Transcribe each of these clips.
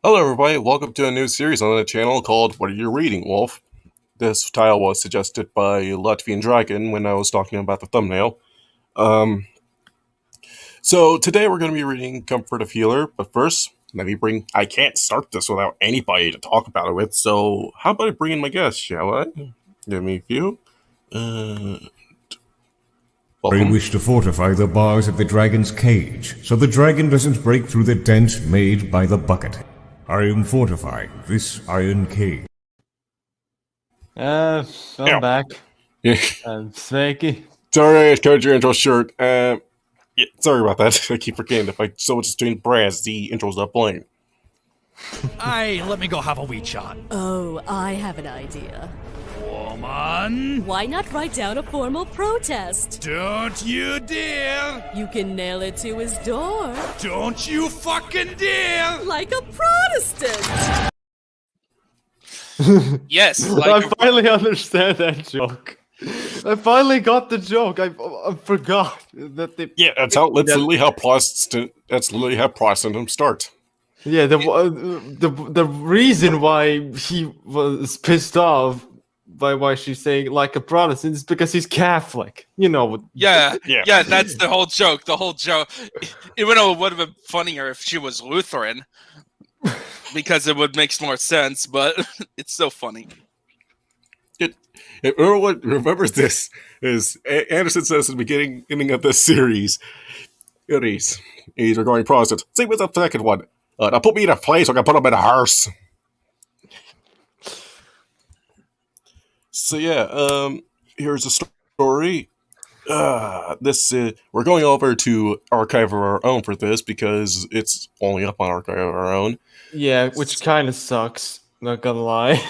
Hello, everybody. Welcome to a new series on the channel called What Are You Reading, Wolf? This title was suggested by Latvian Dragon when I was talking about the thumbnail. Um, so today we're going to be reading Comfort of Healer, but first, let me bring. I can't start this without anybody to talk about it with, so how about I bring in my guest, shall I? Give me a few. I Welcome. wish to fortify the bars of the dragon's cage, so the dragon doesn't break through the dent made by the bucket. I am fortifying this iron cage. I'm Yeah. back. Yeah. Sveiki. Sorry, I cut your intro short. Yeah, sorry about that. I keep forgetting if I switch between brass, the intro's not playing. Aye, let me go have a wee chat. Oh, I have an idea. Woman, Why not write down a formal protest? don't you dare! You can nail it to his door Don't you fucking dare! like a Protestant. Yes, I like finally understand that joke. I finally got the joke. I forgot that they. Yeah, that's literally how Protestantism start. Yeah, the reason why he was pissed off by why she's saying like a Protestant is because he's Catholic. You know. yeah, Yeah. yeah, that's the whole joke. The whole joke. Even though it would have been funnier if she was Lutheran, because it would make more sense. But it's so funny. Everyone remembers this is Anderson says at the beginning of this series. He's regarding Protestants. See, what's the second one? Now put me in a place so I can put him in a hearse. So yeah, here's a story. We're going over to Archive of Our Own for this because it's only up on Archive of Our Own. Yeah, which kind of sucks. Not gonna lie.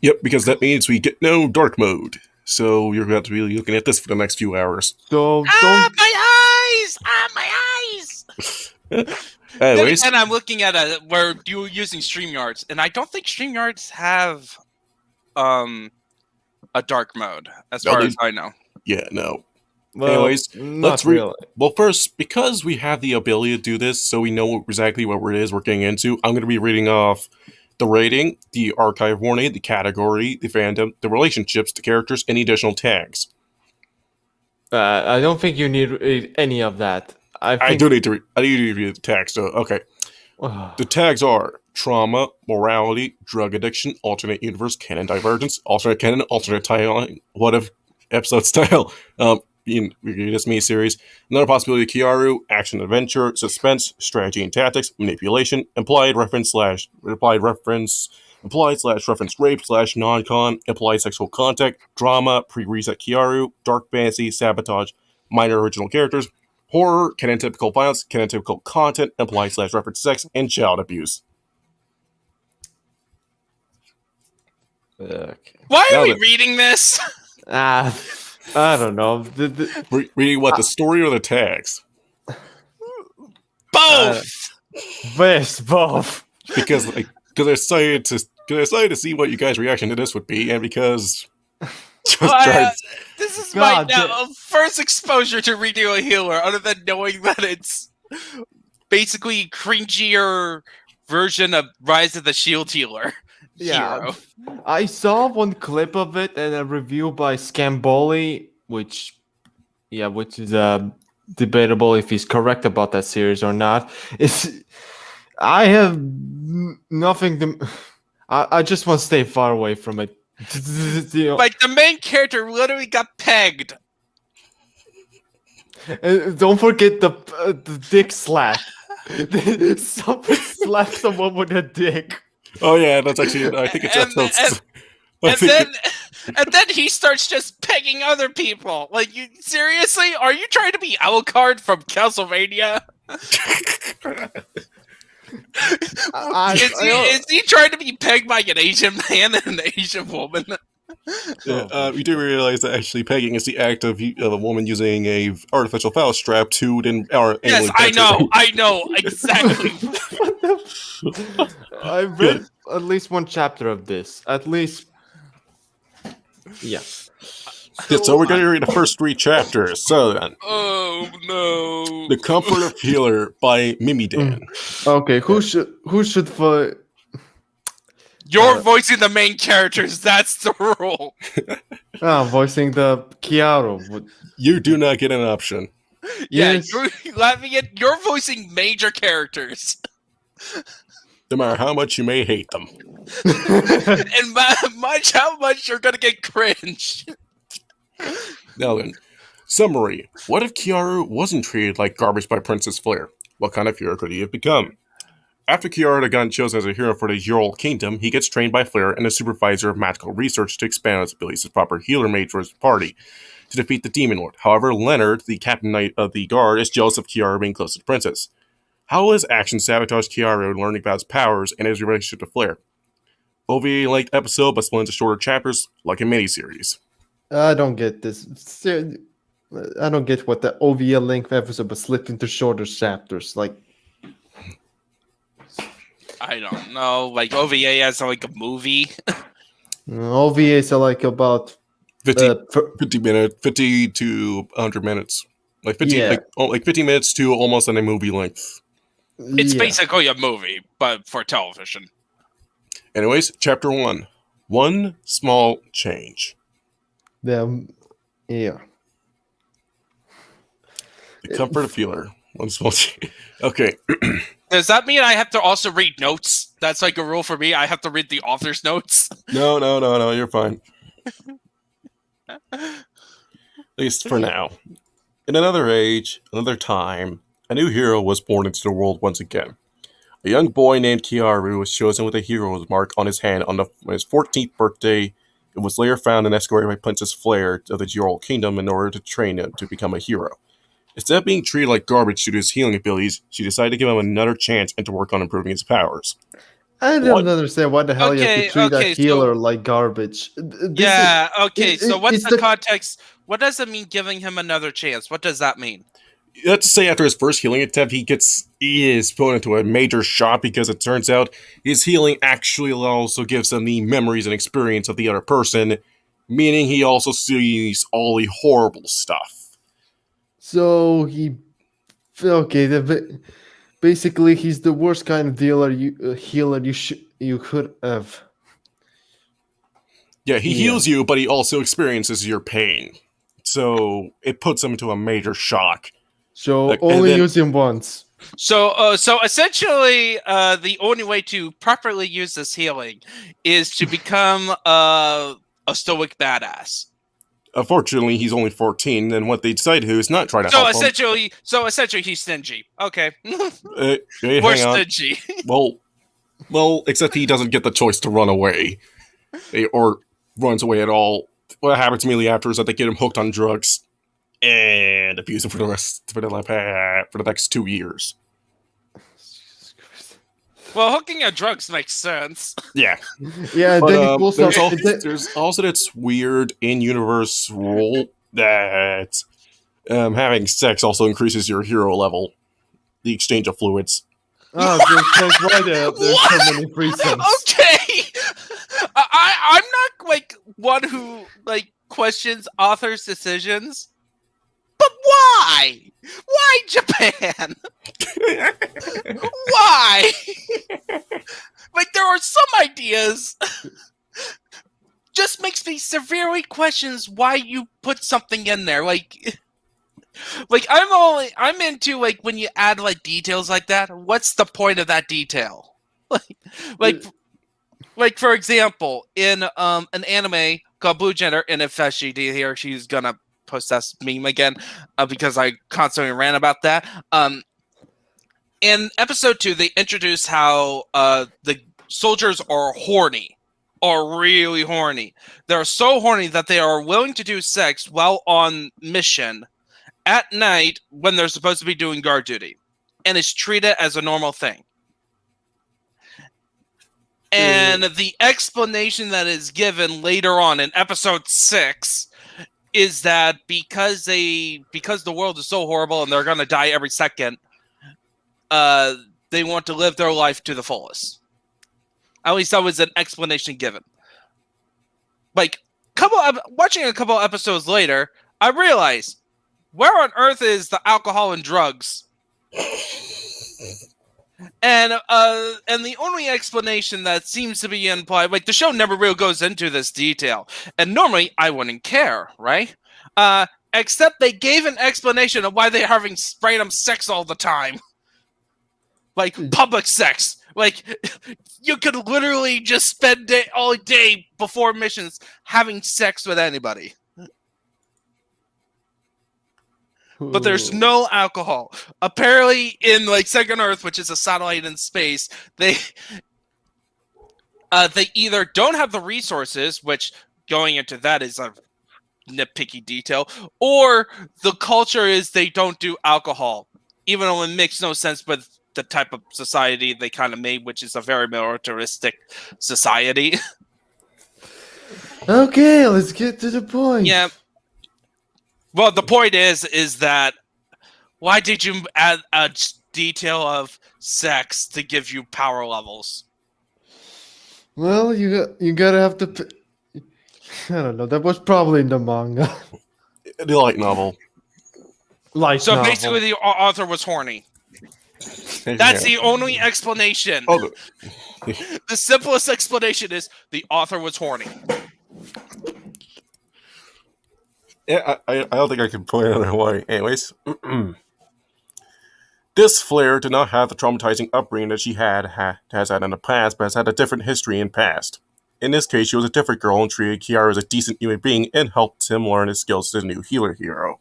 Yep, because that means we get no dark mode. So you're going to be looking at this for the next few hours. So Ah, don't. my eyes! Ah, my eyes! Anyways, And I'm looking at where you're using StreamYards, and I don't think StreamYards have a dark mode, as No, far they- as I know. yeah, no. Well, Anyways, not let's read. really. Well, first, because we have the ability to do this, so we know exactly what it is we're getting into, I'm going to be reading off the rating, the archive warning, the category, the fandom, the relationships, the characters, any additional tags. I don't think you need any of that. I I think. do need to read. I need to read the tags. So, okay, the tags are trauma, morality, drug addiction, alternate universe, canon divergence, alternate canon, alternate timeline, what if episode style. This mini-series. Another possibility: Kiaru, action adventure, suspense, strategy and tactics, manipulation, implied reference, implied slash reference rape slash non-con, implied sexual contact, drama, pre-reset Kiaru, dark fantasy, sabotage, minor original characters, horror, canon typical violence, canon typical content, implied slash reference sex, and child abuse. Okay. Why Now are we that- reading this? I don't know. Reading what, the story or the tags? Both! Best both. Because I decided to see what you guys' reaction to this would be, and because just tried. This is God, my first exposure to reading a healer, other than knowing that it's basically cringier version of Rise of the Shield Healer. Yeah, Hero. I saw one clip of it and a review by Scamboli, which is debatable if he's correct about that series or not. I have nothing to. I just want to stay far away from it. You know, Like, the main character literally got pegged. and don't forget the dick slap. Someone slapped someone with a dick. Oh yeah, that's actually. I think it's And- episode. And then he starts just pegging other people. Like, you seriously? Are you trying to be Alucard from Castlevania? Is he trying to be pegged by an Asian man and an Asian woman? We do realize that actually pegging is the act of a woman using a artificial phallus strap to then. Yes, I know, exactly. I read at least one chapter of this. At least, yeah. So we're going to read the first 3 chapters. So then, Oh no. The Comfort of Healer by Mimi Dan. Okay, who should You're voicing the main characters. That's the rule. Voicing the Kiaru. You do not get an option. Yeah, Yes. you're voicing major characters. No matter how much you may hate them. And how much you're gonna get cringe. Now then, summary. What if Kiaru wasn't treated like garbage by Princess Flare? What kind of hero could he have become? After Kiaru had gotten chosen as a hero for the Ural Kingdom, he gets trained by Flare and a supervisor of magical research to expand his abilities as proper healer mage for his party to defeat the Demon Lord. However, Leonard, the captain knight of the guard, is jealous of Kiaru being close to the princess. How will his actions sabotage Kiaru in learning about his powers and his relationship to Flare? OVA-like episode, but split into shorter chapters, like a miniseries. I don't get this. I don't get what the OVA length episode, but slipped into shorter chapters. Like, I don't know. Like OVA as like a movie. OVAs are like about 50 minutes, 50 to 100 minutes. Like 50, Yeah. like 50 minutes to almost on a movie length. It's yeah. basically a movie, but for television. Anyways, chapter 1. One small change. Yeah. The comfort of feeler. One small change. Okay. Does that mean I have to also read notes? That's like a rule for me. I have to read the author's notes. No, you're fine. At least for now. In another age, another time, a new hero was born into the world once again. A young boy named Kiaru was chosen with a hero's mark on his hand on his 14th birthday and was later found and escorted by Princess Flare of the Ural Kingdom in order to train him to become a hero. Instead of being treated like garbage due to his healing abilities, she decided to give him another chance and to work on improving his powers. I don't understand why the hell you have Okay, to treat okay, a healer like garbage. So what's it's the context? What does it mean giving him another chance? What does that mean? Let's say after his first healing attempt, he is put into a major shock because it turns out his healing actually also gives him the memories and experience of the other person, meaning he also sees all the horrible stuff. So basically he's the worst kind of healer you could have. Yeah, he heals you, but he also experiences your pain. So it puts him into a major shock. So only use him once. So essentially, the only way to properly use this healing is to become a stoic badass. Unfortunately, he's only 14, and what they decide to do is not try to help him. So essentially, he's stingy. Okay, Hey, we're hang on. stingy. Well, except he doesn't get the choice to run away, or runs away at all. What happens immediately after is that they get him hooked on drugs and abuse him for the next 2 years. Well, hooking on drugs makes sense. Yeah. Yeah, But, then he pulls there's also this weird in-universe rule that having sex also increases your hero level. The exchange of fluids. Oh, that's right. There's so many reasons. Okay, I'm not like one who like questions authors' decisions, but why? Why Japan? Why? Like there are some ideas. Just makes me severely questions why you put something in there. Like I'm into like when you add like details like that. What's the point of that detail? Like for example, in an anime called Blue Gender, and if SGD here, she's gonna post that meme again because I constantly ran about that. In episode 2, they introduce how the soldiers are horny, are really horny. They're so horny that they are willing to do sex while on mission at night when they're supposed to be doing guard duty, and it's treated as a normal thing. And the explanation that is given later on in episode 6 is that because the world is so horrible and they're going to die every second, they want to live their life to the fullest. At least that was an explanation given. Like, watching a couple episodes later, I realized, where on earth is the alcohol and drugs? And the only explanation that seems to be implied, like the show never really goes into this detail, and normally I wouldn't care, right? Except they gave an explanation of why they're having random sex all the time, like public sex. Like you could literally just spend all day before missions having sex with anybody. But there's no alcohol. Apparently, in like Second Earth, which is a satellite in space, they either don't have the resources, which going into that is a nitpicky detail, or the culture is they don't do alcohol, even though it makes no sense with the type of society they kind of made, which is a very militaristic society. Okay, let's get to the point. Yeah. Well, the point is that why did you add a detail of sex to give you power levels? Well, you gotta have to. I don't know. That was probably in the manga. The light novel. So basically, the author was horny. That's the only explanation. Oh, The simplest explanation is the author was horny. yeah, I don't think I can put it another way. Anyways, this Flare did not have the traumatizing upbringing that she has had in the past, but has had a different history in past. In this case, she was a different girl and treated Kiara as a decent human being and helped him learn his skills as a new healer hero.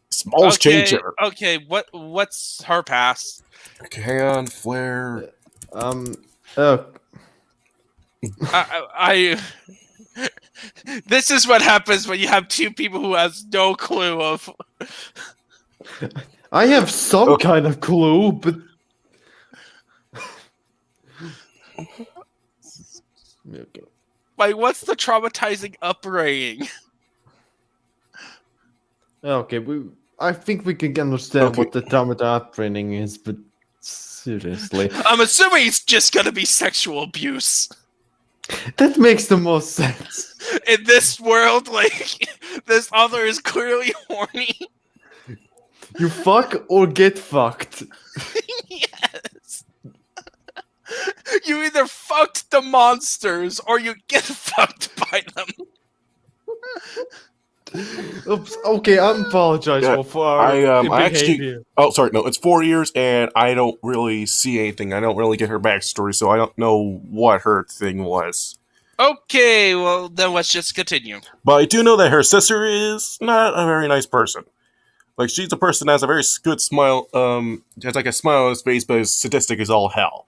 Smallest change here. Okay, what's her past? Okay, on Flare. Oh, I this is what happens when you have two people who has no clue of. I have some kind of clue, but. Okay. Like, what's the traumatizing upbringing? Okay, I think we can understand what the traumatizing upbringing is, but seriously, I'm assuming it's just gonna be sexual abuse. that makes the most sense. In this world, like, this author is clearly horny. You fuck or get fucked. Yes. You either fucked the monsters or you get fucked by them. Oops. Okay, I apologize for our I behavior. actually. Oh, sorry. No, it's 4 years, and I don't really see anything. I don't really get her backstory, so I don't know what her thing was. Okay, well, then let's just continue. But I do know that her sister is not a very nice person. Like, she's a person that has a very good smile. Has like a smile on his face, but is sadistic as all hell.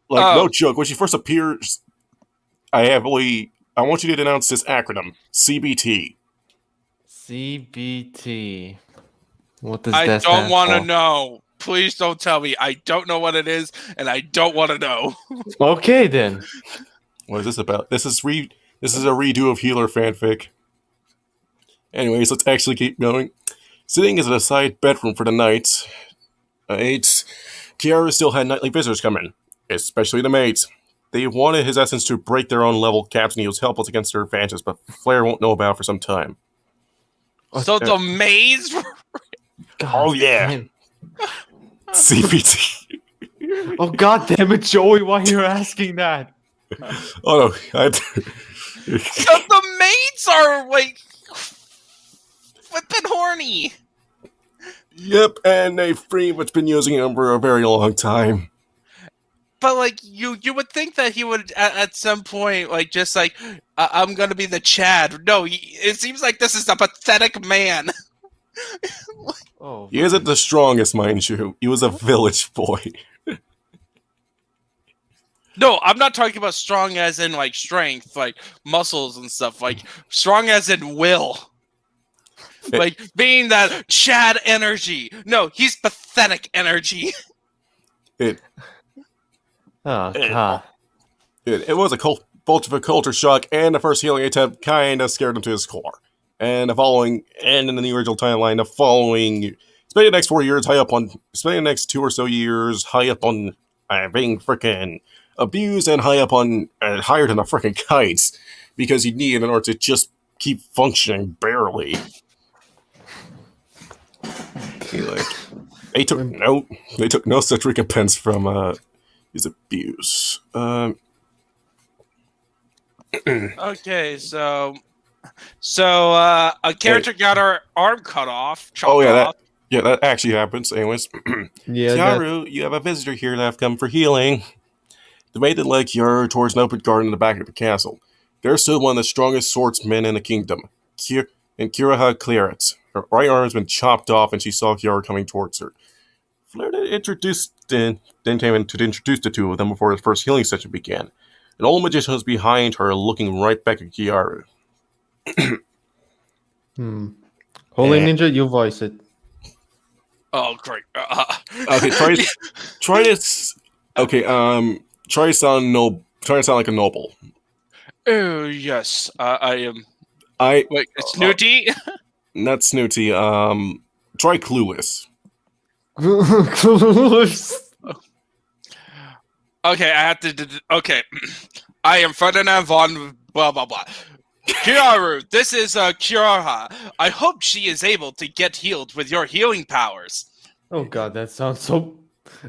Like, no joke. When she first appears, I want you to announce this acronym: CBT. CBT. What does that I stand don't want to for? know. Please don't tell me. I don't know what it is, and I don't want to know. Okay then. What is this about? This is a redo of Healer fanfic. Anyways, let's actually keep going. Sitting in a side bedroom for the night, Kiara still had nightly visitors come in, especially the maids. They wanted his essence to break their own level caps, and he was helpless against their advances, but Flare won't know about it for some time. So the maids. Oh yeah, CPT. Oh god damn it, Joey! Why are you asking that? Oh no, The maids are like flippin' horny. Yep, and they've pretty much been using him for a very long time. But like you would think that he would at some point like just like I'm gonna be the Chad. No, it seems like this is a pathetic man. Oh, He isn't the strongest, mind you. He was a village boy. No, I'm not talking about strong as in like strength, like muscles and stuff. Like strong as in will. Like being that Chad energy. No, he's pathetic energy. It God. it was a both of a culture shock, and the first healing attempt kind of scared him to his core. And in the original timeline, spending the next 4 years spending the next 2 or so years high up on being freaking abused and high up on higher than a freaking kites because he needed in order to just keep functioning barely. They took no such recompense from his abuse. Okay, so a character got her arm cut off, chopped Oh off. that actually happens. Anyways, Yeah, Kiaru, you have a visitor here that have come for healing. The maiden led Kiaru towards an open garden in the back of the castle. There stood one of the strongest swordsmen in the kingdom, Kiraha Claret. Her right arm has been chopped off, and she saw Kiaru coming towards her. Flair then came in to introduce the two of them before the first healing session began. An old magician was behind her, looking right back at Kiaru. Holy Ninja, you voice it. Oh, great. Okay, try this. Okay, try to sound like a noble. Oh yes, I am. Wait, Snooty. not snooty. Try clueless. Okay, I have to. Okay, I am Ferdinand von blah blah blah. Kiaru, this is Kiraha. I hope she is able to get healed with your healing powers. Oh god, that sounds so.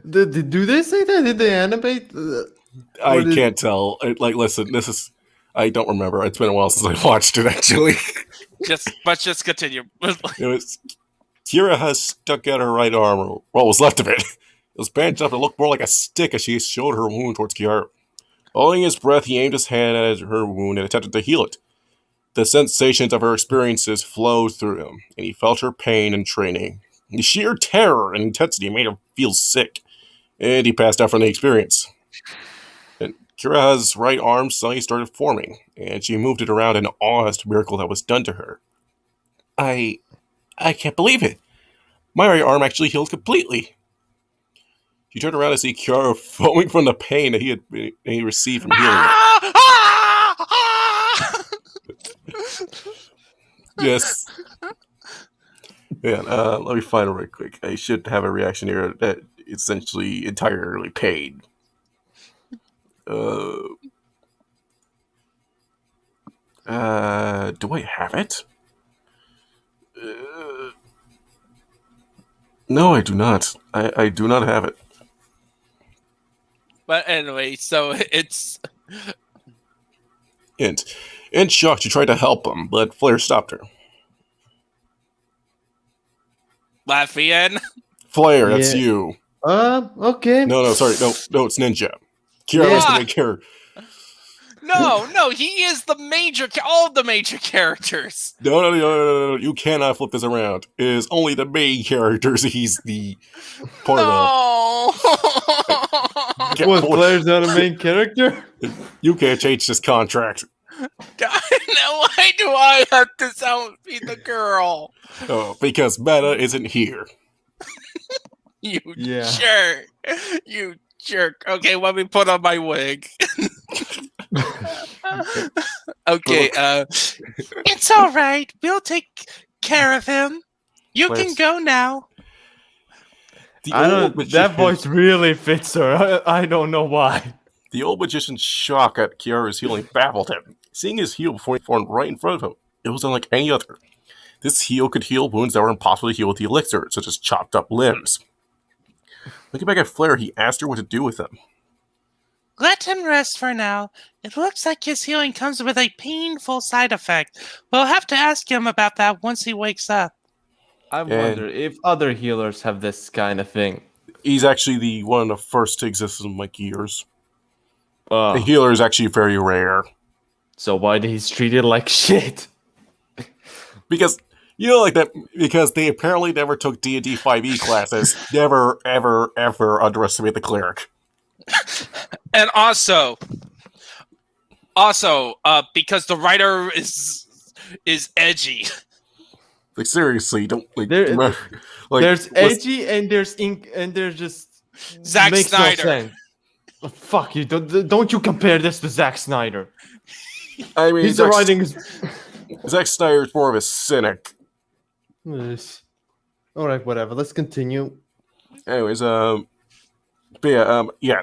Do they say that? Did they animate? I can't tell. Listen, this is. I don't remember. It's been a while since I watched it, actually. Just continue. It was Kira has stuck out her right arm, or what was left of it. It was bandaged up and looked more like a stick as she showed her wound towards Kiara. Holding his breath, he aimed his hand at her wound and attempted to heal it. The sensations of her experiences flowed through him, and he felt her pain and training. The sheer terror and intensity made him feel sick, and he passed out from the experience. And Kira's right arm suddenly started forming, and she moved it around in awe as to the miracle that was done to her. I can't believe it. My right arm actually healed completely. She turned around to see Kiara foaming from the pain that he received from healing it. Yes. Yeah, let me find it right quick. I should have a reaction here that essentially entirely paid. Do I have it? No, I do not. I do not have it. But anyway, so it's. In shock, she tried to help him, but Flair stopped her. Latvian? Flair, that's you. Okay. No, sorry. No, it's Ninja. Kira was the main character. No, he is the major, all of the major characters. No, you cannot flip this around. It is only the main characters he's the part of. What, Flair's not a main character? You can't change this contract. Why do I have to be the girl? Oh, because Meta isn't here. You jerk. You jerk. Okay, let me put on my wig. Okay, it's all right. We'll take care of him. You can go now. That voice really fits her. I don't know why. The old magician's shock at Kiara's healing baffled him. Seeing his heal before he formed right in front of him, it was unlike any other. This heal could heal wounds that were impossible to heal with the elixir, such as chopped up limbs. Looking back at Flair, he asked her what to do with him. Let him rest for now. It looks like his healing comes with a painful side effect. We'll have to ask him about that once he wakes up. I wonder if other healers have this kind of thing. He's actually one of the first to exist in like years. The healer is actually very rare. So why did he treat it like shit? Because like that. Because they apparently never took D&D 5e classes. Never, ever, ever underestimate the cleric. And also, because the writer is edgy. Like seriously, don't like. There's edgy and there's ink and there's just Zack Snyder. No sense. Oh, fuck you! Don't you compare this to Zack Snyder? I mean, he's writing. Zack Snyder is more of a cynic. Yes. All right, whatever. Let's continue. Anyways, but yeah.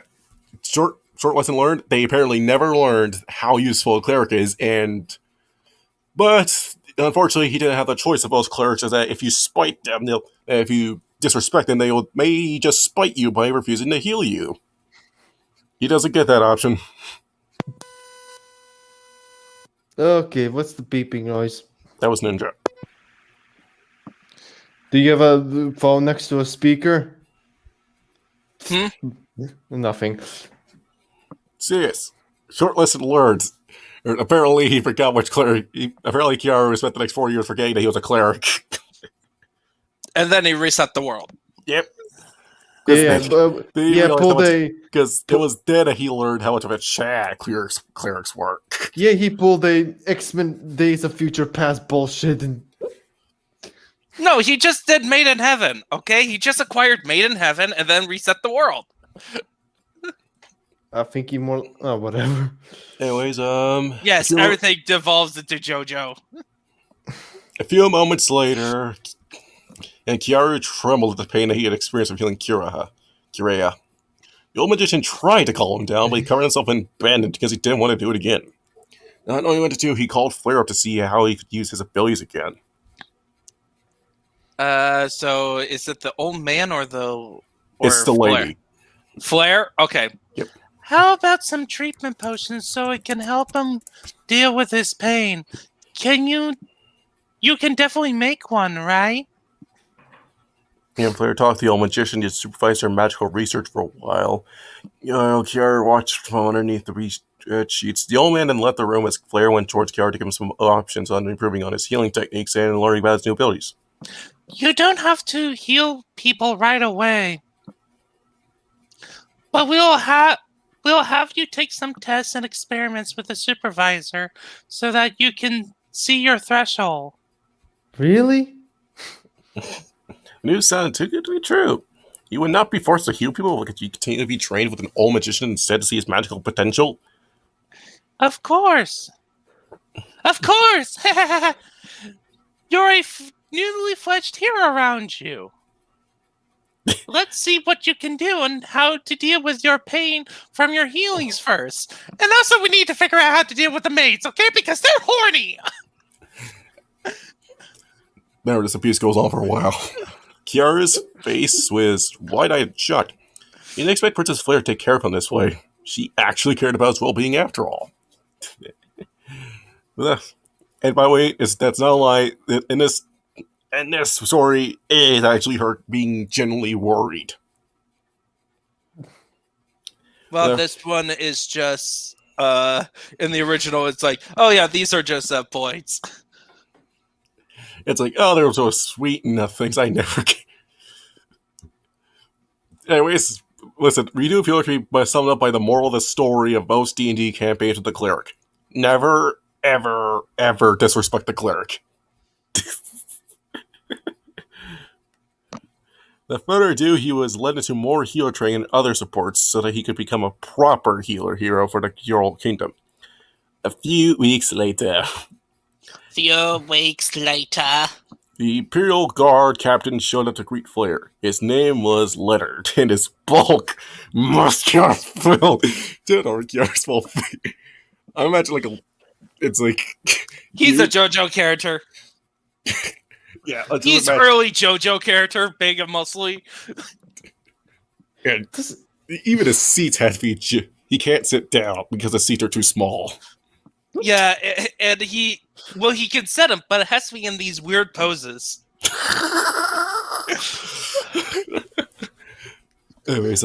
Short lesson learned. They apparently never learned how useful a cleric is, but unfortunately, he didn't have the choice of most clerics. Is that if you spite them, if you disrespect, then may just spite you by refusing to heal you. He doesn't get that option. Okay, what's the beeping noise? That was Ninja. Do you have a phone next to a speaker? Nothing. Serious. Short-listed words. Apparently, he forgot which cleric. Apparently, Kiaru spent the next 4 years forgetting that he was a cleric. And then he reset the world. Yep. Yeah, pulled a. Because it was then that he learned how much of a chat clerics work. Yeah, he pulled a X-Men Days of Future Past bullshit and. No, he just did Made in Heaven, okay? He just acquired Made in Heaven and then reset the world. I think he more. Oh, whatever. Anyways, Yes, everything devolves into JoJo. A few moments later, and Kiaru trembled at the pain that he had experienced of healing Kireya. The old magician tried to calm him down, but he covered himself in bandage because he didn't want to do it again. Not knowing what to do, he called Flare up to see how he could use his abilities again. So is it the old man or It's the lady. Flare? Okay. Yep. How about some treatment potions so it can help him deal with his pain? You can definitely make one, right? And Flare talked to the old magician to supervise their magical research for a while. Kiara watched from underneath the research sheets. The old man then left the room as Flare went towards Kiara to give him some options on improving on his healing techniques and learning about his new abilities. You don't have to heal people right away. But we'll have you take some tests and experiments with the supervisor so that you can see your threshold. Really? News sounded too good to be true. You would not be forced to heal people because you continue to be trained with an old magician instead to see his magical potential? Of course. Of course! You're a newly fledged hero around you. Let's see what you can do and how to deal with your pain from your healings first. And also we need to figure out how to deal with the maids, okay? Because they're horny! There, this abuse goes on for a while. Kiara's face was wide-eyed shut. You didn't expect Princess Flare to take care of him this way. She actually cared about his well-being after all. And by the way, that's not a lie. In this story is actually her being genuinely worried. Well, this one is just, in the original, it's like, oh yeah, these are just points. It's like, oh, they're so sweet and things I never get. Anyways, listen, redo feel like to be summed up by the moral of the story of most D&D campaigns with the cleric. Never, ever, ever disrespect the cleric. The further ado, he was led into more healer training and other supports so that he could become a proper healer hero for the Ural Kingdom. A few weeks later, the Imperial Guard captain showed up to greet Flare. His name was Leonard, and his bulk, muscular build did small. I imagine it's like he's a JoJo character. Yeah, he's early JoJo character, big and muscly. And even his seats have to be. He can't sit down because the seats are too small. Yeah, and he can set them, but it has to be in these weird poses. Anyways,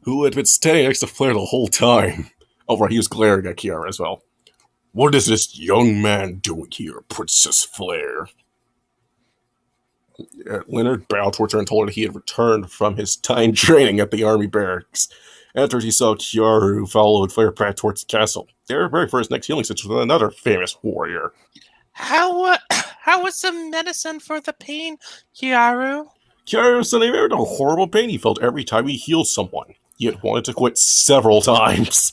who had been standing next to Flare the whole time? Oh, right, he was glaring at Kiara as well. What is this young man doing here, Princess Flare? Leonard bowed towards her and told her he had returned from his time training at the army barracks. After he saw Kiara, who followed Flare back towards the castle. They were preparing for his next healing session with another famous warrior. How was the medicine for the pain, Kiaru? Kiara said he had a horrible pain he felt every time he healed someone. He had wanted to quit several times.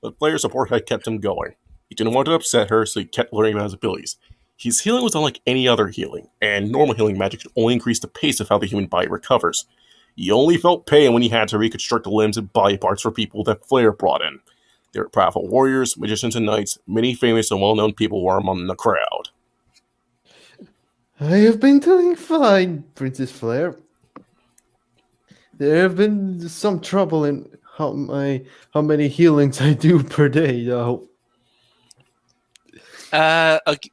But Flare's support had kept him going. He didn't want to upset her, so he kept learning about his abilities. His healing was unlike any other healing, and normal healing magic could only increase the pace of how the human body recovers. He only felt pain when he had to reconstruct the limbs and body parts for people that Flare brought in. There were powerful warriors, magicians, and knights. Many famous and well-known people were among the crowd. I have been doing fine, Princess Flare. There have been some trouble in how many healings I do per day, though. Okay,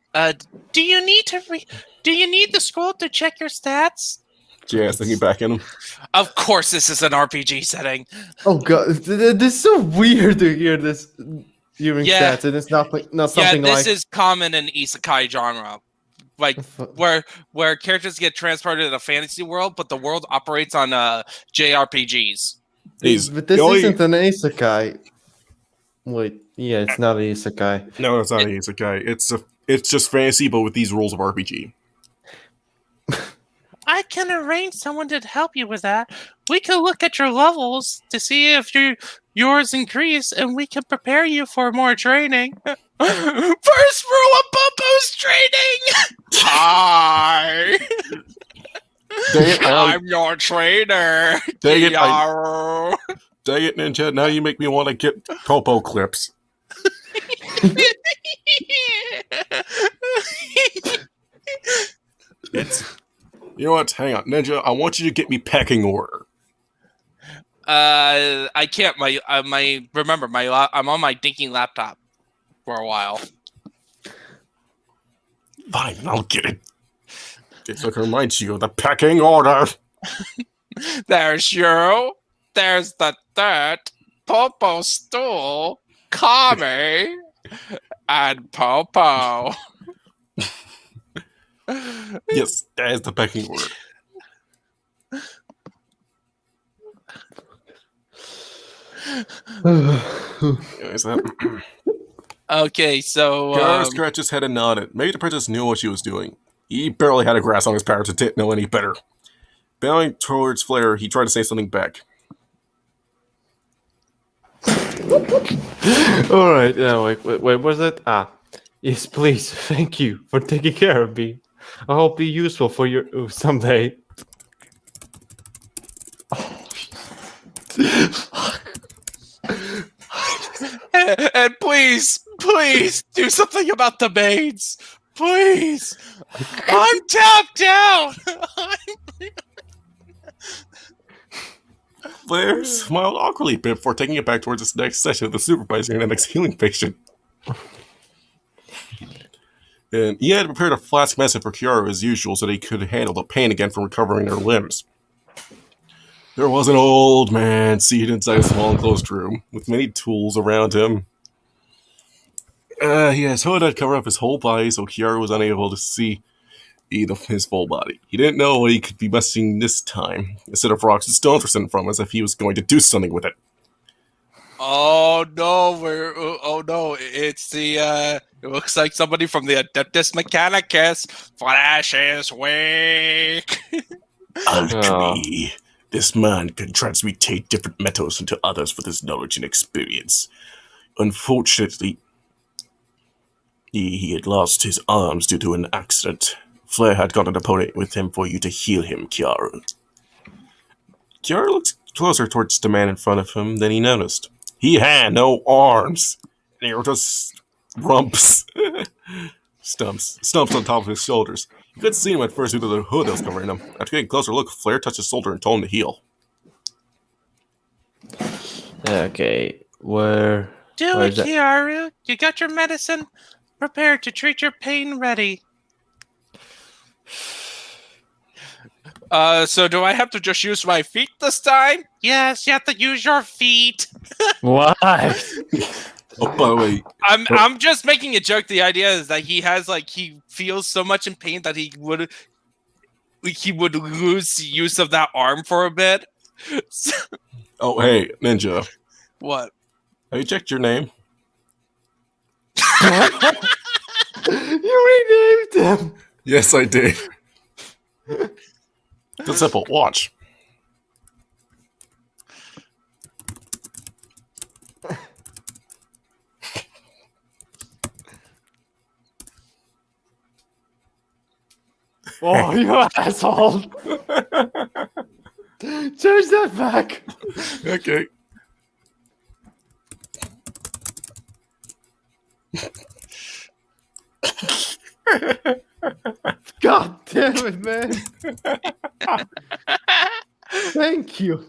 do you need the scroll to check your stats? Yeah, thinking back in him. Of course, this is an RPG setting. Oh god, this is so weird to hear this during Yeah. stats, and it's not Yeah, something this like. is common in isekai genre, like where characters get transported to a fantasy world, but the world operates on JRPGs. But this isn't an isekai. Wait, yeah, it's not an isekai. No, it's not an isekai. It's just fantasy, but with these rules of RPG. I can arrange someone to help you with that. We can look at your levels to see if yours increase, and we can prepare you for more training. First rule of Bumbo's training! Hi! I'm your trainer, Dang it, Kiaru. Dang it, Ninja, now you make me want to get Popo clips. You know what? Hang on, Ninja. I want you to get me pecking order. I can't. I'm on my dinky laptop for a while. Fine, I'll get it. This look reminds you of the pecking order. There's you. There's the dirt. Popo stool. Kami. And Popo. Yes, that is the pecking order. Okay, so Kiara scratched his head and nodded. Maybe the princess knew what she was doing. He barely had a grasp on his powers and didn't know any better. Bowing towards Flare, he tried to say something back. Alright, wait, was it? Yes, please, thank you for taking care of me. I hope be useful for you someday. And please do something about the maids. Please. I'm tapped out. Flare smiled awkwardly a bit before taking it back towards his next session of the supervisor and the next healing patient. And he had prepared a flask medicine for Kiara as usual so that he could handle the pain again from recovering her limbs. There was an old man seated inside a small enclosed room with many tools around him. He had his hood that covered up his whole body so Kiara was unable to see his full body. He didn't know what he could be messing this time. Instead of rocks and stones were sent from as if he was going to do something with it. Oh no, it's the it looks like somebody from the Adeptus Mechanicus. Flash is weak. Alchemy. This man can transmutate different metals into others with his knowledge and experience. Unfortunately, he had lost his arms due to an accident. Flare had got an opponent with him for you to heal him, Kiara. Kiara looked closer towards the man in front of him than he noticed. He had no arms. They were just stumps on top of his shoulders. You couldn't see him at first due to the hood that was covering him. After getting a closer look, Flare touched his shoulder and told him to heal. Okay, where Do it, Kiaru. You got your medicine prepared to treat your pain ready. So do I have to just use my feet this time? Yes, you have to use your feet. Why? Oh, by the way, I'm just making a joke. The idea is that he feels so much in pain that he would lose use of that arm for a bit. oh hey, Ninja. What? Have you checked your name? You renamed him. Yes, I did. It's simple. Watch. Oh, you asshole! Change that back. Okay. God damn. damn it, man. Thank you.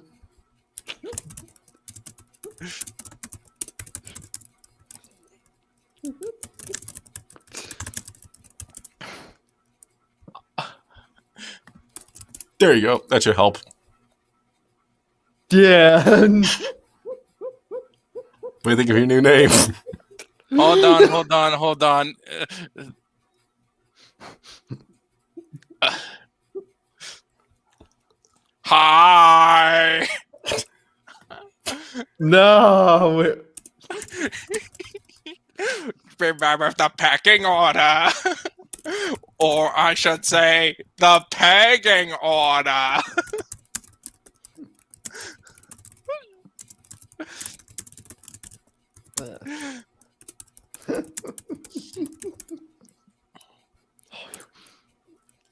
There you go. That should help. Yeah. What do you think of your new name? Hold on. Hi. No. Remember the pecking order. Or I should say, the pegging order.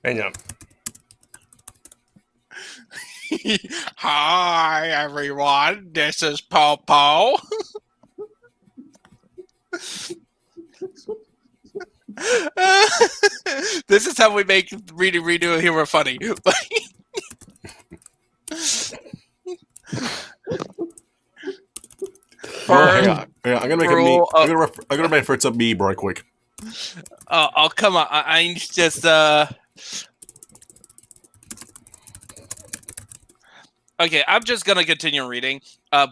Hang on. Hi, everyone. This is Popo. This is how we make redo humor funny. Hang on. I'm gonna make a meme. I'm gonna refer to a meme right quick. Oh, come on. I just Okay, I'm just gonna continue reading.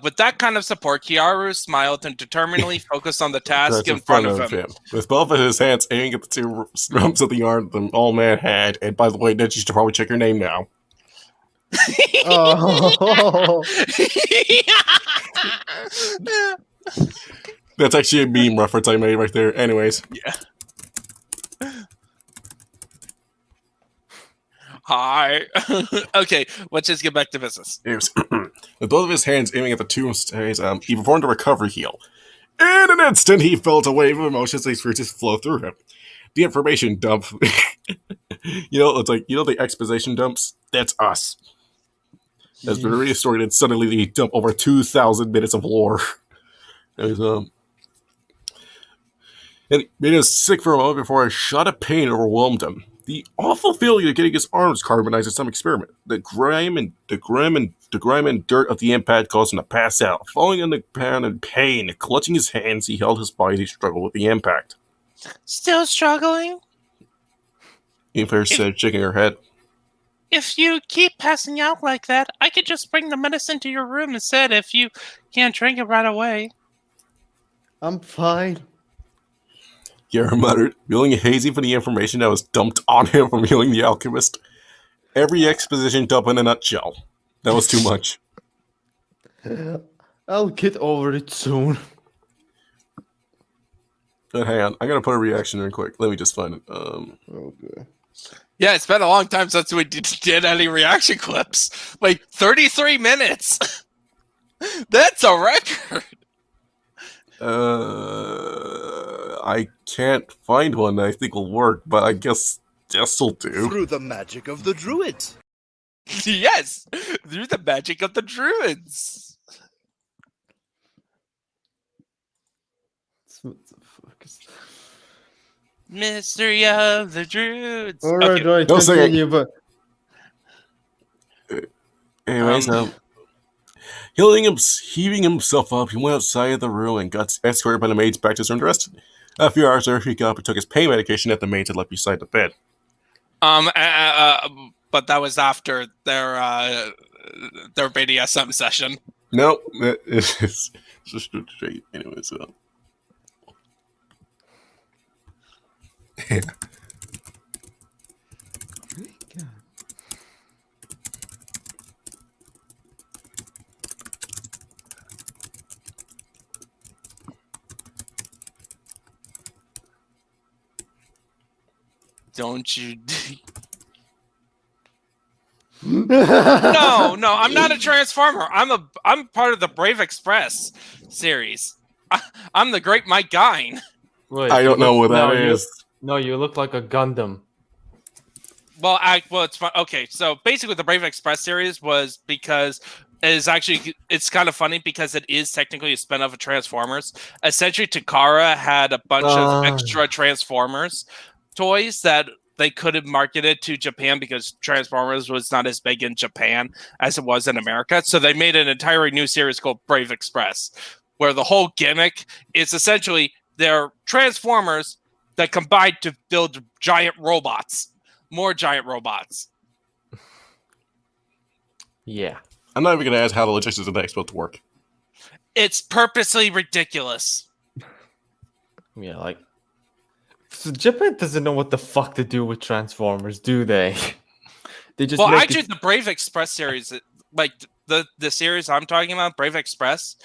With that kind of support, Kiaru smiled and determinedly focused on the task That's in front of him. With both of his hands aiming at the two stumps of the arm the old man had. And by the way, Ned, you should probably check your name now. Oh. That's actually a meme reference I made right there. Anyways. Yeah. Hi. Okay, let's just get back to business. With both of his hands aiming at the tombstones, he performed a recovery heal. In an instant, he felt a wave of emotions and experiences flow through him. The information dump. It's like, the exposition dumps? That's us. Has been restored, and suddenly they dump over 2,000 minutes of lore. And it made him sick for a moment before a shot of pain overwhelmed him. The awful feeling of getting his arms carbonized in some experiment. The grime and dirt of the impact caused him to pass out. Falling on the ground in pain, clutching his hands, he held his body as he struggled with the impact. Still struggling? Aimfair said, shaking her head. If you keep passing out like that, I could just bring the medicine to your room instead if you can't drink it right away. I'm fine. Yara muttered, feeling hazy from the information that was dumped on him from healing the alchemist. Every exposition dump in a nutshell. That was too much. I'll get over it soon. But hang on, I gotta put a reaction in quick. Let me just find it. Okay. Yeah, it's been a long time since we did any reaction clips. Like 33 minutes. That's a record. I can't find one that I think will work, but I guess this'll do. Through the magic of the druids. Yes, through the magic of the druids. What the fuck is that? Mystery of the druids. Alright, Okay. No, say it. continue, but Anyways, heaving himself up, he went outside of the room and got escorted by the maids back to his room to rest. A few hours later, he got up and took his pain medication that the maids had left beside the bed. But that was after their BDSM session. No, it's just straight. Anyways, yeah. Don't you? No, I'm not a transformer. I'm part of the Brave Express series. I'm the Great Mike Gine. wait, I don't know what that is. No, you look like a Gundam. Well, it's fun. Okay, so basically, the Brave Express series was because it's kind of funny because it is technically a spin-off of Transformers. Essentially, Takara had a bunch of extra Transformers toys that they couldn't market it to Japan because Transformers was not as big in Japan as it was in America. So they made an entirely new series called Brave Express, where the whole gimmick is essentially they're Transformers that combine to build giant robots, more giant robots. Yeah. I'm not even going to ask how the logistics of that supposed to work. It's purposely ridiculous. Yeah, like so Japan doesn't know what the fuck to do with Transformers, do they? They just Well, make actually, the Brave Express series, like the series I'm talking about, Brave Express,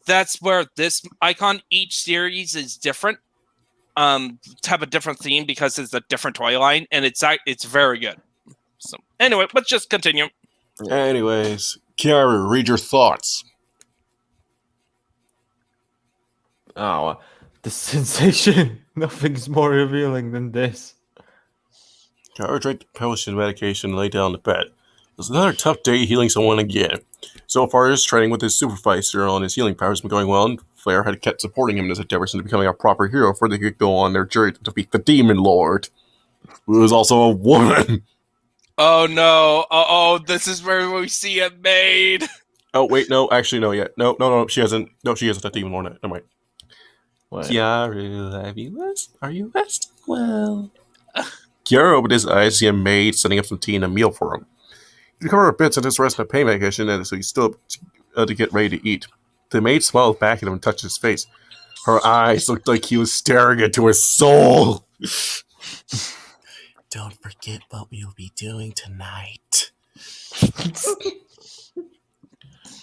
that's where this icon, each series is different. To have a different theme because it's a different toy line, and it's very good. So anyway, let's just continue. Anyways, Kiara, read your thoughts. Oh, the sensation. Nothing's more revealing than this. Kiara drank the potion medication and lay down on the bed. It was another tough day healing someone again. So far, his training with his supervisor on his healing powers has been going well, and Flair had kept supporting him in his endeavors into becoming a proper hero before they could go on their journey to defeat the Demon Lord, who is also a woman. Oh no! Oh, this is where we see it made. Oh wait, no, actually no, yet no, she hasn't. No, she isn't a Demon Lord. Never mind. What? Kiara, are you resting well? Kiara opened his eyes to see a maid setting up some tea and a meal for him. He recovered a bit since his rest and pain medication, and so he's still to get ready to eat. The maid smiled back at him and touched his face. Her eyes looked like he was staring into his soul. Don't forget what we'll be doing tonight.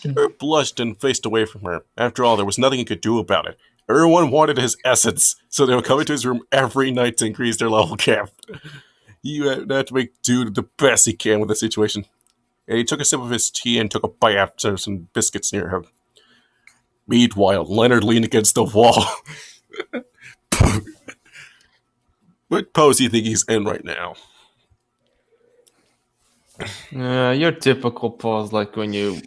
He blushed and faced away from her. After all, there was nothing he could do about it. Everyone wanted his essence, so they would come into his room every night to increase their level cap. He had to make do the best he can with the situation. And he took a sip of his tea and took a bite after some biscuits near him. Meanwhile, Leonard leaned against the wall. What pose do you think he's in right now? Your typical pose, like when you're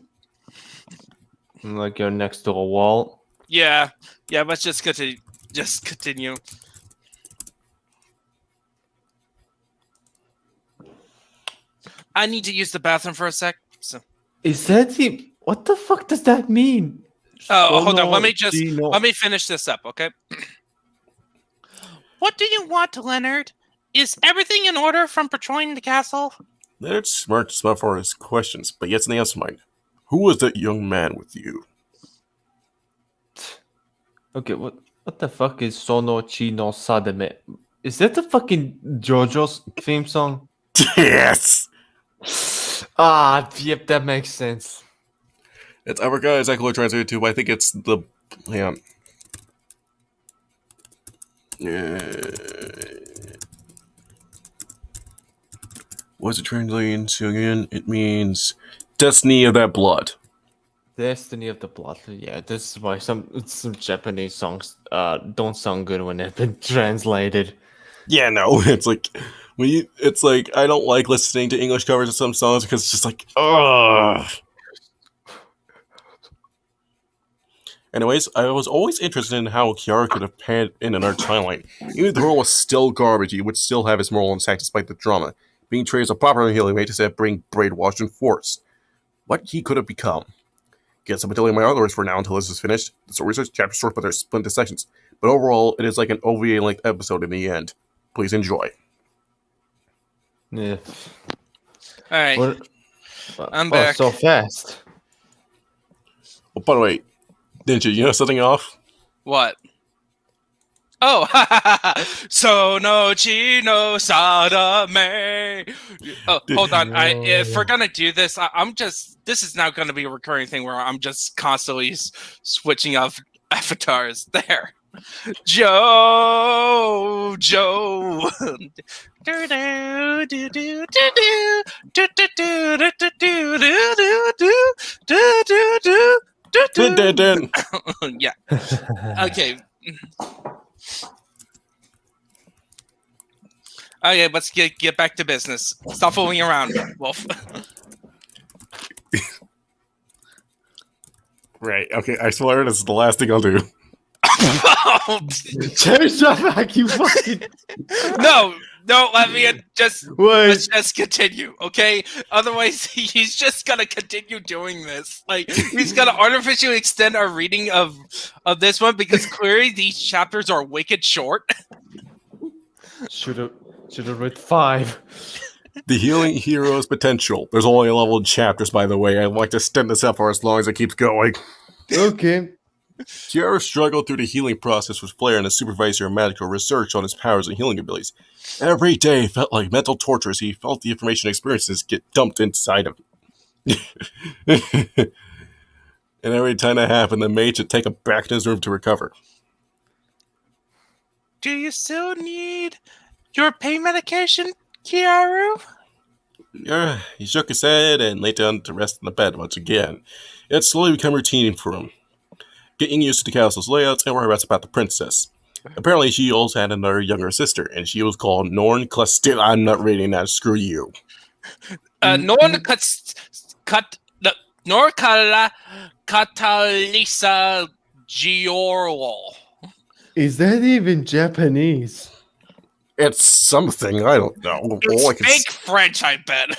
next to a wall. Yeah. Let's just continue. Just continue. I need to use the bathroom for a sec. So. Is that the? What the fuck does that mean? Oh, hold on. Let Sono me finish this up, okay? What do you want, Leonard? Is everything in order from patrolling the castle? Leonard smirked for his questions, but yet in the answer mind. Who was that young man with you? Okay, what the fuck is Sono Chi no Sademe? Is that the fucking JoJo's theme song? Yes! Yep, that makes sense. I forgot exactly what it translated to, but I think it's the... Yeah. What's it translating to again? It means Destiny of that Blood. Destiny of the Blood. Yeah, this is why some Japanese songs don't sound good when they've been translated. Yeah, no, it's like I don't like listening to English covers of some songs because it's just like, ugh. Anyways, I was always interested in how Kiara could have panned in another timeline. Even if the world was still garbage, he would still have his moral intact despite the drama. Being trained as a proper healing mate instead of being brainwashed and forced. What he could have become. Guess I'm telling my others for now until this is finished. The stories are chapter short, but they're split into sections. But overall, it is like an OVA-length episode in the end. Please enjoy. Yeah. Alright. I'm back. So fast. Oh, by the way, didn't you know something off? What? Oh, Sono Chi no Sadame. Oh, hold on. If we're gonna do this, this is now gonna be a recurring thing where I'm just constantly switching off avatars. There, Joe. Yeah. Okay. Okay, let's get back to business. Stop fooling around, Wolf. Right, okay, I swear this is the last thing I'll do. Change that back, you fucking... No, No, Latvian, let's Wait. just continue, okay? Otherwise, he's just gonna continue doing this. Like, he's gonna artificially extend our reading of this one because clearly these chapters are wicked short. Should have read 5. The Healing Hero's Potential. There's only 11 chapters, by the way. I'd like to extend this out for as long as it keeps going. Okay. Kiara struggled through the healing process with Flair and a supervisor of medical research on his powers and healing abilities. Every day felt like mental torture as he felt the information and experiences get dumped inside him. And every time that happened, the mage would take him back to his room to recover. Do you still need your pain medication, Kiaru? Yeah, he shook his head and lay down to rest in the bed once again. It had slowly become routine for him, getting used to the castle's layouts and whereabouts about the princess. Apparently, she also had another younger sister, and she was called Norn Clastil. I'm not reading that. Screw you. Norn Catalisa Giorlo. Is that even Japanese? It's something. I don't know. All I It's can fake French, I bet.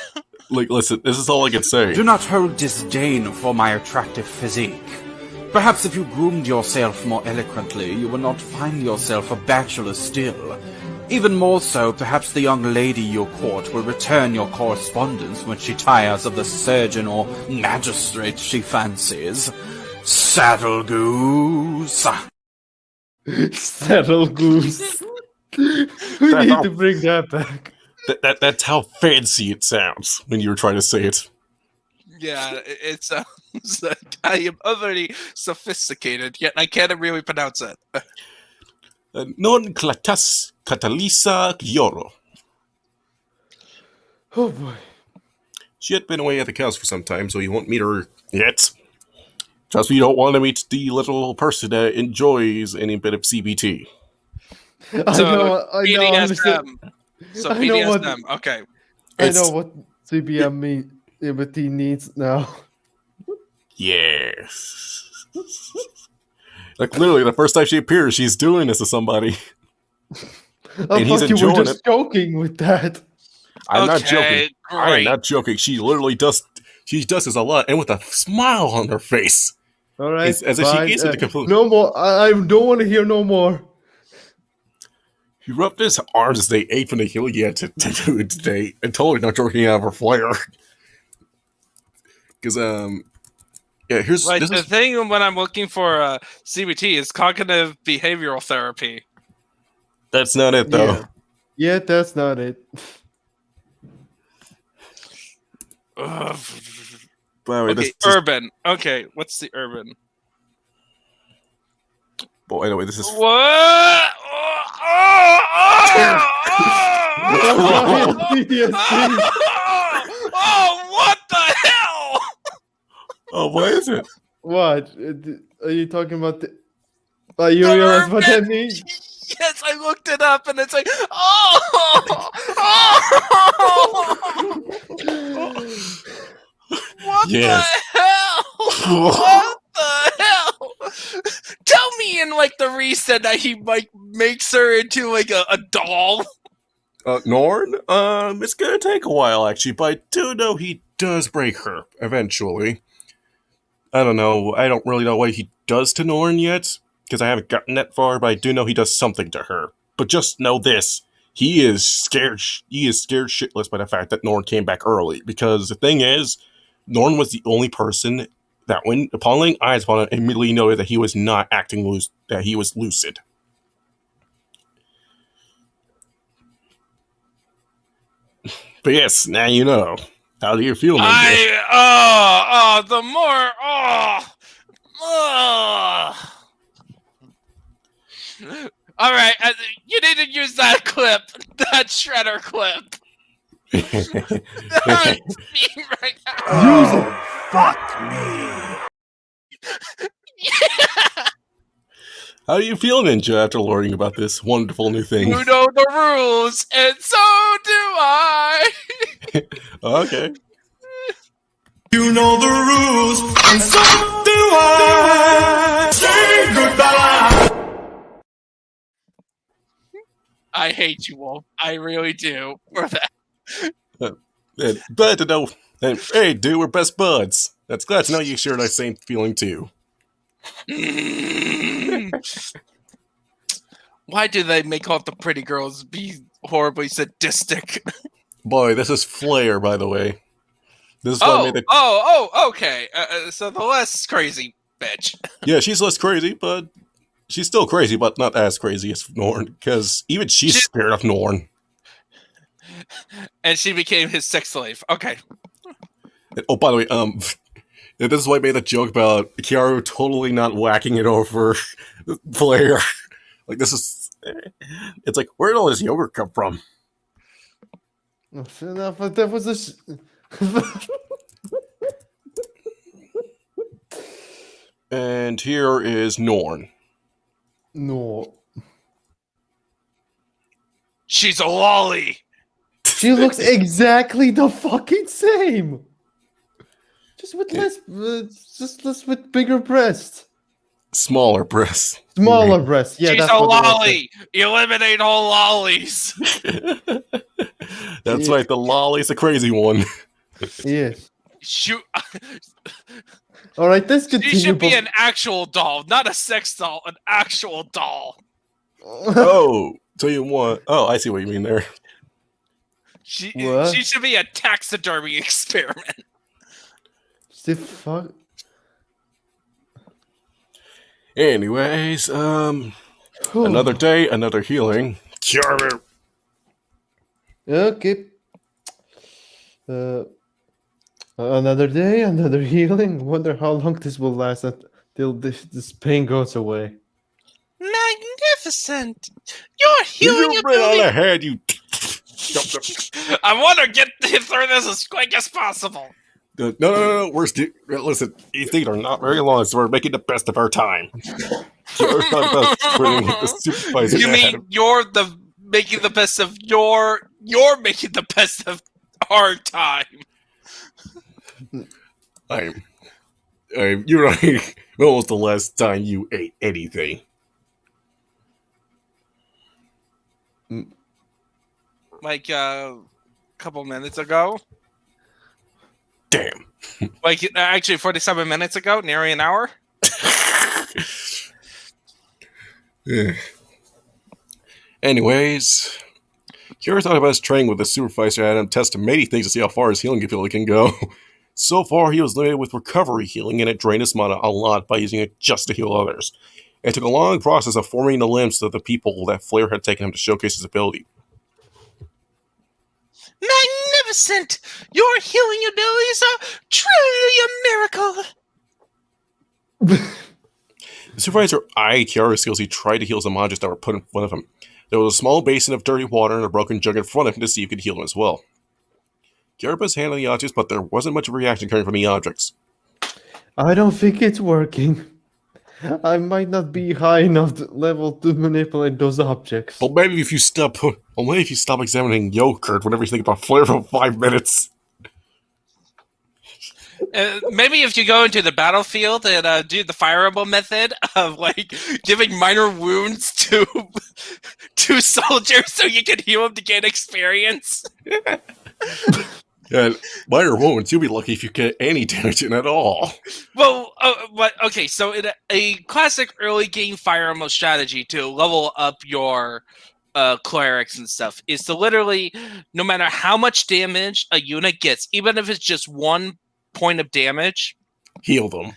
like, listen, this is all I can say. Do not hold disdain for my attractive physique. Perhaps if you groomed yourself more eloquently, you would not find yourself a bachelor still. Even more so, perhaps the young lady you court will return your correspondence when she tires of the surgeon or magistrate she fancies. Saddle goose! Saddle goose. We need to bring that back. That's how fancy it sounds when you were trying to say it. Yeah, it sounds like I am overly sophisticated, yet I can't really pronounce it. Non clatas Catalisa Gioro. Oh boy. She had been away at the cows for some time, so you won't meet her yet. Just we don't want to meet the little person that enjoys any bit of CBT. I know. BDSM. So I know what- BDSM, okay. I know what CBM means. Liberty needs now. Yes. Like literally, the first time she appears, she's doing this to somebody. I And he's thought you were enjoying just it. joking with that. I'm not Okay, joking. I am great. not joking. She literally does. She does this a lot, and with a smile on her face. All right. It's as if she fine. gets it to complete. No more. I don't want to hear no more. He rubbed his arms as they ate from the healing he had to do it today, and totally not joking out of her flare. Because yeah, here's Like, this the is, thing when I'm looking for CBT is cognitive behavioral therapy. that's not it though. Yeah. Yeah, that's not it. Ugh. By the way, Okay, this is, urban. Okay, what's the urban? well, anyway, this is What? PTSD. Oh, what the hell? oh, what is it? What? Are you talking about the... you realize what that means? Yes, I looked it up and it's like, oh! What Yes. the hell? What the hell? Tell me in like the reset that he like makes her into like a doll. Norn? It's gonna take a while actually, but I do know he does break her eventually. I don't know. I don't really know what he does to Norn yet, because I haven't gotten that far, but I do know he does something to her. But just know this. He is scared shitless by the fact that Norn came back early, because the thing is, Norn was the only person that when upon laying eyes upon him immediately noted that he was not acting loose, that he was lucid. But yes, now you know. How do you feel, Ninja? The more, All right, you need to use that clip, that shredder clip. Right now. Use it. How do you feel, Ninja, after learning about this wonderful new thing? You know the rules, and so do I. Okay. You know the rules, and so do I. Say goodbye. I hate you, Wolf. I really do. For that. Glad to know. Hey, dude, we're best buds. That's glad to know you share that same feeling too. Why do they make all the pretty girls be horribly sadistic? Boy, this is Flair, by the way. This is why I made it. Okay. So the less crazy bitch. Yeah, she's less crazy, but she's still crazy, but not as crazy as Norn, because even she's scared of Norn. And she became his sex slave. Okay. And, oh, by the way, this is why I made that joke about Kiaru totally not whacking it over Flair. Like, this is... It's like, where did all this yogurt come from? Enough, but that was a... And here is Norn. No. She's a lolly. She looks exactly the fucking same. Just with less with bigger breasts. Smaller breasts. Smaller breasts. Yeah, she's that's a what lolly. Eliminate all lollies. That's right, the lolly's a crazy one. Yes. Shoot. All right, let's continue. She should be an actual doll, not a sex doll. An actual doll. Oh, tell you what. Oh, I see what you mean there. She What? should be a taxidermy experiment. The fuck? Anyways, another day, another healing. Cure. Okay. Another day, another healing. Wonder how long this will last until this pain goes away. Magnificent! Your healing You ran on ability. ahead, you. I want to get through this as quick as possible. No. Listen, these things are not very long, so we're making the best of our time. Cure's not about winning the supervisor. You mean you're making the best of you're making the best of our time. You're right. When was the last time you ate anything? Like a couple minutes ago. Damn. Like actually 47 minutes ago, nearly an hour. Anyways, Kira thought about his training with the supervisor and had him test many things to see how far his healing ability can go. So far, he was limited with recovery healing, and it drained his mana a lot by using it just to heal others. It took a long process of forming the limbs of the people that Flair had taken him to showcase his ability. Magnificent! Your healing abilities are truly a miracle. The supervisor eyed Kiara's skills. He tried to heal some objects that were put in front of him. There was a small basin of dirty water and a broken jug in front of him to see if he could heal him as well. Kiara was handling the objects, but there wasn't much of a reaction coming from the objects. I don't think it's working. I might not be high enough level to manipulate those objects. But maybe if you stop examining yogurt whenever you think about Flair for 5 minutes. Maybe if you go into the battlefield and do the fireable method of like giving minor wounds to soldiers so you can heal them to gain experience. And minor wounds, you'll be lucky if you get any damage in at all. Well, okay, so in a classic early game fire emblem strategy to level up your clerics and stuff is to literally, no matter how much damage a unit gets, even if it's just 1 point of damage, Heal them.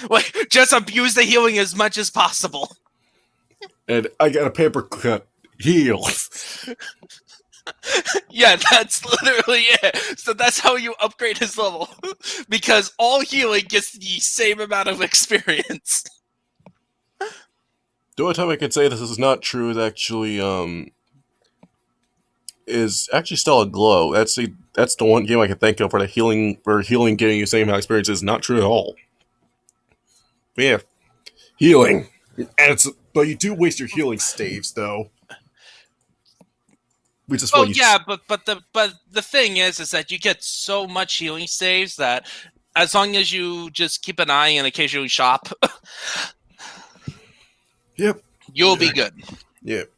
Like, just abuse the healing as much as possible. And I got a paper cut. Heal. Yeah, that's literally it. So that's how you upgrade his level. Because all healing gets the same amount of experience. The only time I can say this is not true is actually still a glow. That's the one game I can think of where healing giving you the same amount of experience is not true at all. But yeah, healing. But you do waste your healing staves though. Which is but the thing is that you get so much healing saves that as long as you just keep an eye and occasionally shop, yep, you'll be good. Yep.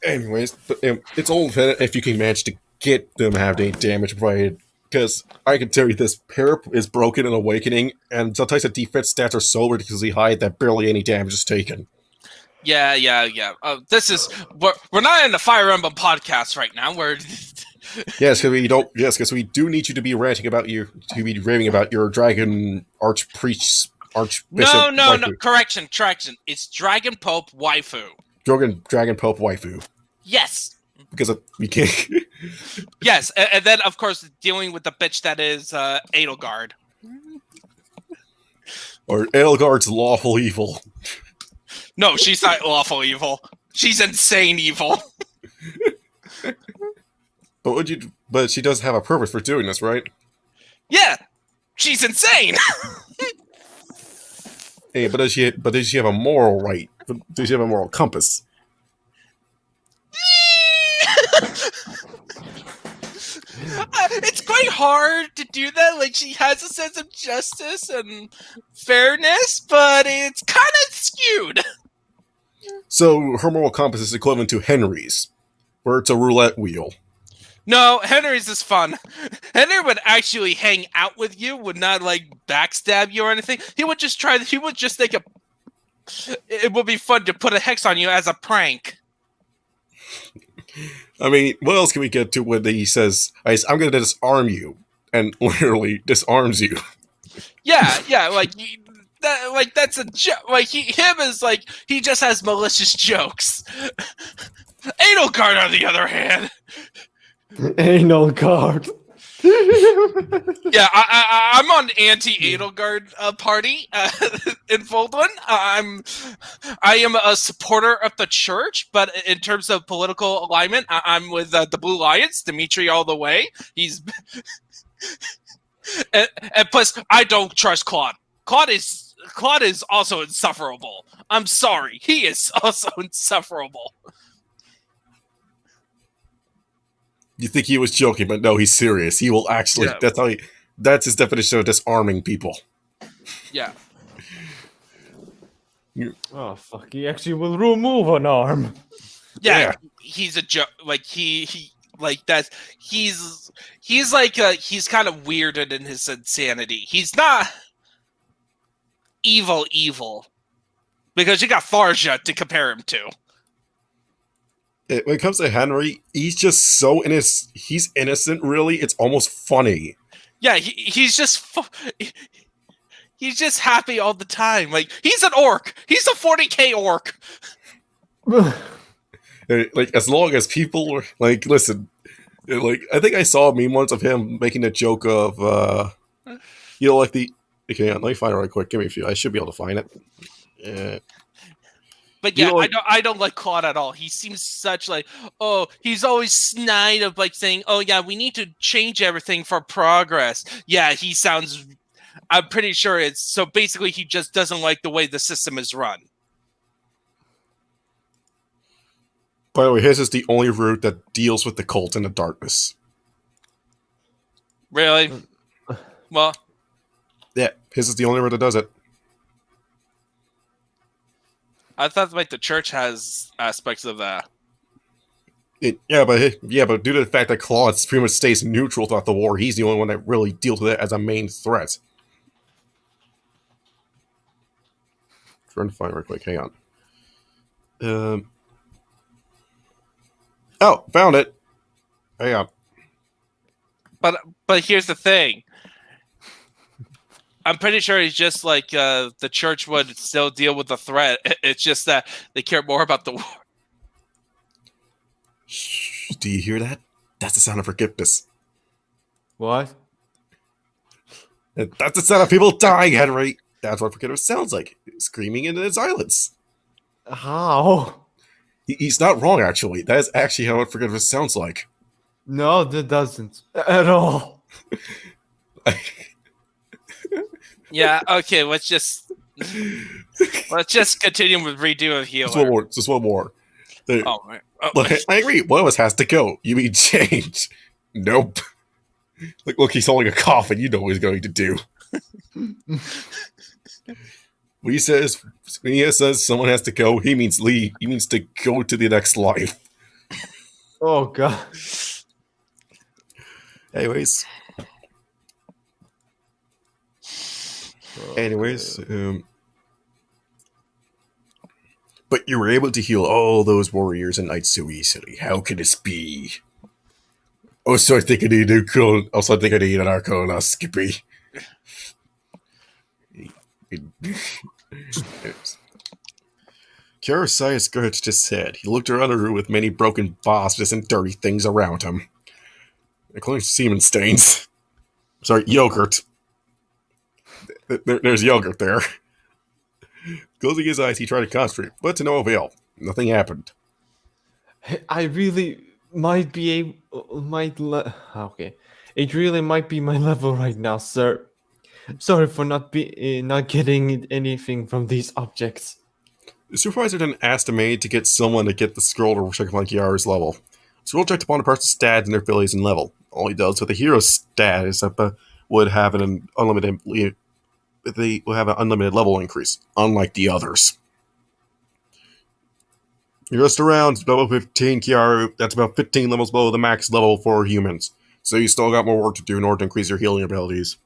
Anyways, but it's all if you can manage to get them having damage provided. Because I can tell you this, pair is broken in Awakening, and sometimes the defense stats are so ridiculously high that barely any damage is taken. Yeah. This is we're not in the Fire Emblem podcast right now. We're Yes, because we don't. Yes, because we do need you to be raving about your dragon archpriest, archbishop. no. Correction. It's Dragon Pope waifu. Dragon Pope waifu. Yes. Because we can't. Yes, and then of course dealing with the bitch that is Edelgard. Or Edelgard's lawful evil. No, she's not lawful evil. She's insane evil. But she does have a purpose for doing this, right? Yeah, she's insane. Hey, but does she have a moral right? Does she have a moral compass? It's quite hard to do that. Like, she has a sense of justice and fairness, but it's kind of skewed. So her moral compass is equivalent to Henry's, where it's a roulette wheel. No, Henry's is fun. Henry would actually hang out with you, would not like backstab you or anything. He would just think it would be fun to put a hex on you as a prank. I mean, what else can we get to when he says, I'm going to disarm you, and literally disarms you? Yeah, that's a joke. Like, him is like, he just has malicious jokes. Edelgard, on the other hand. Anal guard. Yeah, I'm on anti-Edelgard party in Foldwin. I am a supporter of the church, but in terms of political alignment, I'm with the Blue Lions, Dimitri all the way. He's and plus I don't trust Claude. Claude is also insufferable. I'm sorry, he is also insufferable. You think he was joking, but no, he's serious. He will actually. Yeah. That's his definition of disarming people. Yeah. Oh fuck! He actually will remove an arm. Yeah. He's a joke. Like he like that. He's like he's kind of weirded in his insanity. He's not evil because you got Farja to compare him to. When it comes to Henry, he's just so innocent. He's innocent, really. It's almost funny. Yeah, he's just happy all the time. Like, he's an orc. He's a 40k orc. Like, as long as people like, listen. Like, I think I saw a meme once of him making a joke of, like the. Okay, let me find it right quick. Give me a few. I should be able to find it. But yeah, I don't like Claude at all. He seems such like, he's always snide of like saying, oh yeah, we need to change everything for progress. Yeah, he sounds, I'm pretty sure it's, so basically he just doesn't like the way the system is run. By the way, his is the only route that deals with the cult and the darkness. Really? Well. Yeah, his is the only route that does it. I thought like the church has aspects of that. But due to the fact that Claude pretty much stays neutral throughout the war, he's the only one that really deals with it as a main threat. Trying to find it real quick. Hang on. Found it. Hang on. But here's the thing. I'm pretty sure he's just like the church would still deal with the threat. It's just that they care more about the war. Shh, do you hear that? That's the sound of forgiveness. What? That's the sound of people dying, Henry. That's what forgiveness sounds like. Screaming into the silence. How? He's not wrong, actually. That is actually how forgiveness sounds like. No, that doesn't. At all. Yeah, okay, let's just continue with redo of healer. Just one more. Right. Look, I agree. One of us has to go. You mean change? Nope. Look, he's holding a coffin. You know what he's going to do. When he says someone has to go, he means leave. He means to go to the next life. Oh god. Anyways, but you were able to heal all those warriors and knights so easily. How could this be? Also, I think I need a colonoscopy. Kurosai's Gurch just said. He looked around the room with many broken vases and dirty things around him, including semen stains. Sorry, yogurt. There's yogurt there. Closing his eyes, he tried to concentrate, but to no avail. Nothing happened. I really might be able. Okay. It really might be my level right now, sir. Sorry for not getting anything from these objects. The supervisor then asked the maid to get someone to get the scroll to check upon Kiara's level. The scroll checked upon a person's stats and their abilities and level. All he does with a hero's stat is that would have an unlimited level increase, unlike the others. You rest around level 15 Kiara, that's about 15 levels below the max level for humans. So you still got more work to do in order to increase your healing abilities.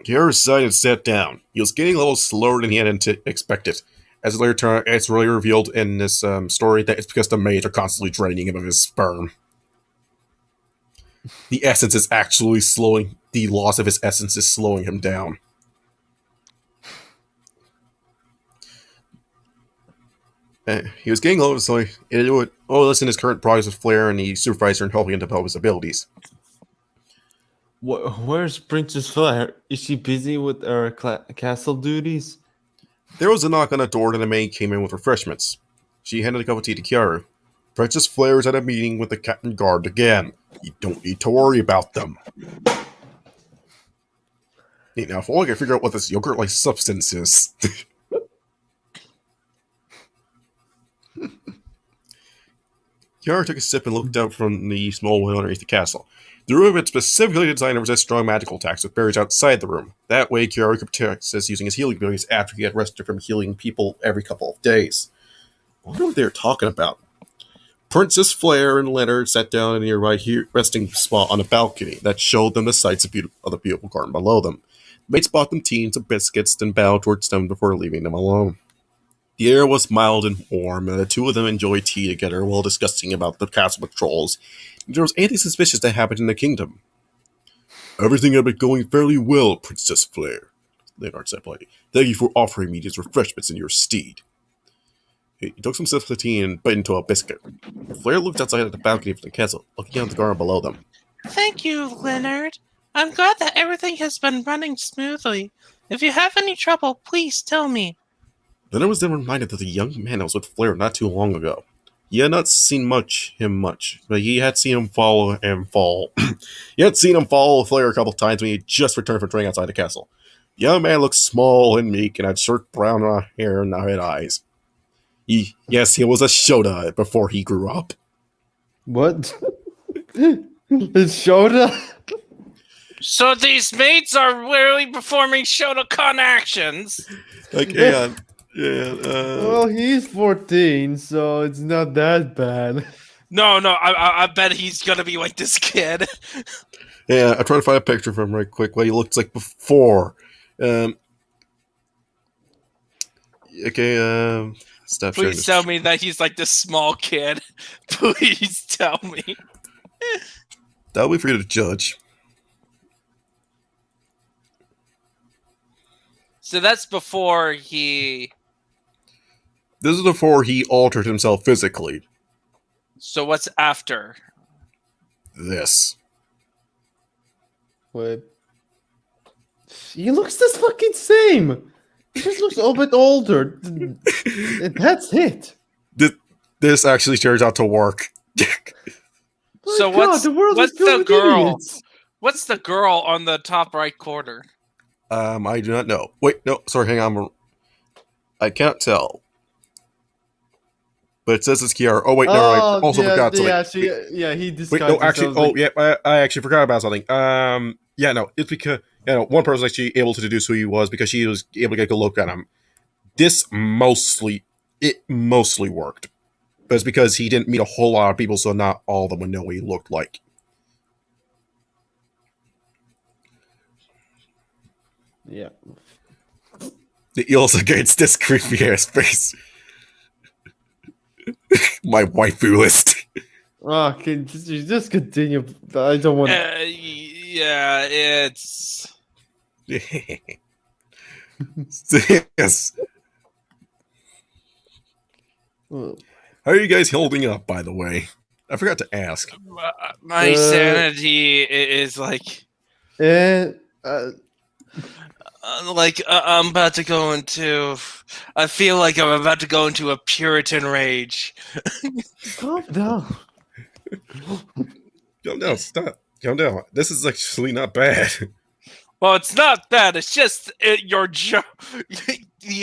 Kiara decided to sit down. He was getting a little slower than he had expected. As it's really revealed in this story that it's because the maids are constantly draining him of his sperm. The essence is actually slowing. The loss of his essence is slowing him down. He was getting low, so he would listen to his current progress with Flair and the supervisor and helping him develop his abilities. Where's Princess Flair? Is she busy with her castle duties? There was a knock on the door and the maid came in with refreshments. She handed a cup of tea to Kiara. Princess Flair is at a meeting with the captain guard again. You don't need to worry about them. Now, if only I can figure out what this yogurt-like substance is. Kiara took a sip and looked out from the small window underneath the castle. The room had specifically designed to resist strong magical attacks with barriers outside the room. That way, Kiara could protect us using his healing abilities after he had rested from healing people every couple of days. I wonder what they were talking about. Princess Flair and Leonard sat down in a nearby resting spot on a balcony that showed them the sights of the beautiful garden below them. The maids bought them tea and some biscuits, then bowed towards them before leaving them alone. The air was mild and warm, and the two of them enjoyed tea together while discussing about the castle patrols. There was anything suspicious that happened in the kingdom. Everything had been going fairly well, Princess Flair, Leonard said politely. Thank you for offering me these refreshments in your stead. He took some sips of tea and bit into a biscuit. Flair looked outside at the balcony of the castle, looking down at the garden below them. Thank you, Leonard. I'm glad that everything has been running smoothly. If you have any trouble, please tell me. Leonard was then reminded that the young man was with Flair not too long ago. He had not seen him much, but he had seen him follow him fall. He had seen him follow Flair a couple times when he had just returned from training outside the castle. The young man looked small and meek and had short brown hair and red eyes. He was a Shota before he grew up. What? It's Shota? So these mates are really performing Shotokan actions. Yeah. Well, he's 14, so it's not that bad. No, I bet he's gonna be like this kid. Yeah, I'm trying to find a picture of him right quick. What he looks like before. Stop showing Please tell me that he's like this small kid. Please tell me. That'll be for you to judge. So that's before he... This is before he altered himself physically. So what's after? This. Wait. He looks the fucking same. He just looks a bit older. That's it. This actually turns out to work. So what's the girl? Idiots. What's the girl on the top right corner? I do not know. Wait, no, sorry, hang on. I can't tell. But it says it's Kiara. Oh wait, no, I also forgot something. He disguised. Wait, no, actually, I actually forgot about something. It's because one person was actually able to deduce who he was because she was able to get a look at him. It mostly worked, but it's because he didn't meet a whole lot of people, so not all of them would know what he looked like. Yeah. He also gets this creepy ass face. My waifu list. Oh, can just continue. I don't want. Yeah, it's. Yes. Oh. How are you guys holding up, by the way? I forgot to ask. My sanity is like. And I'm about to go into. I feel like I'm about to go into a Puritan rage. calm down. Calm down, stop. Calm down. This is actually not bad. Well, it's not that. It's just the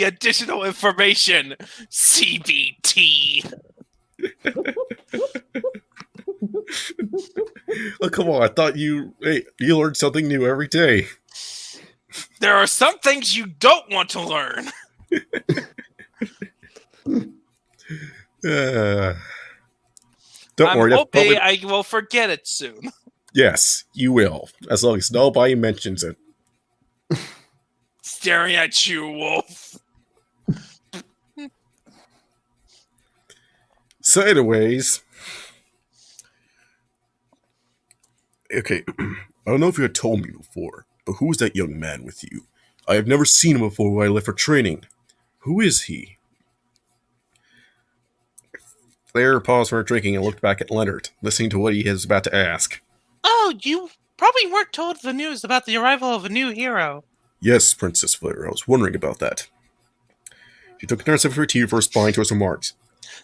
additional information. CBT. Oh, come on. I thought you learned something new every day. There are some things you don't want to learn. Don't worry. I'm hoping I will forget it soon. Yes, you will. As long as nobody mentions it. Staring at you, Wolf. So, anyways. Okay. I don't know if you had told me before, but who is that young man with you? I have never seen him before when I left for training. Who is he? Claire paused from her drinking and looked back at Leonard, listening to what he is about to ask. Oh, you probably weren't told the news about the arrival of a new hero. Yes, Princess Fleur, I was wondering about that. She took another sip of her tea before responding to his remarks.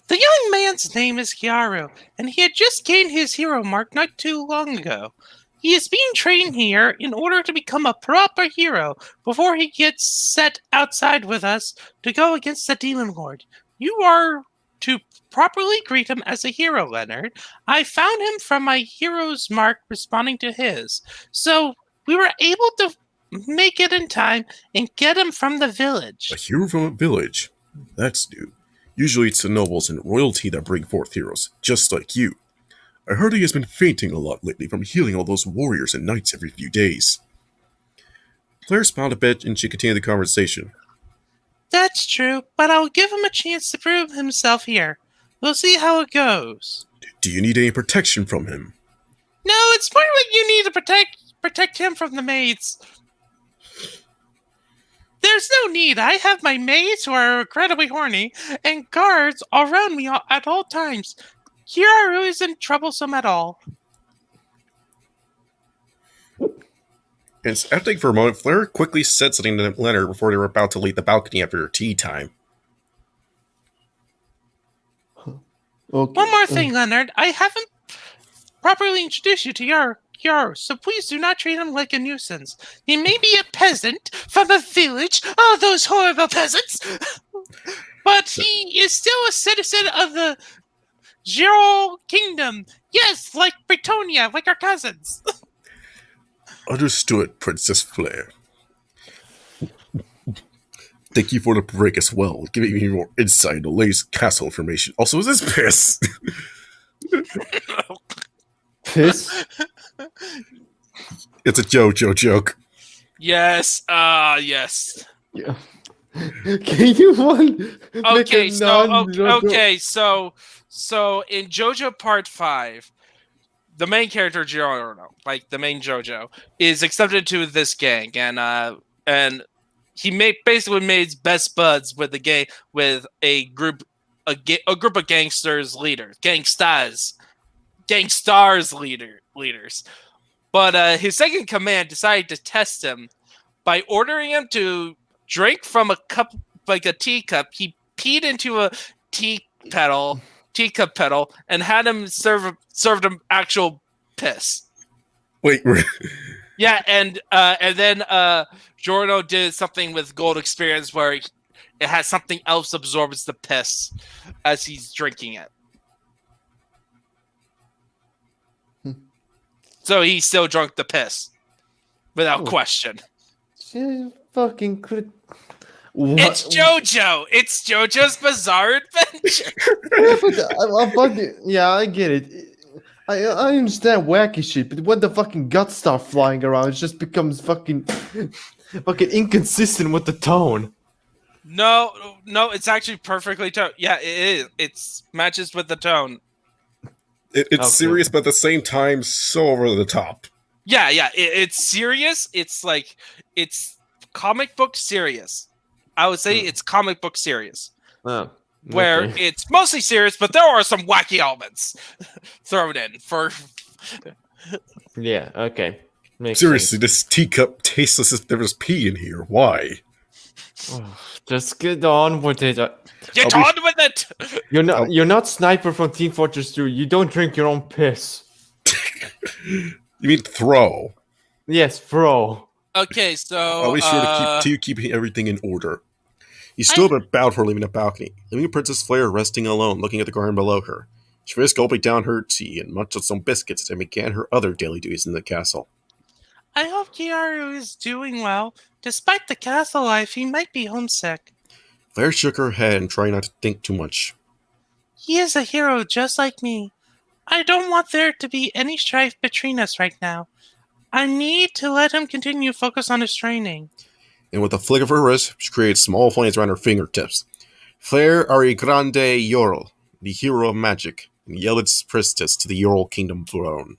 The young man's name is Kiaru, and he had just gained his hero mark not too long ago. He is being trained here in order to become a proper hero before he gets set outside with us to go against the Demon Lord. You are to properly greet him as a hero, Leonard. I found him from my hero's mark responding to his. So we were able to make it in time and get him from the village. A hero from a village? That's new. Usually it's the nobles and royalty that bring forth heroes, just like you. I heard he has been fainting a lot lately from healing all those warriors and knights every few days. Claire smiled a bit and she continued the conversation. That's true, but I'll give him a chance to prove himself here. We'll see how it goes. Do you need any protection from him? No, it's more like you need to protect him from the maids. There's no need. I have my maids who are incredibly horny and guards around me at all times. Kiaru isn't troublesome at all. And after thinking for a moment, Fleur quickly said something to Leonard before they were about to leave the balcony after tea time. Okay. One more thing, Leonard. I haven't properly introduced you to Kiaru, so please do not treat him like a nuisance. He may be a peasant from a village. Oh, those horrible peasants! But he is still a citizen of the Giro Kingdom. Yes, like Bretonia, like our cousins. Understood, Princess Fleur. Thank you for the break as well, giving me more insight into the latest castle information. Also, is this piss? Piss? It's a JoJo joke. Yes, yes. Yeah. Can you one? Okay, so in JoJo Part 5, the main character Giorno, like the main JoJo, is accepted to this gang, and he basically made best buds with a group of gangsters leaders. But his second command decided to test him by ordering him to drink from a cup, like a teacup. He peed into a teacup pedal, and had him served him actual piss. Wait, yeah, and then Giorno did something with Gold Experience where it has something else absorbs the piss as he's drinking it. So he still drunk the piss without question. She fucking could. It's JoJo. It's JoJo's Bizarre Adventure. I get it. I understand wacky shit, but when the fucking guts start flying around, it just becomes fucking inconsistent with the tone. No, it's actually perfectly toned. Yeah, it is. It's matches with the tone. It's serious, but at the same time, so over the top. Yeah, it's serious. It's like, it's comic book serious. I would say it's comic book serious. Oh, where it's mostly serious, but there are some wacky elements thrown in for. Yeah, okay. Makes Seriously, sense. this teacup tastes as if there was pee in here. Why? Just get on with it. Get on with it! You're not Sniper from Team Fortress 2. You don't drink your own piss. You mean throw? Yes, bro. Okay, so Always sure to keep everything in order. You stood about her leaving the balcony, leaving Princess Flare resting alone, looking at the garden below her. She finished gulping down her tea and munched on some biscuits and began her other daily duties in the castle. I hope Kiaru is doing well. Despite the castle life, he might be homesick. Flare shook her head and tried not to think too much. He is a hero just like me. I don't want there to be any strife between us right now. I need to let him continue to focus on his training. And with a flick of her wrist, she created small flames around her fingertips. Flare are a grande Yorl, the hero of magic, and Yeld's priestess to the Yorl kingdom throne.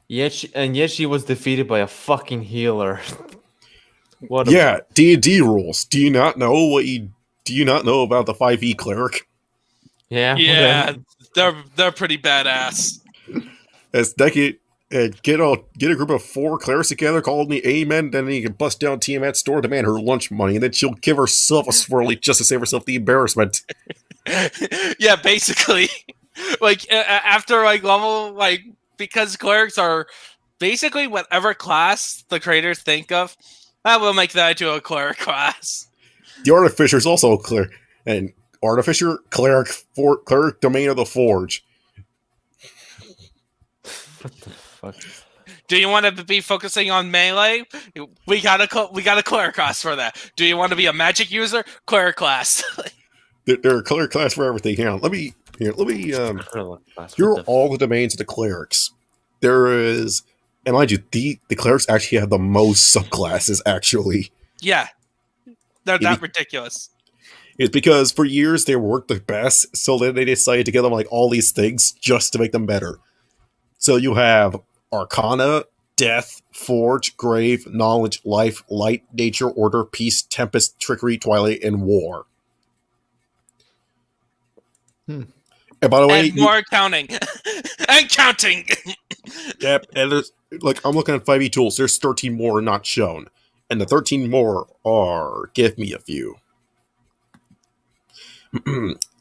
Yet she was defeated by a fucking healer. D&D rules. Do you not know about the 5e cleric? Yeah. They're pretty badass. As Decade get a group of 4 clerics together, call me Amen, then you can bust down Tiamat's store, demand her lunch money, and then she'll give herself a swirly just to save herself the embarrassment. Yeah, basically. Like, after, like, level, like, because clerics are basically whatever class the creators think of, that will make that into a cleric class. The Artificer is also a cleric, and Artificer, cleric domain of the Forge. What the fuck? Do you want to be focusing on melee? We got a cleric class for that. Do you want to be a magic user? Cleric class. There are cleric class for everything. Here are all the domains of the clerics. There is, and mind you, the clerics actually have the most subclasses, actually. Yeah. They're not ridiculous. It's because for years they worked the best, so then they decided to give them like all these things just to make them better. So you have Arcana, Death, Forge, Grave, Knowledge, Life, Light, Nature, Order, Peace, Tempest, Trickery, Twilight, and War. And by the way, and more counting. And counting! Yep, and there's, like, I'm looking at 5e tools, there's 13 more not shown. And the 13 more are, give me a few.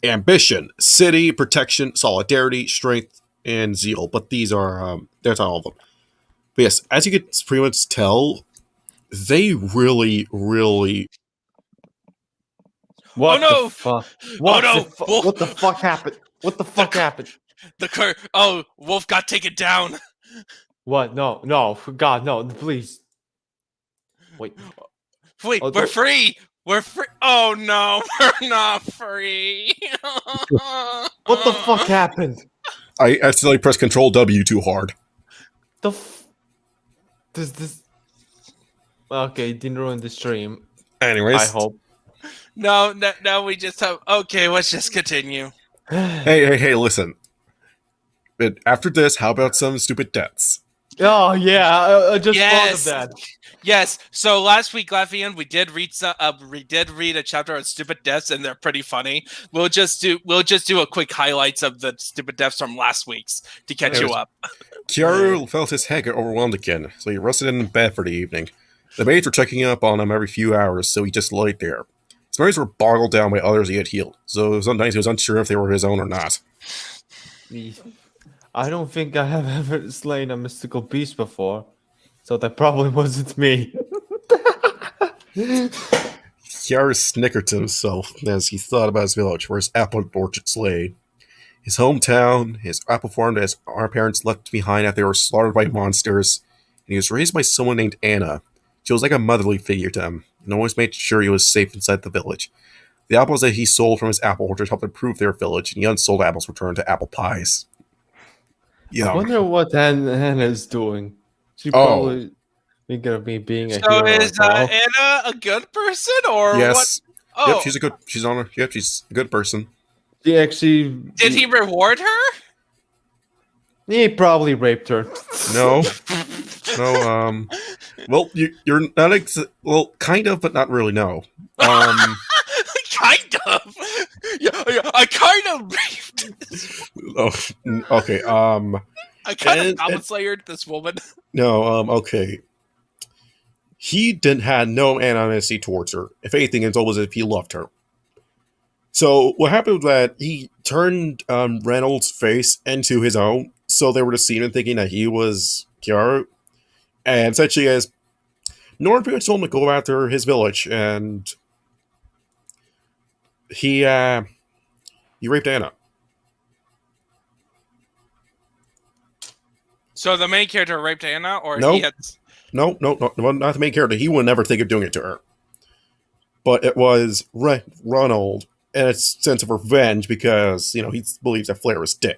Ambition, City, Protection, Solidarity, Strength, and Zeal. But these are, that's not all of them. But yes, as you can pretty much tell, they really, really... What no! the fuck? Wolf! What the fuck happened? What the fuck happened? Wolf got taken down. What? No, God, no, please. Wait, we're free! We're free! Oh no, we're not free! What the fuck happened? I accidentally pressed Control W too hard. Does this... Okay, didn't ruin the stream. Anyways. I hope. No, we just have... Okay, let's just continue. Hey, listen. But after this, how about some stupid deaths? Oh, yeah, I just thought of that. Yes, so last week, Latvian, we did read a chapter on stupid deaths, and they're pretty funny. We'll just do a quick highlights of the stupid deaths from last week's to catch you up. Kiaru felt his head get overwhelmed again, so he rested in bed for the evening. The maids were checking up on him every few hours, so he just laid there. His memories were boggled down by others he had healed, so sometimes he was unsure if they were his own or not. I don't think I have ever slain a mystical beast before, so that probably wasn't me. Kiaru snickered to himself as he thought about his village, where his apple orchards lay. His hometown, his apple farm that his parents left behind after they were slaughtered by monsters, and he was raised by someone named Anna. She was like a motherly figure to him, and always made sure he was safe inside the village. The apples that he sold from his apple orchard helped improve their village, and the unsold apples returned to apple pies. I wonder what Hannah's doing. She Oh. probably thinking of me being a So hero. is right now. Anna a good person or what? Yes. Oh, Yep, she's a good person. She actually. did he reward her? He probably raped her. No. No, well, you're not well, kind of, but not really, no. Kind of. Yeah, I kind of raped. Okay, I kind And- of goblin slayered this woman. no, okay. He didn't have no animosity towards her. If anything, it's almost as if he loved her. So what happened was that he turned Reynolds' face into his own, so they were deceiving and thinking that he was Kiara. And essentially, as Norn pretty much told him to go after his village, and he raped Anna. So the main character raped Anna, or No. he had. No, not the main character. He would never think of doing it to her. But it was Ronald and a sense of revenge because, he believes that Flair is dead.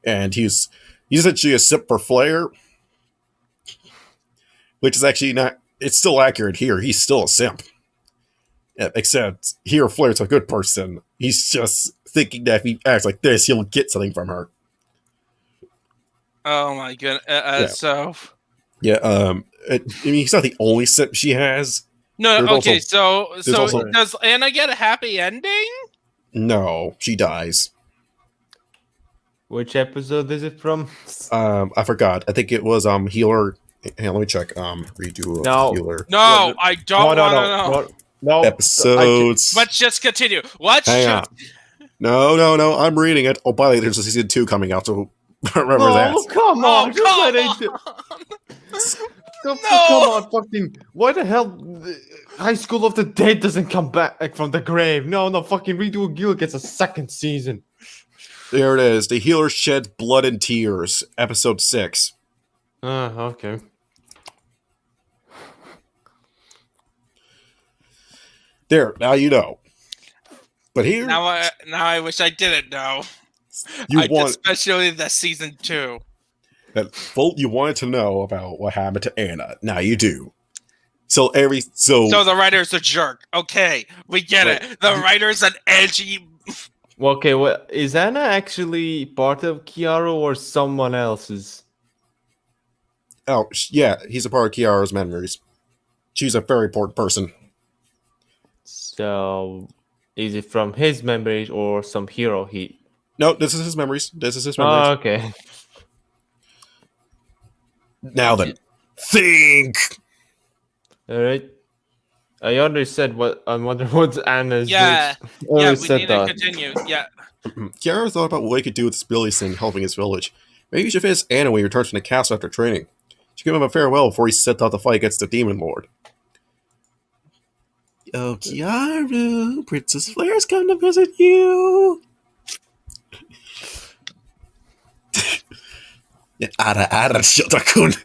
And he's essentially a simp for Flair, which is actually not, it's still accurate here. He's still a simp. Except here, Flair's a good person. He's just thinking that if he acts like this, he'll get something from her. Oh my goodness. Yeah. So. Yeah, he's not the only simp she has. No, There's okay, also- so also- does Anna get a happy ending? No, she dies. Which episode is it from? I forgot. I think it was healer. Hey, let me check. Redo No. healer No, I don't want to know. No. episodes. Let's just continue. Let's Hang just. on. No. I'm reading it. Oh, by the way, there's a season 2 coming out, so remember that. Oh, come Oh, on. Just let it. No. Come on, fucking. Why the hell High School of the Dead doesn't come back from the grave? No, fucking Redo a Guild gets a second season. There it is. The healer sheds blood and tears. Episode 6. Okay. There. Now you know. But here, Now I wish I didn't know. you I want especially the season 2. that you wanted to know about what happened to Anna. Now you do. So So the writer's a jerk. Okay, we get it. The writer's an edgy. Well, okay, well, is Anna actually part of Kiara or someone else's? Oh, yeah, he's a part of Kiara's memories. She's a very important person. So, is it from his memories or some hero he... No, this is his memories. Oh, okay. Now then, think! Alright. I already said what... I wonder what Anna's... Yeah, I yeah. already We said need to that. continue. Yeah. Kiara thought about what he could do with this Billy thing helping his village. Maybe he should face Anna when he returns from the castle after training. She give him a farewell before he set out to fight against the Demon Lord. Oh, Kiara, Princess Flair's come to visit you. Ara, Shotakun.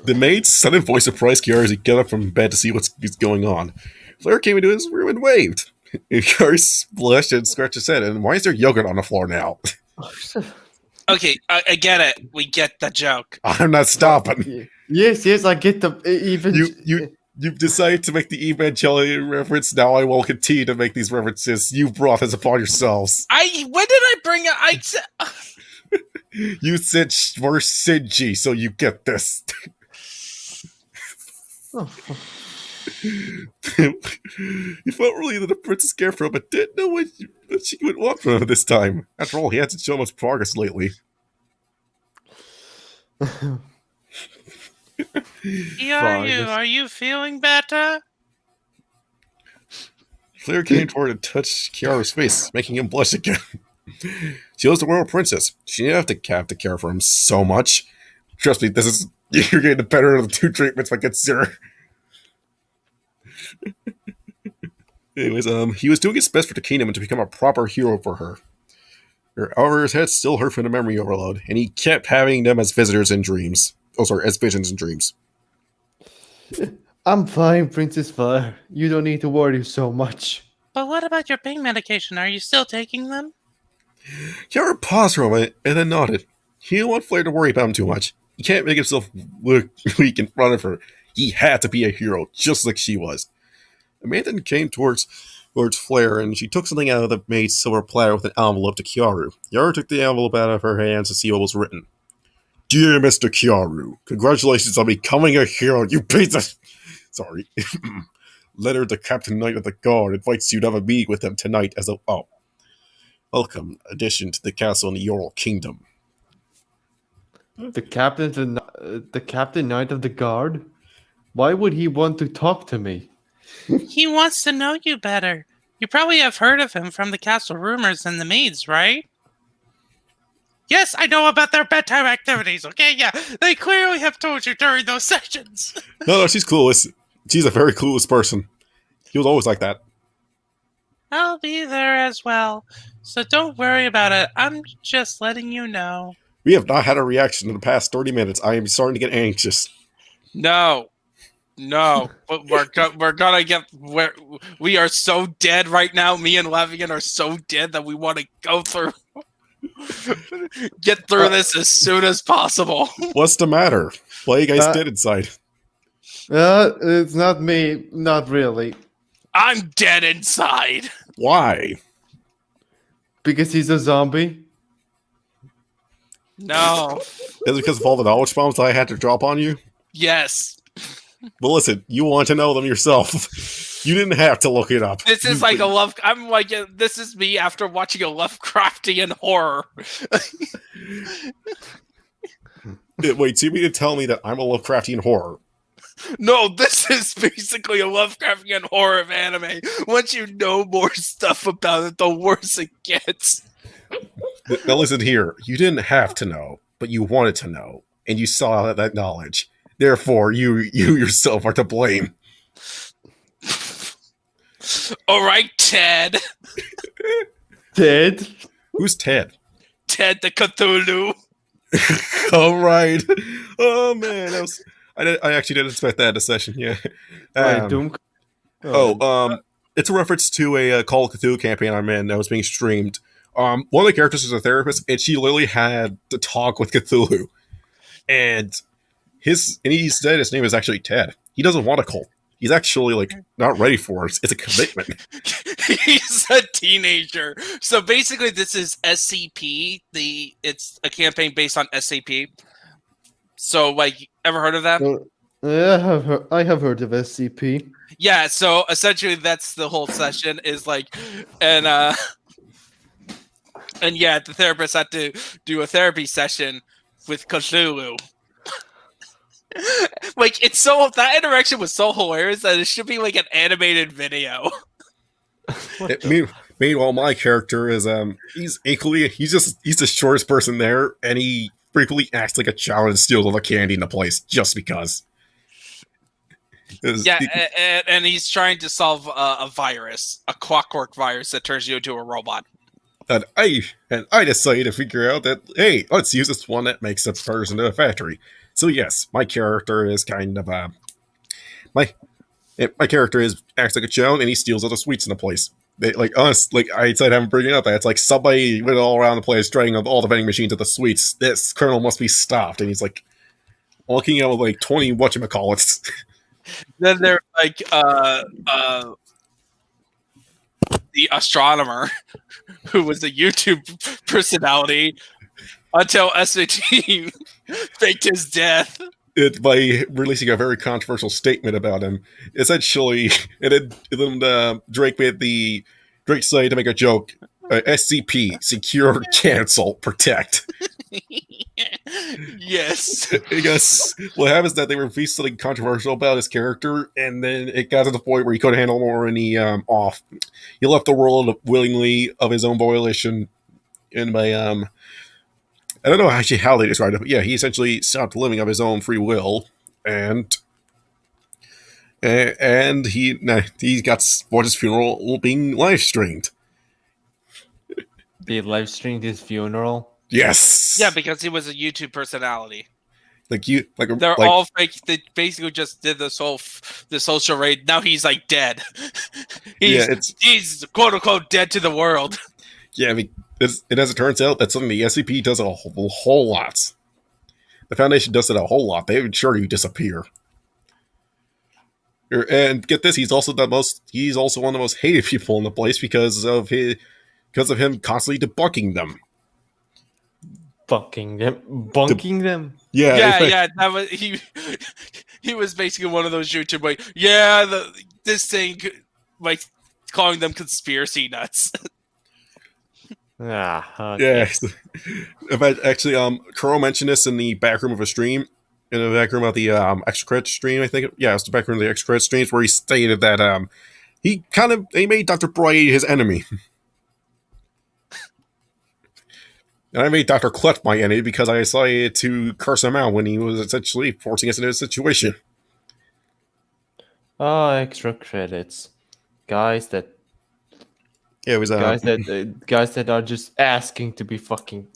The maid's sudden voice surprised Kiara as he got up from bed to see what's going on. Flair came into his room and waved. Kiara blushed and scratched his head. And why is there yogurt on the floor now? Okay, I get it. We get the joke. I'm not stopping. Yes, I get the... Even... You've decided to make the Evangelion reference. Now I will continue to make these references. You brought this upon yourselves. When did I bring it? I said. You said we're Shinji, so you get this. You felt really that the princess cared for him, but didn't know what she would want from him this time. After all, he hasn't shown much progress lately. Are you feeling better? Flair came toward and touched Kiara's face, making him blush again. She was the royal princess. She didn't have to care for him so much. Trust me, you're getting the better of the 2 treatments, my good sir. Anyways, he was doing his best for the kingdom and to become a proper hero for her. However, his head still hurt from the memory overload, and he kept having them as visitors in dreams. Oh, sorry, as visions in dreams. I'm fine, Princess Fire. You don't need to worry so much. But what about your pain medication? Are you still taking them? Kiara paused for a moment and then nodded. He didn't want Flair to worry about him too much. He can't make himself look weak in front of her. He had to be a hero, just like she was. Amanda came towards Flair, and she took something out of the maid's silver platter with an envelope to Kiaru. Kiaru took the envelope out of her hands to see what was written. Dear Mr. Kiaru, congratulations on becoming a hero, you piece of... Sorry. Letter to Captain Knight of the Guard invites you to have a meeting with him tonight as a... Oh. Welcome, addition to the castle in the Ural Kingdom. The Captain Knight of the Guard? Why would he want to talk to me? He wants to know you better. You probably have heard of him from the castle rumors and the maids, right? Yes, I know about their bedtime activities, okay? Yeah, they clearly have told you during those sessions. No, she's clueless. She's a very clueless person. He was always like that. I'll be there as well, so don't worry about it. I'm just letting you know. We have not had a reaction in the past 30 minutes. I am starting to get anxious. No, but we're gonna get we are so dead right now. Me and Latvian are so dead that we want to go through, get through this as soon as possible. What's the matter? Why are you guys dead inside? It's not me. Not really. I'm dead inside. Why? Because he's a zombie? No. Is it because of all the knowledge bombs I had to drop on you? Yes. Well, listen, you want to know them yourself. You didn't have to look it up. This is like I'm like, this is me after watching a Lovecraftian horror. Wait, so you mean to tell me that I'm a Lovecraftian horror? No, this is basically a Lovecraftian horror of anime. Once you know more stuff about it, the worse it gets. Now listen here. You didn't have to know, but you wanted to know, and you saw that knowledge. Therefore, you yourself are to blame. All right, Ted. Ted? Who's Ted? Ted the Cthulhu. All right. Oh man, I actually didn't expect that in a session. Yeah. It's a reference to a Call of Cthulhu campaign I'm in that was being streamed. One of the characters is a therapist, and she literally had to talk with Cthulhu, and he said his name is actually Ted. He doesn't want a cult. He's actually not ready for it. It's a commitment. He's a teenager. So basically, this is SCP. It's a campaign based on SCP. So, ever heard of that? Yeah, I have heard of SCP. Yeah. So essentially, that's the whole session. And yeah, the therapist had to do a therapy session with Cthulhu. That interaction was so hilarious that it should be like an animated video. Meanwhile, my character is he's the shortest person there, and he frequently acts like a child and steals all the candy in the place just because. And he's trying to solve a virus, a clockwork virus that turns you into a robot. And I decided to figure out that, hey, let's use this one that makes a person to a factory. So yes, my character is kind of my character acts like a child, and he steals all the sweets in the place. I said, I haven't bring it up. It's like somebody went all around the place trying all the vending machines of the sweets. This colonel must be stopped, and he's like looking at 20 whatchamacallits. Then there's the astronomer, who was a YouTube personality until SVT faked his death. By releasing a very controversial statement about him. Essentially, and then Drake decided to make a joke. SCP, secure, cancel, protect. Yes. I guess what happens is that they released something controversial about his character, and then it got to the point where he couldn't handle more, and he left the world willingly of his own volition. And by I don't know actually how they described it, but yeah, he essentially stopped living of his own free will, and he got watched his funeral being live streamed. They live streamed his funeral. Yes. Yeah, because he was a YouTube personality. They're all fake. They basically just did this whole the social raid. Now he's like dead. He's quote unquote dead to the world. Yeah, I mean, as it turns out, that's something the SCP does a whole lot. The Foundation does it a whole lot. They ensure you disappear. And get this, he's also one of the most hated people in the place because of him constantly debunking them. Bunking them. Yeah. That was he. He was basically one of those YouTube like, this thing, like calling them conspiracy nuts. Okay. Yeah. Actually, Kuro mentioned this in the back room of a stream. In the back room of the extra credit stream, I think. Yeah, it's the back room of the extra credit streams where he stated that he made Dr. Bright his enemy. And I made Dr. Clef my enemy because I decided to curse him out when he was essentially forcing us into a situation. Oh, extra credits. Guys that guys that are just asking to be fucking.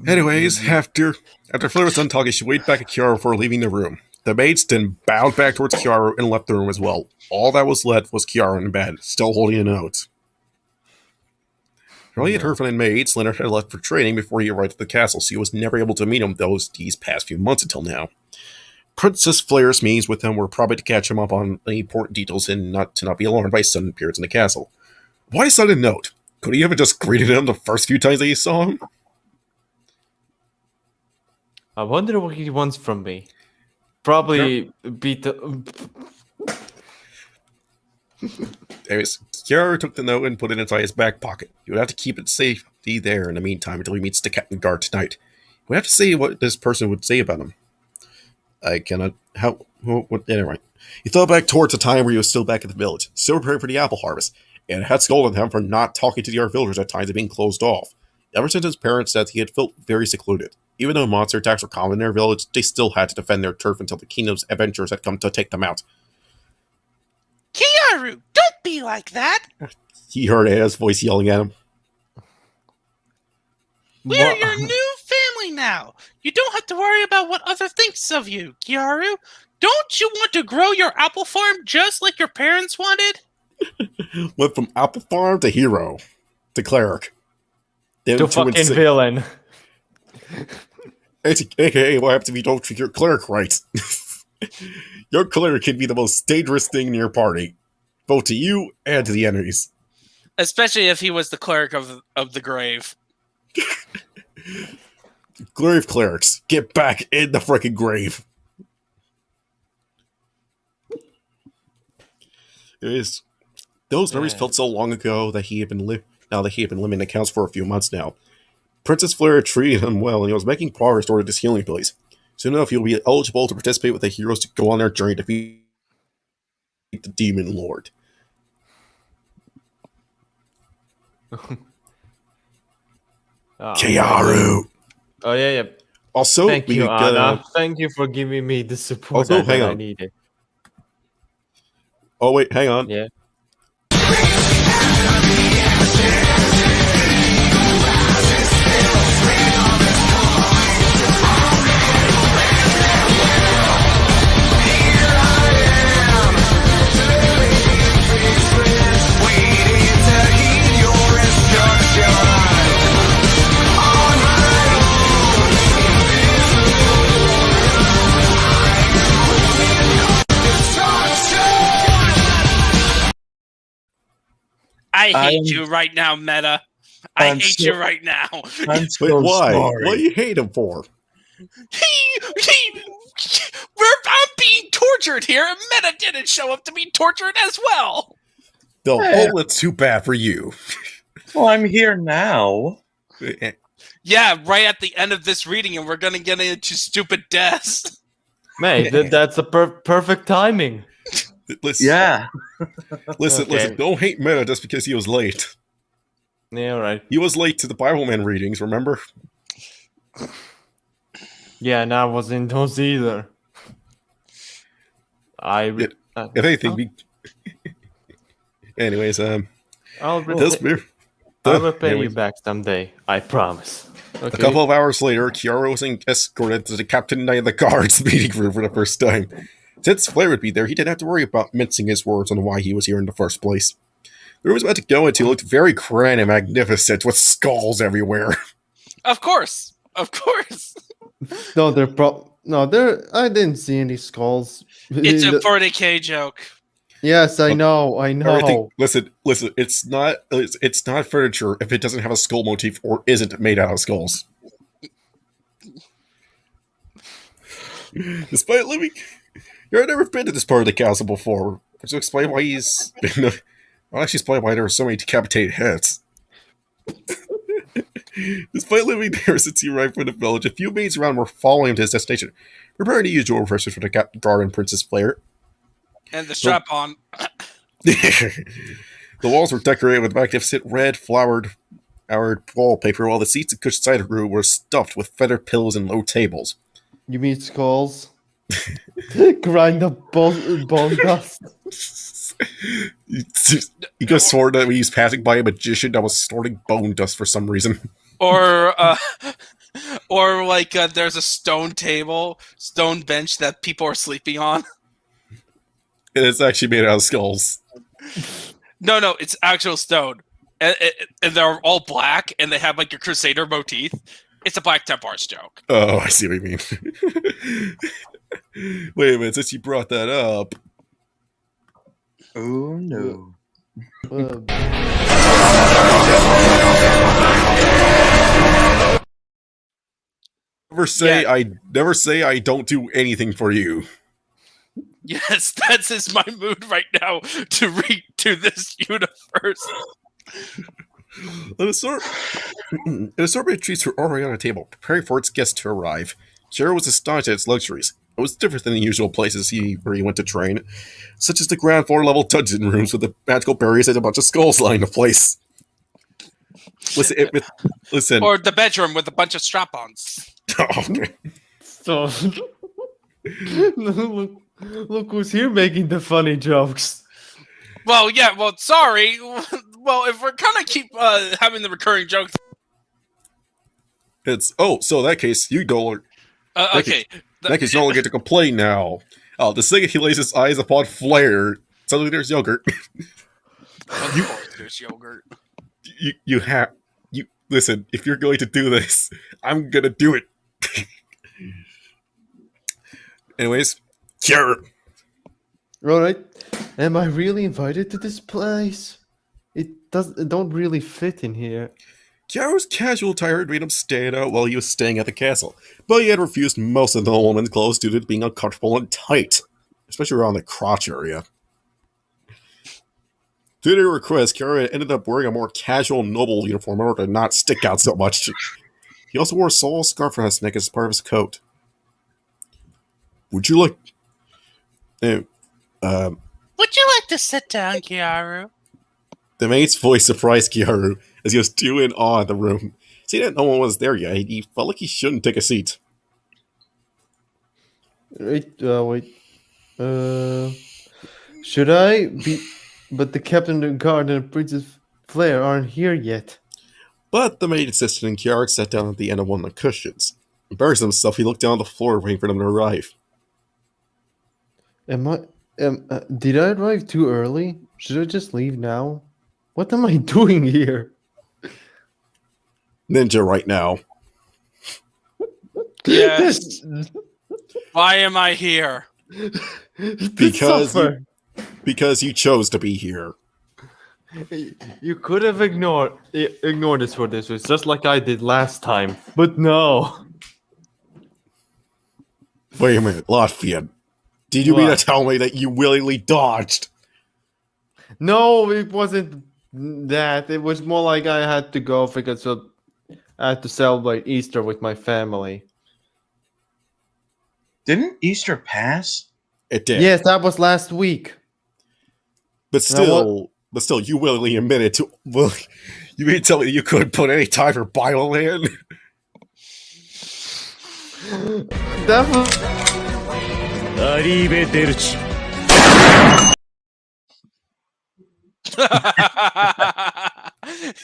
Anyways, after Fleur was done talking, she waved back at Kiara before leaving the room. The maids then bowed back towards Kiara and left the room as well. All that was left was Kiara in bed, still holding a note. All he had heard from the maids, Leonard had left for training before he arrived at the castle, so he was never able to meet him these past few months until now. Princess Flair's meetings with him were probably to catch him up on any important details and to not be alarmed by sudden appearance in the castle. Why sudden note? Could he have just greeted him the first few times that he saw him? I wonder what he wants from me. Probably beat the. Anyways, Kiara took the note and put it inside his back pocket. He would have to keep it safely there in the meantime until he meets the captain guard tonight. He would have to see what this person would say about him. I cannot help. Anyway, he thought back towards the time where he was still back at the village, still preparing for the apple harvest, and had scolded him for not talking to the other villagers at times and being closed off. Ever since his parents said he had felt very secluded. Even though monster attacks were common in their village, they still had to defend their turf until the kingdom's adventurers had come to take them out. Kiaru, don't be like that! He heard Anna's voice yelling at him. We're your new family now! You don't have to worry about what others thinks of you, Kiaru! Don't you want to grow your apple farm just like your parents wanted? Went from apple farm to hero. To cleric. To fucking villain. AKA, what happens if you don't treat your cleric right? Your cleric can be the most dangerous thing in your party, both to you and to the enemies. Especially if he was the cleric of the grave. Grave clerics, get back in the freaking grave. Those memories felt so long ago that he had been living in accounts for a few months now. Princess Fleur treated him well, and he was making progress toward his healing abilities. Soon enough, he'll be eligible to participate with the heroes to go on their journey to defeat the Demon Lord. Kiaru! Oh, yeah. Also, thank you, Anna. Thank you for giving me the support that I needed. Oh, wait, hang on. Yeah. I hate you right now, Meta. I hate you right now. Wait, why? Sorry. What do you hate him for? I'm being tortured here, and Meta didn't show up to be tortured as well. It's too bad for you. Well, I'm here now. Yeah, right at the end of this reading, and we're gonna get into stupid deaths. Mate, that's the perfect timing. Listen, yeah. Listen, don't hate Meta just because he was late. Yeah, right. He was late to the Bible Man readings, remember? Yeah, and I wasn't those either. If anything, anyways, this I will pay Here we- you back someday. I promise. Okay. A couple of hours later, Kiara was escorted to the Captain Knight of the Guards meeting room for the first time. Since Flair would be there, he didn't have to worry about mincing his words on why he was here in the first place. The room he was about to go into looked very grand and magnificent, with skulls everywhere. Of course. No, I didn't see any skulls. It's a 40K joke. Yes, I know. Everything, listen, it's not furniture if it doesn't have a skull motif or isn't made out of skulls. Despite living... You've never been to this part of the castle before. Which will explain why he's been... I'll actually explain why there are so many decapitated heads. Despite living there since he arrived from the village, a few maids around were following him to his destination, preparing the usual refreshments for the Garden Princess Flair. And the strap on. The walls were decorated with magnificent red flowered wallpaper, while the seats and cushions inside the room were stuffed with feathered pillows and low tables. You mean skulls? Grind up bone dust. You could have sworn that he was passing by a magician that was snorting bone dust for some reason. Or like there's a stone bench that people are sleeping on. And it's actually made out of skulls. No, it's actual stone. And they're all black, and they have like a Crusader motif. It's a Black Templars joke. Oh, I see what you mean. Wait a minute, since you brought that up... Oh no. Never say I don't do anything for you. Yes, that's my mood right now to read to this universe. An assortment of treats were already on the table, preparing for its guests to arrive. Kira was astonished at its luxuries. It was different than the usual places where he went to train, such as the ground floor level dungeon rooms with the magical barriers and a bunch of skulls lining the place. Listen. Or the bedroom with a bunch of strap-ons. Okay. So, look who's here making the funny jokes. Well, yeah. Well, sorry. Well, if we're gonna keep having the recurring jokes, So in that case, you don't. okay. In that case, you only get to complain now. Oh, the second he lays his eyes upon Flair, suddenly there's yogurt. There's yogurt. You listen. If you're going to do this, I'm gonna do it. Anyways, Kira. All right. Am I really invited to this place? It don't really fit in here. Kiara's casual attire made him stand out while he was staying at the castle, but he had refused most of the woman's clothes due to it being uncomfortable and tight, especially around the crotch area. Due to her request, Kiara ended up wearing a more casual, noble uniform in order to not stick out so much. He also wore a small scarf around his neck as part of his coat. Would you like... Would you like to sit down, Kiaru? The maid's voice surprised Kiaru as he was due in awe at the room. Seeing that no one was there yet, he felt like he shouldn't take a seat. Wait. Should I be... But the captain of the guard and Princess Flair aren't here yet. But the maid insisted, and Kiara sat down at the end of one of the cushions. Embarrassed himself, he looked down on the floor waiting for them to arrive. Did I arrive too early? Should I just leave now? What am I doing here? Ninja right now. Yes. Why am I here? Because you chose to be here. You could have ignored us for this. It's just like I did last time. But no. Wait a minute, Latvian. Did you mean to tell me that you willingly dodged? No, it wasn't that. It was more like I had to go because I had to celebrate Easter with my family. Didn't Easter pass? It did. Yes, that was last week. But still, you willingly admitted to... Well, you mean to tell me that you couldn't put any time for Bible in? That was...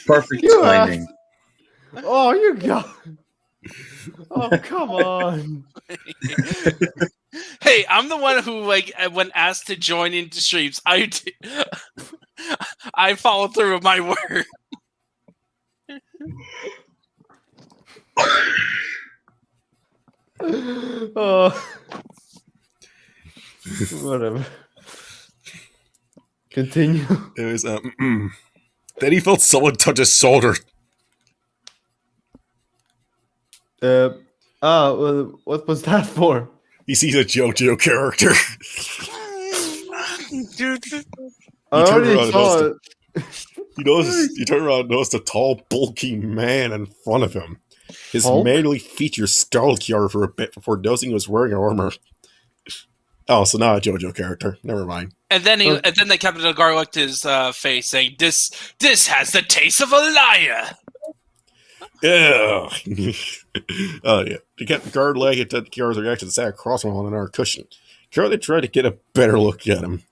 Perfect You timing. Oh, you got. Oh, come on. Hey, I'm the one who, like, when asked to join into streams, I follow through with my word. Oh. Whatever. Continue. It was then he felt someone touch his shoulder. Well, what was that for? He sees a JoJo character. Dude, I turned already around and saw noticed it. You turn around and notice a tall, bulky man in front of him. His Hulk? manly features startled Kiara for a bit before noticing he was wearing armor. Oh, so not a JoJo character. Never mind. and then the Captain of Guard looked at his face, saying, "This has the taste of a liar." Yeah. Oh, yeah. The Captain Guard leg at Kiara's reaction sat across from him on another cushion. Kiara then tried to get a better look at him.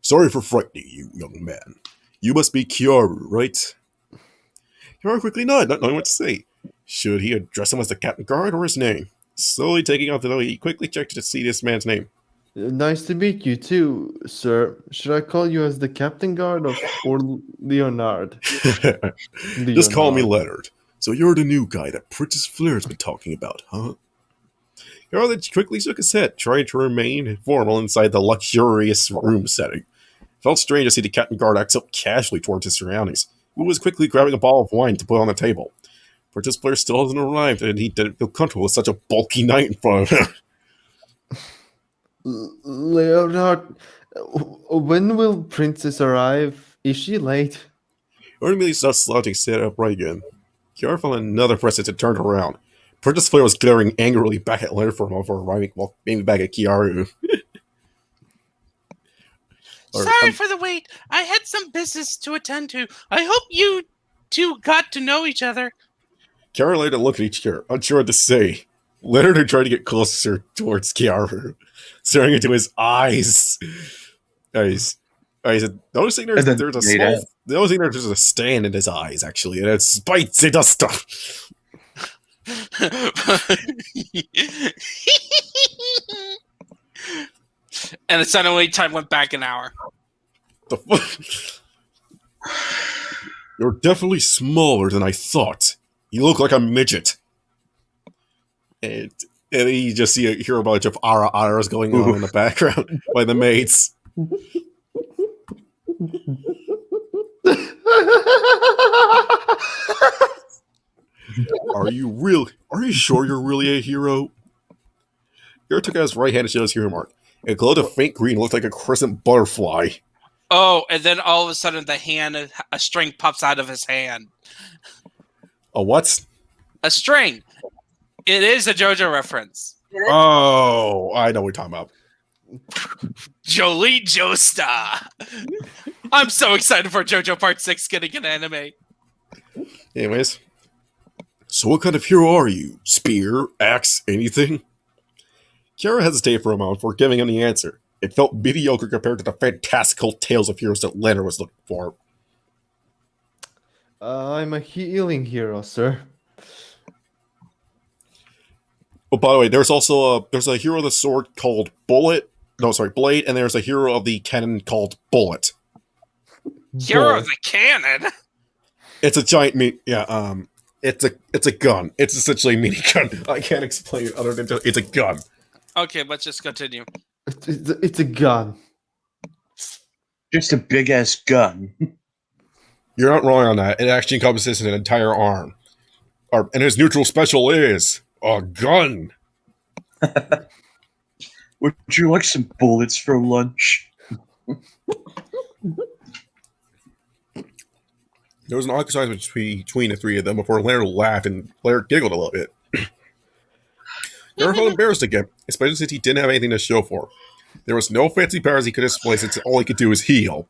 Sorry for frightening you, young man. You must be Kiara, right? Kiara quickly nodded, not knowing what to say. Should he address him as the Captain Guard or his name? Slowly taking out the note, he quickly checked to see this man's name. Nice to meet you too, sir. Should I call you as the Captain Guard or Leonard? Just call me Leonard. So you're the new guy that Princess Flair's been talking about, huh? Kiara then quickly shook his head, trying to remain formal inside the luxurious room setting. It felt strange to see the Captain Guard act so casually towards his surroundings. He was quickly grabbing a bottle of wine to put on the table. Princess Flair still hasn't arrived, and he didn't feel comfortable with such a bulky knight in front of him. Leonard, when will Princess arrive? Is she late? Leonard immediately started slouching, sat upright again. Kiara found another princess and turned around. Princess Flair was glaring angrily back at Leonard for a moment before arriving, well, maybe back at Kiara. Sorry for the wait. I had some business to attend to. I hope you two got to know each other. Kiara and Leonard looked at each other, unsure what to say. Leonard had tried to get closer towards Kiara, staring into his eyes. Noticing there's a stain in his eyes, actually, and it's spicy dust stuff. And the suddenly time went back an hour. You're definitely smaller than I thought. You look like a midget. And you just hear a bunch of aras going on in the background by the maids. Are you sure you're really a hero? Hero took out his right hand and showed his hero mark. It glowed a faint green, looked like a crescent butterfly. Oh, and then all of a sudden a string pops out of his hand. A what? A string. It is a JoJo reference. Oh, I know what you're talking about. Jolie Joestar. I'm so excited for JoJo Part 6 getting an anime. Anyways. So what kind of hero are you? Spear? Axe? Anything? Kiara hesitated for a moment before giving him the answer. It felt mediocre compared to the fantastical tales of heroes that Leonard was looking for. I'm a healing hero, sir. Oh, by the way, there's a hero of the sword called Blade, and there's a hero of the cannon called Bullet. Hero of the cannon? It's a giant it's a gun. It's essentially a minigun. I can't explain it other than it's a gun. Okay, let's just continue. It's a gun. Just a big ass gun. You're not wrong on that. It actually encompasses an entire arm. And his neutral special is a gun. Would you like some bullets for lunch? There was an awkward silence between the three of them before Leonard laughed and Leonard giggled a little bit. Leonard felt embarrassed again, especially since he didn't have anything to show for. There was no fancy powers he could display since all he could do is heal.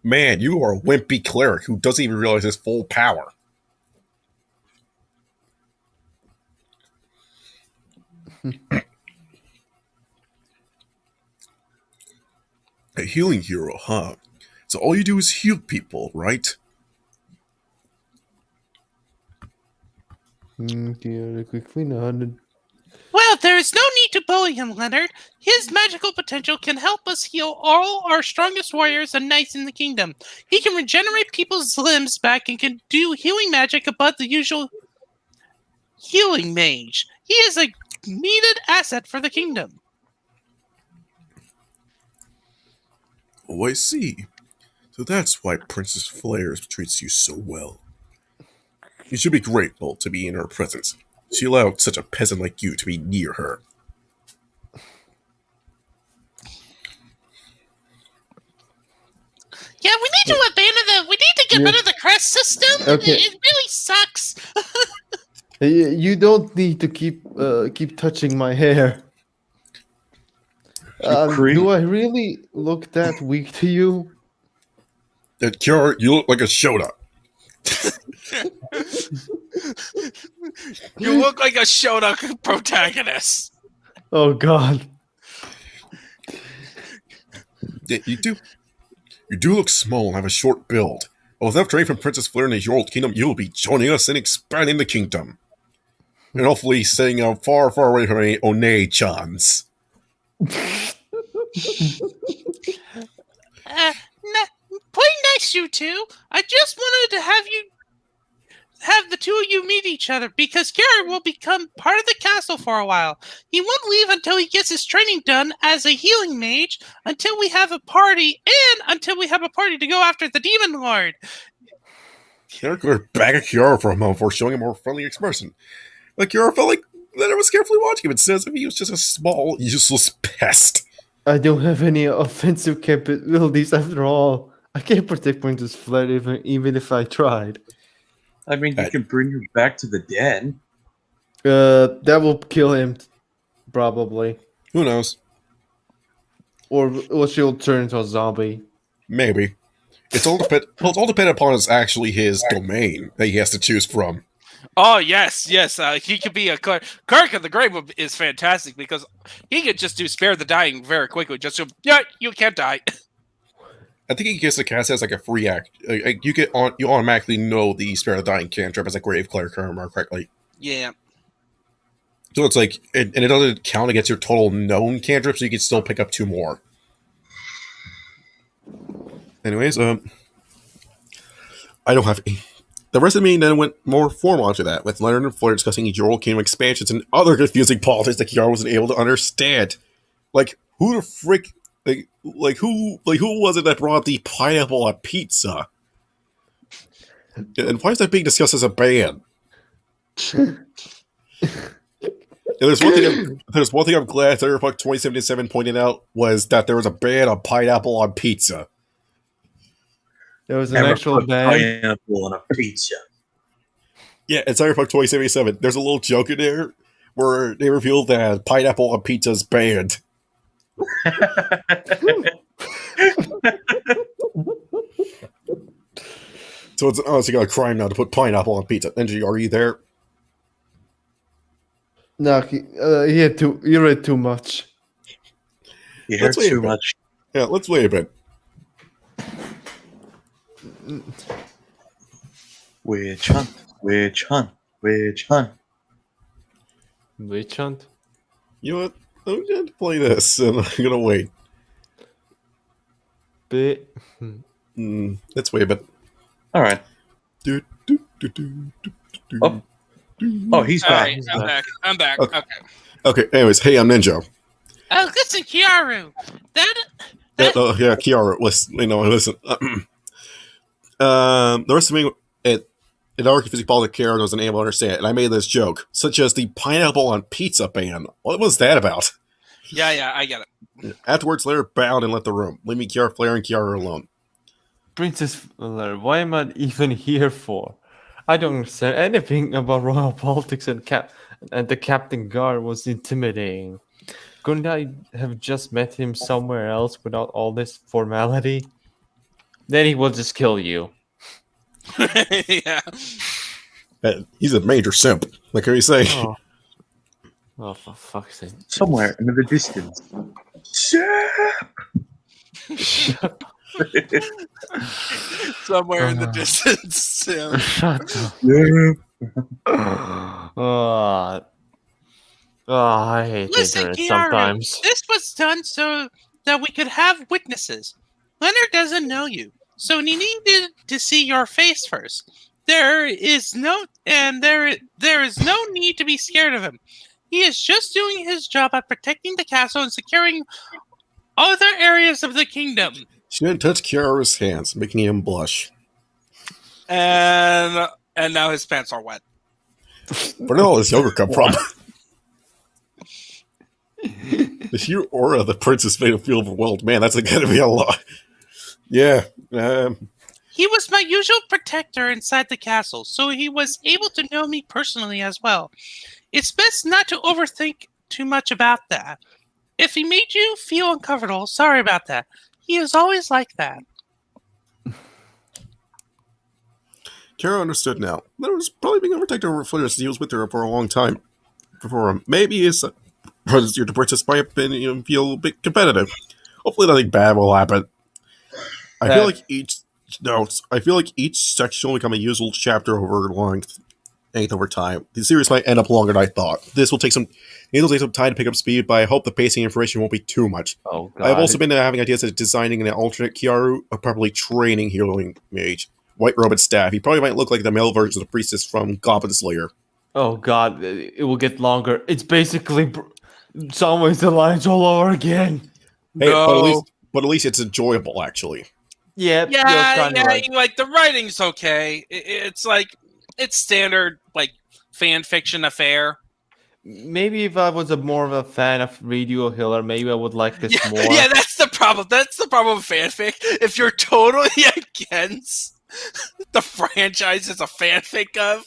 Man, you are a wimpy cleric who doesn't even realize his full power. A healing hero, huh? So all you do is heal people, right? Quickly nodded. Well, there is no need to bully him, Leonard. His magical potential can help us heal all our strongest warriors and knights in the kingdom. He can regenerate people's limbs back and can do healing magic above the usual healing mage. He is a needed asset for the kingdom. Oh, I see. So that's why Princess Flare treats you so well. You should be grateful to be in her presence. She allowed such a peasant like you to be near her. Yeah, we need to abandon we need to get rid of the crest system. Okay. It really sucks. You don't need to keep touching my hair. Do I really look that weak to you? Kiara, you look like a Shoda. You look like a Shoda protagonist. Oh God. Yeah, you do. You do look small and have a short build. But without training from Princess Flare in the Emerald Kingdom, you will be joining us in expanding the kingdom. And hopefully staying far, far away from any One-chans. Play nice, you two. I just wanted to have the two of you meet each other because Kara will become part of the castle for a while. He won't leave until he gets his training done as a healing mage, until we have a party to go after the demon lord. We're back at Kiara for a moment before showing a more friendly expression. Like Kiara felt like that I was carefully watching him. It says if he was just a small, useless pest. I don't have any offensive capabilities after all. I can't protect Princess Flare even if I tried. I mean, you can bring her back to the den. That will kill him, probably. Who knows? Or she'll turn into a zombie. Maybe. It's all dependent upon his domain that he has to choose from. Oh yes. He could be a Kirk of the Grave is fantastic because he could just do spare the dying very quickly. Just so you can't die. I think he gets the cast as like a free act. You automatically know the spare the dying cantrip as a grave cleric, if I remember correctly. Yeah. So it's like, and it doesn't count against your total known cantrip, so you can still pick up 2 more. Anyways, I don't have. The rest of the meeting then went more formal after that, with Leonard and Flare discussing Emerald Kingdom expansions and other confusing politics that Kiara wasn't able to understand. Like, who the frick? Who was it that brought the pineapple on pizza? And why is that being discussed as a ban? There's one thing I'm glad Cyberpunk 2077 pointed out was that there was a ban on pineapple on pizza. There was an actual ban. Pineapple on a pizza. Yeah, in Cyberpunk 2077, there's a little joke in there where they revealed that pineapple on pizza is banned. So it's honestly a crime now to put pineapple on pizza. Benji, are you there? No, you read too much. You heard too much. Yeah, let's wait a bit. Witch hunt, witch hunt, witch hunt. Witch hunt? You know what? I'm going to play this, and I'm going to wait. Let's wait a bit. All right. Oh, he's back. Right, I'm back. Okay. Anyways, hey, I'm Ninja. Oh, listen, Kiaru. Yeah, Kiara. Listen. The rest of me, in our physics politics, Kiara wasn't able to understand, and I made this joke, such as the pineapple on pizza ban. What was that about? Yeah, I get it. Afterwards, Flare bowed and left the room, leaving Flare and Kiara alone. Princess Flare, why am I even here for? I don't understand anything about royal politics, and the Captain Guard was intimidating. Couldn't I have just met him somewhere else without all this formality? Then he will just kill you. Yeah. He's a major simp. Like how you say. Oh, for fuck's sake. Somewhere in the distance. Somewhere in the distance. Yeah. Shut up. Yeah. I hate Listen, internet Kiaru, sometimes. this was done so that we could have witnesses. Leonard doesn't know you, so he needed to see your face first. There is no need to be scared of him. He is just doing his job at protecting the castle and securing other areas of the kingdom. She didn't touch Kiara's hands, making him blush. And now his pants are wet. Where did all this yogurt come from? The sheer aura of the princess made him feel overwhelmed. Man, that's gotta be a lot. Yeah. He was my usual protector inside the castle, so he was able to know me personally as well. It's best not to overthink too much about that. If he made you feel uncomfortable, sorry about that. He is always like that. Kara understood now. There was probably being overtaken over Flitter since he was with her for a long time. Before him. Maybe his presence here to princess might have been feel a bit competitive. Hopefully nothing bad will happen. I feel like each section will become a useful chapter over length over time. The series might end up longer than I thought. It'll take some time to pick up speed, but I hope the pacing information won't be too much. Oh, God. I've also been having ideas of designing an alternate Kiaru, or probably training healing mage. White robe and staff. He probably might look like the male version of the priestess from Goblin Slayer. Oh God, it will get longer. It's basically Sunways the Lines all over again. Hey, but at least it's enjoyable, actually. Yeah, right. Like the writing's okay. It's standard like fan fiction affair. Maybe if I was more of a fan of Radio Healer, maybe I would like this more. Yeah, that's the problem. That's the problem with fanfic. If you're totally against the franchise it's a fanfic of,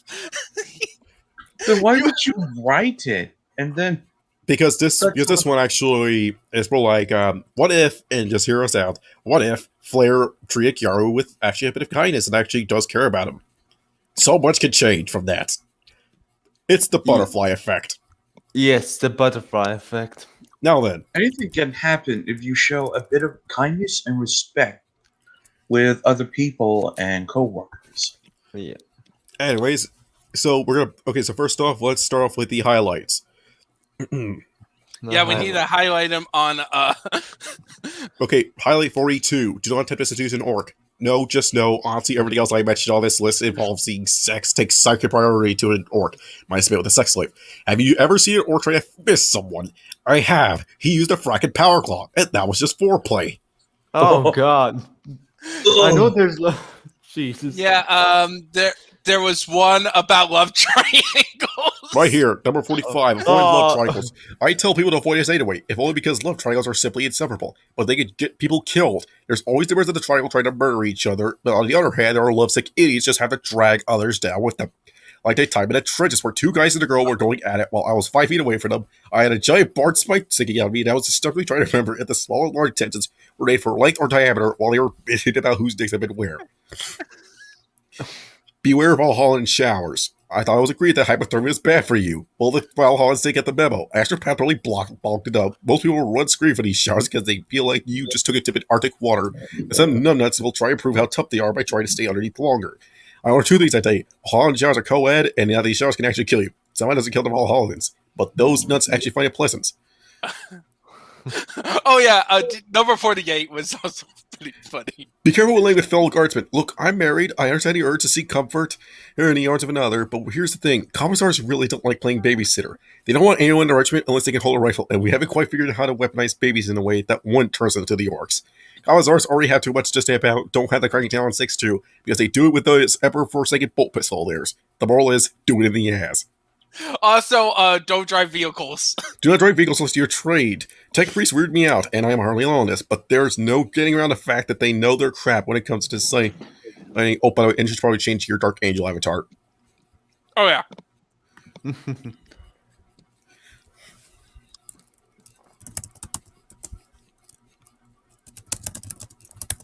then why would you write it? And then because this one actually is more like what if, and just hear us out, what if Flair treated Kiaru with actually a bit of kindness and actually does care about him? So much can change from that. It's the butterfly effect. Yes, the butterfly effect. Now then, anything can happen if you show a bit of kindness and respect with other people and co-workers. Yeah. Anyways, so so first off, let's start off with the highlights. Yeah, we need to highlight him on Okay, highlight 42. Do not attempt to seduce an orc. No, just no. Honestly, everything else I mentioned on this list involves seeing sex take second priority to an orc. Minus me with a sex slave. Have you ever seen an orc try to fist someone? I have. He used a fracking power claw, and that was just foreplay. Oh God. I know there's Jesus. Yeah, there was one about love triangles. Right here, number 45, avoid love triangles. I tell people to avoid this anyway, if only because love triangles are simply inseparable, but they could get people killed. There's always the risk of the triangle trying to murder each other, but on the other hand, there are lovesick idiots just have to drag others down with them. Like they time in a trenches where two guys and a girl were going at it while I was 5 feet away from them. I had a giant barbed spike sticking out of me, and I was stubbornly trying to remember if the small and large tensions were made for length or diameter while they were bitching about whose dicks had been where. Beware of Valhalla showers. I thought it was agreed that hypothermia is bad for you. Well, the Valhallans didn't get the memo. Astropath totally blocked it up. Most people will run scream for these showers because they feel like you just took a dip in Arctic water. And some numbnuts will try and prove how tough they are by trying to stay underneath longer. I know two things I tell you. Valhallan showers are co-ed, and now these showers can actually kill you. Someone doesn't kill the Valhallans, but those nuts actually find it pleasant. Oh yeah, number 48 was also pretty funny. Be careful when laying with fellow guardsmen. Look, I'm married. I understand the urge to seek comfort in the arms of another, but here's the thing. Commissars really don't like playing babysitter. They don't want anyone in the regiment unless they can hold a rifle, and we haven't quite figured out how to weaponize babies in a way that wouldn't turn us into the orcs. Commissars already have too much to stamp out, don't have the cracking talent 6-2, because they do it with those Emperor-forsaken bolt pistol of theirs. The moral is, do it in the ass. Also, don't drive vehicles. Do not drive vehicles unless you're trained. Tech priests weird me out, and I am hardly alone on this, but there's no getting around the fact that they know their crap when it comes to saying, oh, by the way, and should probably change your Dark Angel avatar. Oh, yeah.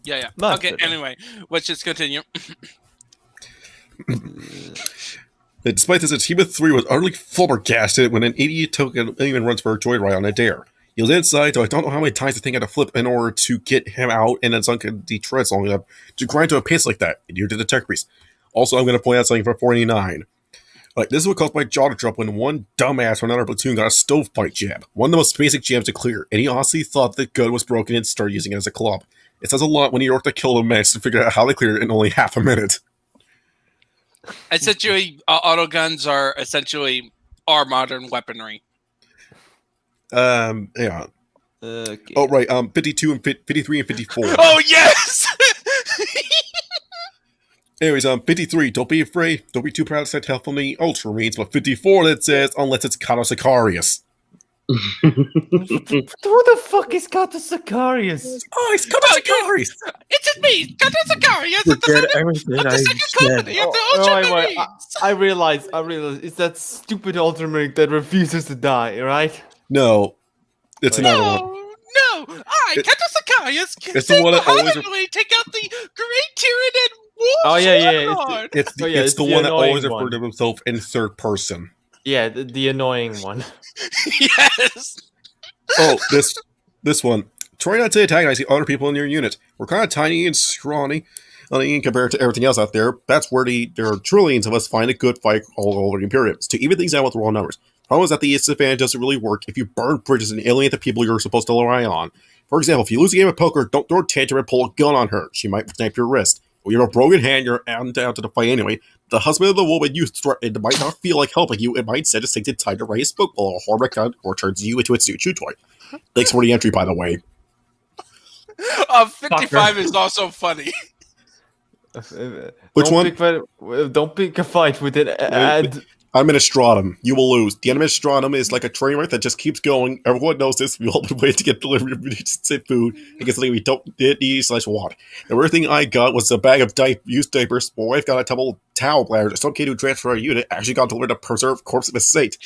Yeah. Okay, anyway, let's just continue. Despite this, a team of 3 was utterly flabbergasted when an idiot took and even runs for a joyride on a dare. He was inside, so I don't know how many times the thing had to flip in order to get him out and then sunk the treads long enough to grind to a pace like that. And you did the tech priest. Also, I'm going to point out something for 49. Like, this is what caused my jaw to drop when one dumbass from another platoon got a stovepipe jab. One of the most basic jabs to clear, and he honestly thought the gun was broken and started using it as a club. It says a lot when New York to kill a managed to figure out how they cleared it in only half a minute. Essentially, auto guns are essentially our modern weaponry. Yeah. Okay. Oh, right, 52 and 53 and 54. Oh, yes! Anyways, 53, don't be afraid. Don't be too proud to say helpful me Ultra Marines, but 54 that says, unless it's Kato Sicarius. Who the fuck is Kato Sicarius? Oh, it's Kato Sicarius! It's me, Kato Sicarius. Forget everything At the I second said. company of the Ultra wait, Marines. I realize, it's that stupid Ultramarine that refuses to die, right? No, it's another one. No, Kato Sicarius, It's the one that always- take out the Great Tyranid Wolf. Oh, yeah, Sword. It's the, it's the one that always referred to himself in third person. Yeah, the annoying one. Yes. Oh, this one. Try not to antagonize the other people in your unit. We're kind of tiny and scrawny compared to everything else out there. That's where there are trillions of us find a good fight all over the Imperiums. To even things out with raw numbers. Problem is that the disadvantage doesn't really work if you burn bridges and alienate the people you're supposed to rely on. For example, if you lose a game of poker, don't throw a tantrum and pull a gun on her. She might snap your wrist. When you have a broken hand, you're out to the fight anyway. The husband of the woman you threatened might not feel like helping you. It might instead just take the time to raise football or horror gun or turns you into a new chew toy. Thanks for the entry, by the way. 55 is also funny. Which one? Don't pick a fight with an ad. Administratum. You will lose. The Administratum is like a train wreck that just keeps going. Everyone knows this. We all been waiting to get delivery of food and get something we don't need/want. The weird thing I got was a bag of used diapers. My wife got a couple towel bladders. Some kid who transferred our unit actually got delivered a preserved corpse of a saint.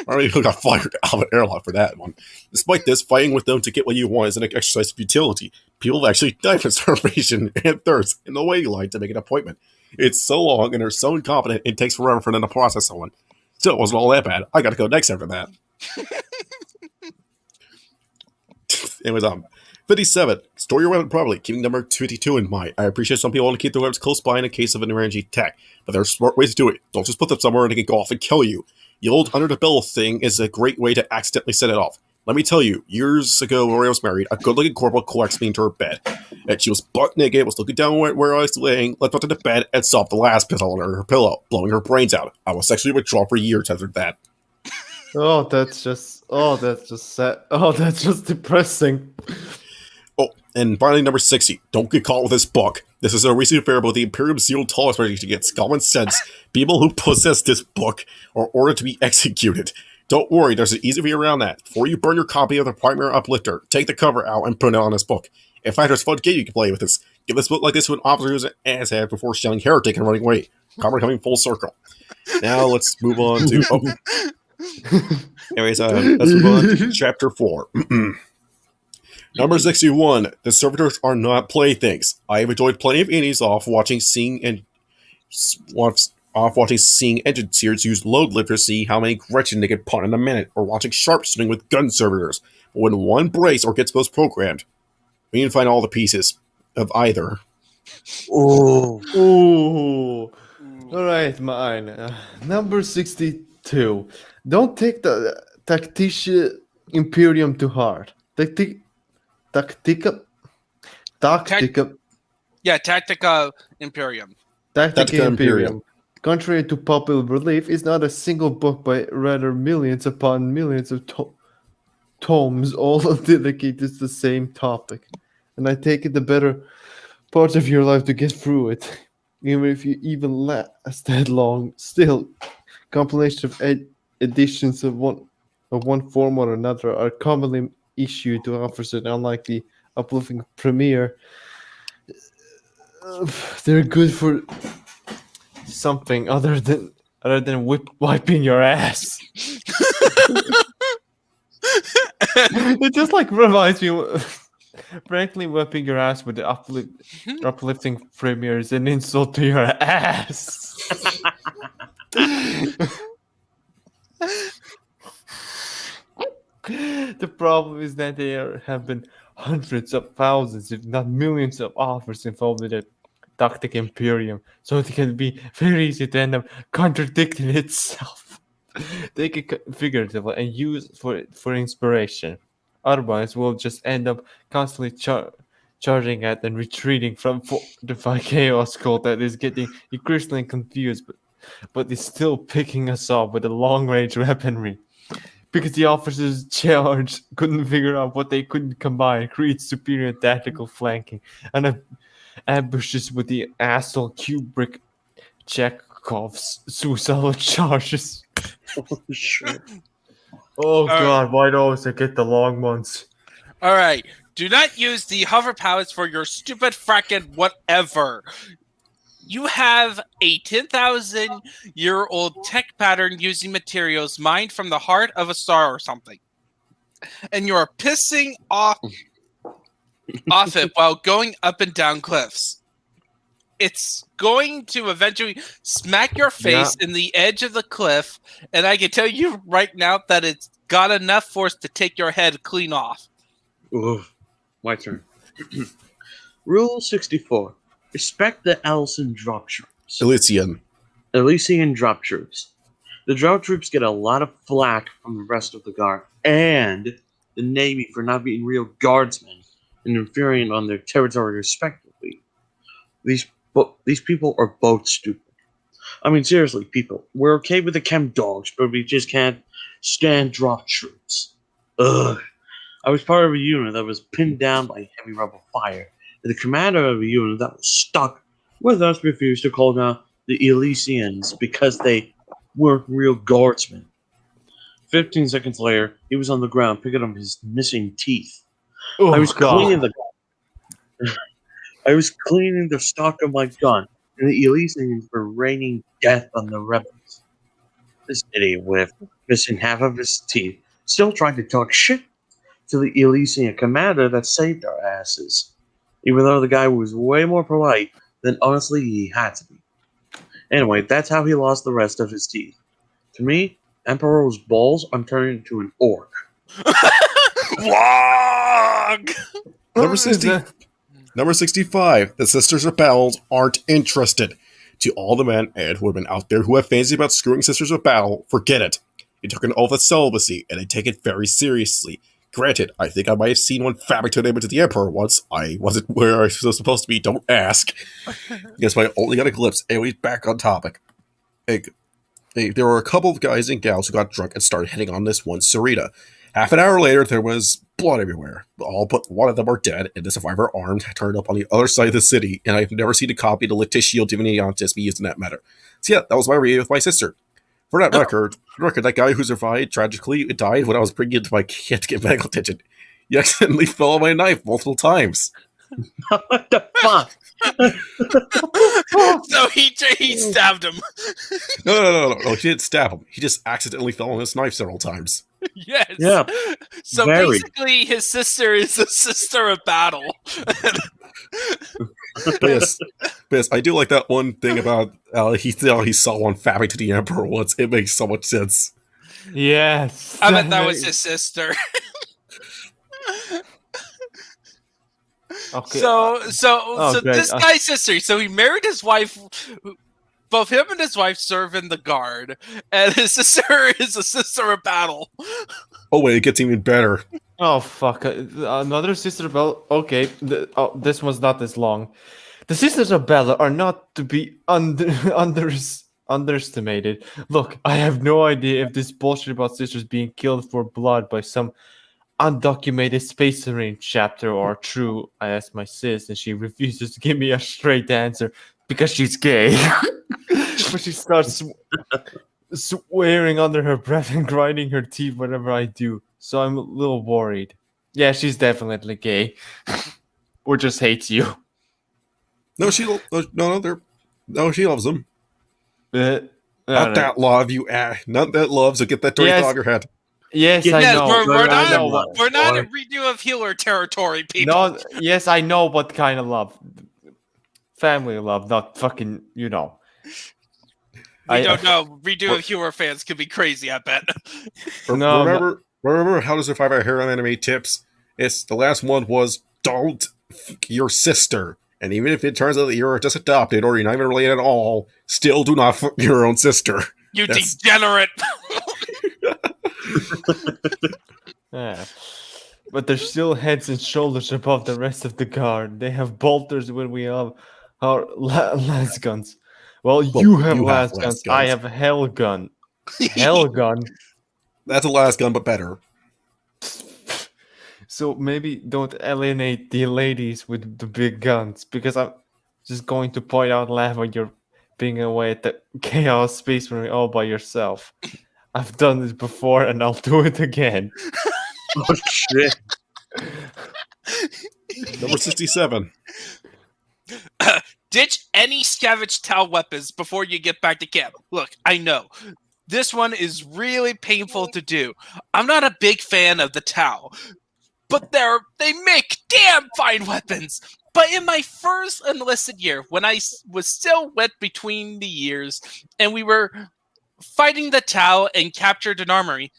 Our people got fired out of an airlock for that one. Despite this, fighting with them to get what you want is an exercise of futility. People have actually died from starvation and thirst in the waiting line to make an appointment. It's so long and they're so incompetent it takes forever for them to process someone. Still, it wasn't all that bad. I gotta go next after that. It was 57. Store your weapon properly, keeping number 52 in mind. I appreciate some people want to keep their weapons close by in a case of an emergency attack, but there are smart ways to do it. Don't just put them somewhere and they can go off and kill you. The old under the bell thing is a great way to accidentally set it off. Let me tell you, years ago when I was married, a good-looking corporal collects me into her bed. And she was butt naked, was looking down where I was laying, left onto the bed, and saw the last pistol under her pillow, blowing her brains out. I was sexually withdrawn for years after that. That's just sad. Oh, that's just depressing. Oh, and finally, number 60. Don't get caught with this book. This is a recent affair about the Imperium Zero Tolerance against common sense. People who possess this book are ordered to be executed. Don't worry, there's an easy way around that. Before you burn your copy of the Primary Uplifter, take the cover out and print it on this book. In fact, there's a fun game you can play with this. Give this book like this to an officer who's an asshat before shouting heretic and running away. Karma coming full circle. Now let's move on to... Oh. Anyways, let's move on to Chapter 4. Number 61. The servitors are not playthings. I have enjoyed plenty of indies off watching Seeing engine series use load lifters to see how many Gretchen they can punt in a minute, or watching sharpshooting with gun servitors. But when one breaks or gets most programmed, we can find all the pieces of either. Ooh. Ooh. All right, mine. Number 62. Don't take the Tactitia Imperium to heart. Tactica. Yeah, Tactica Imperium. Tactica Imperium. Contrary to popular belief, it's not a single book, but rather millions upon millions of tomes, all dedicated to the same topic. And I take it the better part of your life to get through it. Even if you even last that long, still, compilations of editions of one form or another are commonly issued to officers, unlike the uplifting premiere. They're good for something other than wiping your ass. It just like reminds me. Frankly, wiping your ass with the uplifting premiere is an insult to your ass. The problem is that there have been hundreds of thousands, if not millions, of offers involved in it. Galactic Imperium, so it can be very easy to end up contradicting itself. Take it figuratively and use for inspiration. Otherwise, we'll just end up constantly charging at and retreating from fortified chaos cult that is getting increasingly confused, but is still picking us off with a long-range weaponry. Because the officers charged couldn't figure out what they couldn't combine, create superior tactical flanking, and ambushes with the asshole Kubrick Chekhov's suicidal charges. Oh, shit. Oh god, why do I always get the long ones? All right. Do not use the hover powers for your stupid fracking whatever. You have a 10,000-year-old tech pattern using materials mined from the heart of a star or something. And you're pissing off it while going up and down cliffs. It's going to eventually smack your face in the edge of the cliff, and I can tell you right now that it's got enough force to take your head clean off. Ooh, my turn. Rule 64. Respect the Elysian drop troops. Elysian drop troops. The drop troops get a lot of flack from the rest of the guard and the Navy for not being real guardsmen and interfering on their territory respectively. These people are both stupid. I mean, seriously, people. We're okay with the chem dogs, but we just can't stand drop troops. Ugh. I was part of a unit that was pinned down by heavy rubber fire. The commander of a unit that was stuck with us refused to call down the Elysians because they weren't real guardsmen. 15 seconds later, he was on the ground picking up his missing teeth. Oh, I was god. cleaning the stock of my gun, and the Elysians were raining death on the rebels. This idiot with missing half of his teeth still trying to talk shit to the Elysian commander that saved our asses. Even though the guy was way more polite than honestly he had to be. Anyway, that's how he lost the rest of his teeth. To me, Emperor's balls, I'm turning into an orc. Wog! Number 65. The Sisters of Battle aren't interested. To all the men and women out there who have fancies about screwing Sisters of Battle, forget it. They took an oath of celibacy, and they take it very seriously. Granted, I think I might have seen one fabricated image of the Emperor once. I wasn't where I was supposed to be, don't ask. Guess I only got a glimpse. Anyways, back on topic. There were a couple of guys and gals who got drunk and started hitting on this one Sarita. Half an hour later, there was blood everywhere. All but one of them are dead, and the survivor armed turned up on the other side of the city, and I've never seen a copy of the Lictitio Diviniantis be used in that matter. So yeah, that was my reading with my sister. For that record, that guy who survived tragically died when I was bringing it to my kid to get medical attention. He accidentally fell on my knife multiple times. What the fuck? So he stabbed him. No. He didn't stab him. He just accidentally fell on his knife several times. Yes. Yeah. So very. basically, his sister is the sister of battle. But yes, I do like that one thing about he saw one fabric to the Emperor once. It makes so much sense. Yes. I bet that was his sister. Okay. So great. this guy's sister. So he married his wife. Both him and his wife serve in the guard, and his sister is a sister of battle. Oh wait, it gets even better. Oh fuck! Another Sister of Bella. Okay, this was not this long. The Sisters of Bella are not to be underestimated. Look, I have no idea if this bullshit about sisters being killed for blood by some undocumented Space Marine chapter are true. I asked my sis, and she refuses to give me a straight answer because she's gay. But she starts swearing under her breath and grinding her teeth whenever I do. So I'm a little worried. Yeah, she's definitely gay. Or just hates you. No, she loves him. Not that love, not that love. So get that dirty thought out of your head. Yes, I know. We're not in redo of healer territory, people. No, yes, I know what kind of love. Family love, not fucking, We don't know. Redo of healer fans could be crazy, I bet. Remember how to survive our hero anime tips? It's the last one was don't fuck your sister. And even if it turns out that you're just adopted or you're not even related at all, still do not fuck your own sister. You degenerate! Yeah. But they're still heads and shoulders above the rest of the guard. They have bolters when we have our las guns. Well, you have las guns. I have a hell gun. Hell gun. That's a las gun, but better. So maybe don't alienate the ladies with the big guns, because I'm just going to point out laugh when you're being away at the Chaos Space Marine all by yourself. I've done this before and I'll do it again. Oh shit. Number 67. Ditch any scavenged Tau weapons before you get back to camp. Look, I know. This one is really painful to do. I'm not a big fan of the Tau, but they make damn fine weapons. But in my first enlisted year, when I was still wet between the years, and we were fighting the Tau and captured an armory,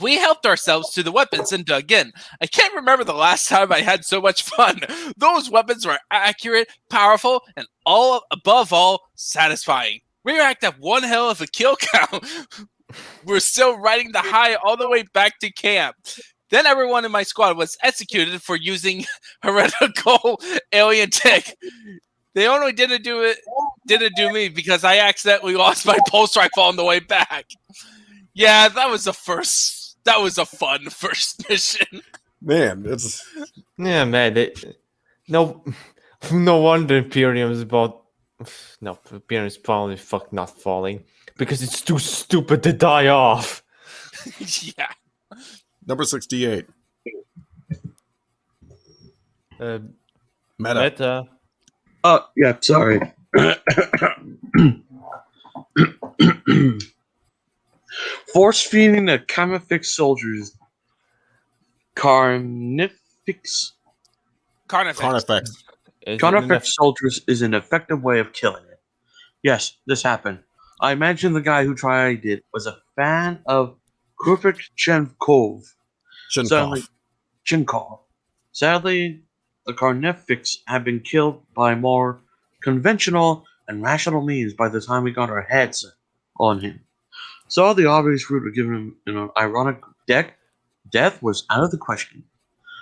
we helped ourselves to the weapons and dug in. I can't remember the last time I had so much fun. Those weapons were accurate, powerful, and above all, satisfying. We racked up one hell of a kill count. We're still riding the high all the way back to camp. Then everyone in my squad was executed for using heretical alien tech. They only didn't do me because I accidentally lost my pulse rifle on the way back. Yeah, that was a fun first mission. Man, it's... Yeah, man. No wonder Imperium is about... No, Imperium is probably not falling. Because it's too stupid to die off. Yeah. Number 68. Meta. Oh, yeah, sorry. Force feeding the Carnifex soldiers. Carnifex soldiers is an effective way of killing it. Yes, this happened. I imagine the guy who tried it was a fan of Kurfik Chenkov. Sadly, the Carnifex had been killed by more conventional and rational means by the time we got our heads on him. So the obvious route of giving him an ironic death was out of the question.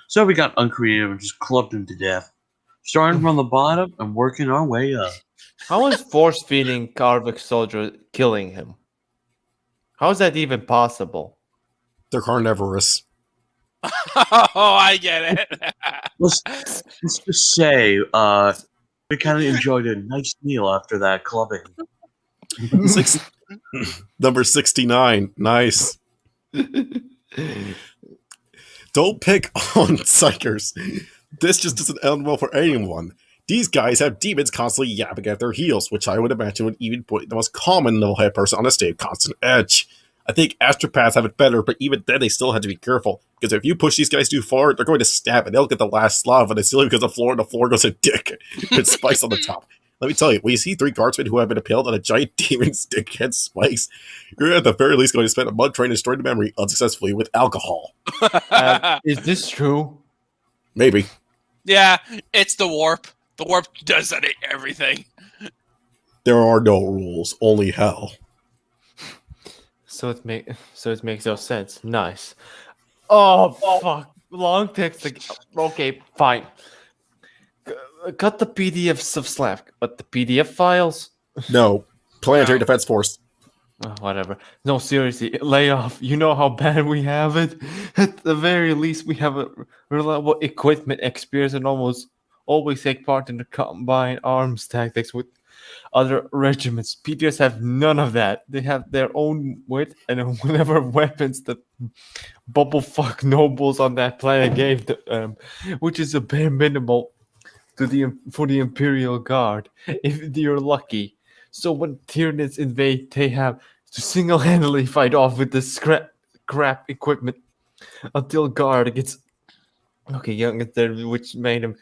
So we got uncreative and just clubbed him to death, starting from the bottom and working our way up. How is force feeding Karvik soldier killing him? How is that even possible? They're carnivorous. Oh, I get it. Let's just say we kind of enjoyed a nice meal after that clubbing. Number 69. Nice. Don't pick on psychers. This just doesn't end well for anyone. These guys have demons constantly yapping at their heels, which I would imagine would even put the most common level-head person on a state of constant edge. I think astropaths have it better, but even then they still have to be careful, because if you push these guys too far, they're going to stab and they'll get the last slav, and it's silly because the floor goes a dick with spikes on the top. Let me tell you, when you see 3 guardsmen who have been impaled on a giant demon's dick and spikes, you're at the very least going to spend a mud train destroying the memory unsuccessfully with alcohol. Is this true? Maybe. Yeah, it's the warp. The warp does everything. There are no rules, only hell. So it makes no sense. Nice. Oh fuck! Long text. Okay, fine. Cut the PDFs of Slack, but the PDF files. No, Planetary Defense Force. Oh, whatever. No, seriously, lay off. You know how bad we have it. At the very least, we have a reliable equipment experience and almost always take part in the combined arms tactics with other regiments. PDFs have none of that. They have their own wit and whatever weapons the bubblefuck nobles on that planet gave them, which is a bare minimal for the Imperial Guard, if you're lucky. So when Tyranids invade, they have to single-handedly fight off with the scrap equipment until Guard gets young there, which made him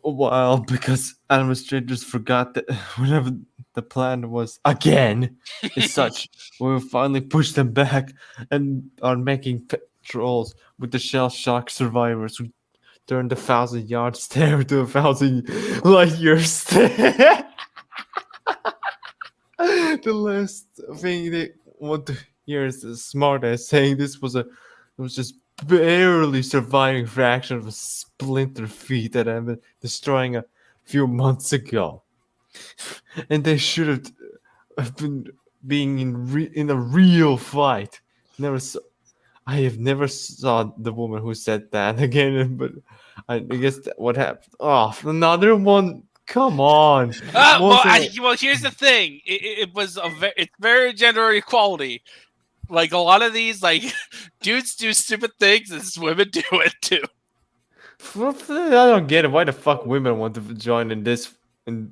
wild because administrators forgot that whatever the plan was again is such. We will finally push them back and are making patrols with the shell shock survivors who turned 1,000-yard stare to 1,000-light-year stare. The last thing they want to hear is the smartass saying it was just barely surviving fraction of a splinter feet that I've been destroying a few months ago, and they should have been being in a real fight. I have never saw the woman who said that again, but I guess what happened. Oh, another one. Come on. Well, here's the thing. It's very gender equality. Like a lot of these, like dudes do stupid things, and women do it too. I don't get it. Why the fuck women want to join in this in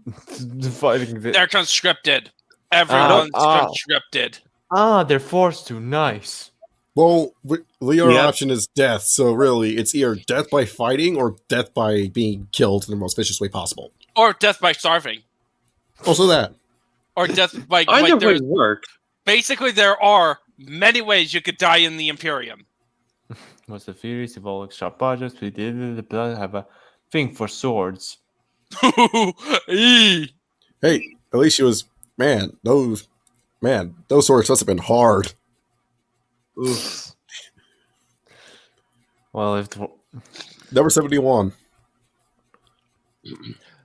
fighting? They're conscripted. Everyone's conscripted. They're forced to. Nice. Well, the other option is death, so really, it's either death by fighting or death by being killed in the most vicious way possible. Or death by starving. Also that. Or death by... Either way work. Basically, there are many ways you could die in the Imperium. Most of the Furies evolved sharp budgets. We did have a thing for swords. Hey, at least she was... Man, those swords must have been hard. Oof. Well, if Number 71.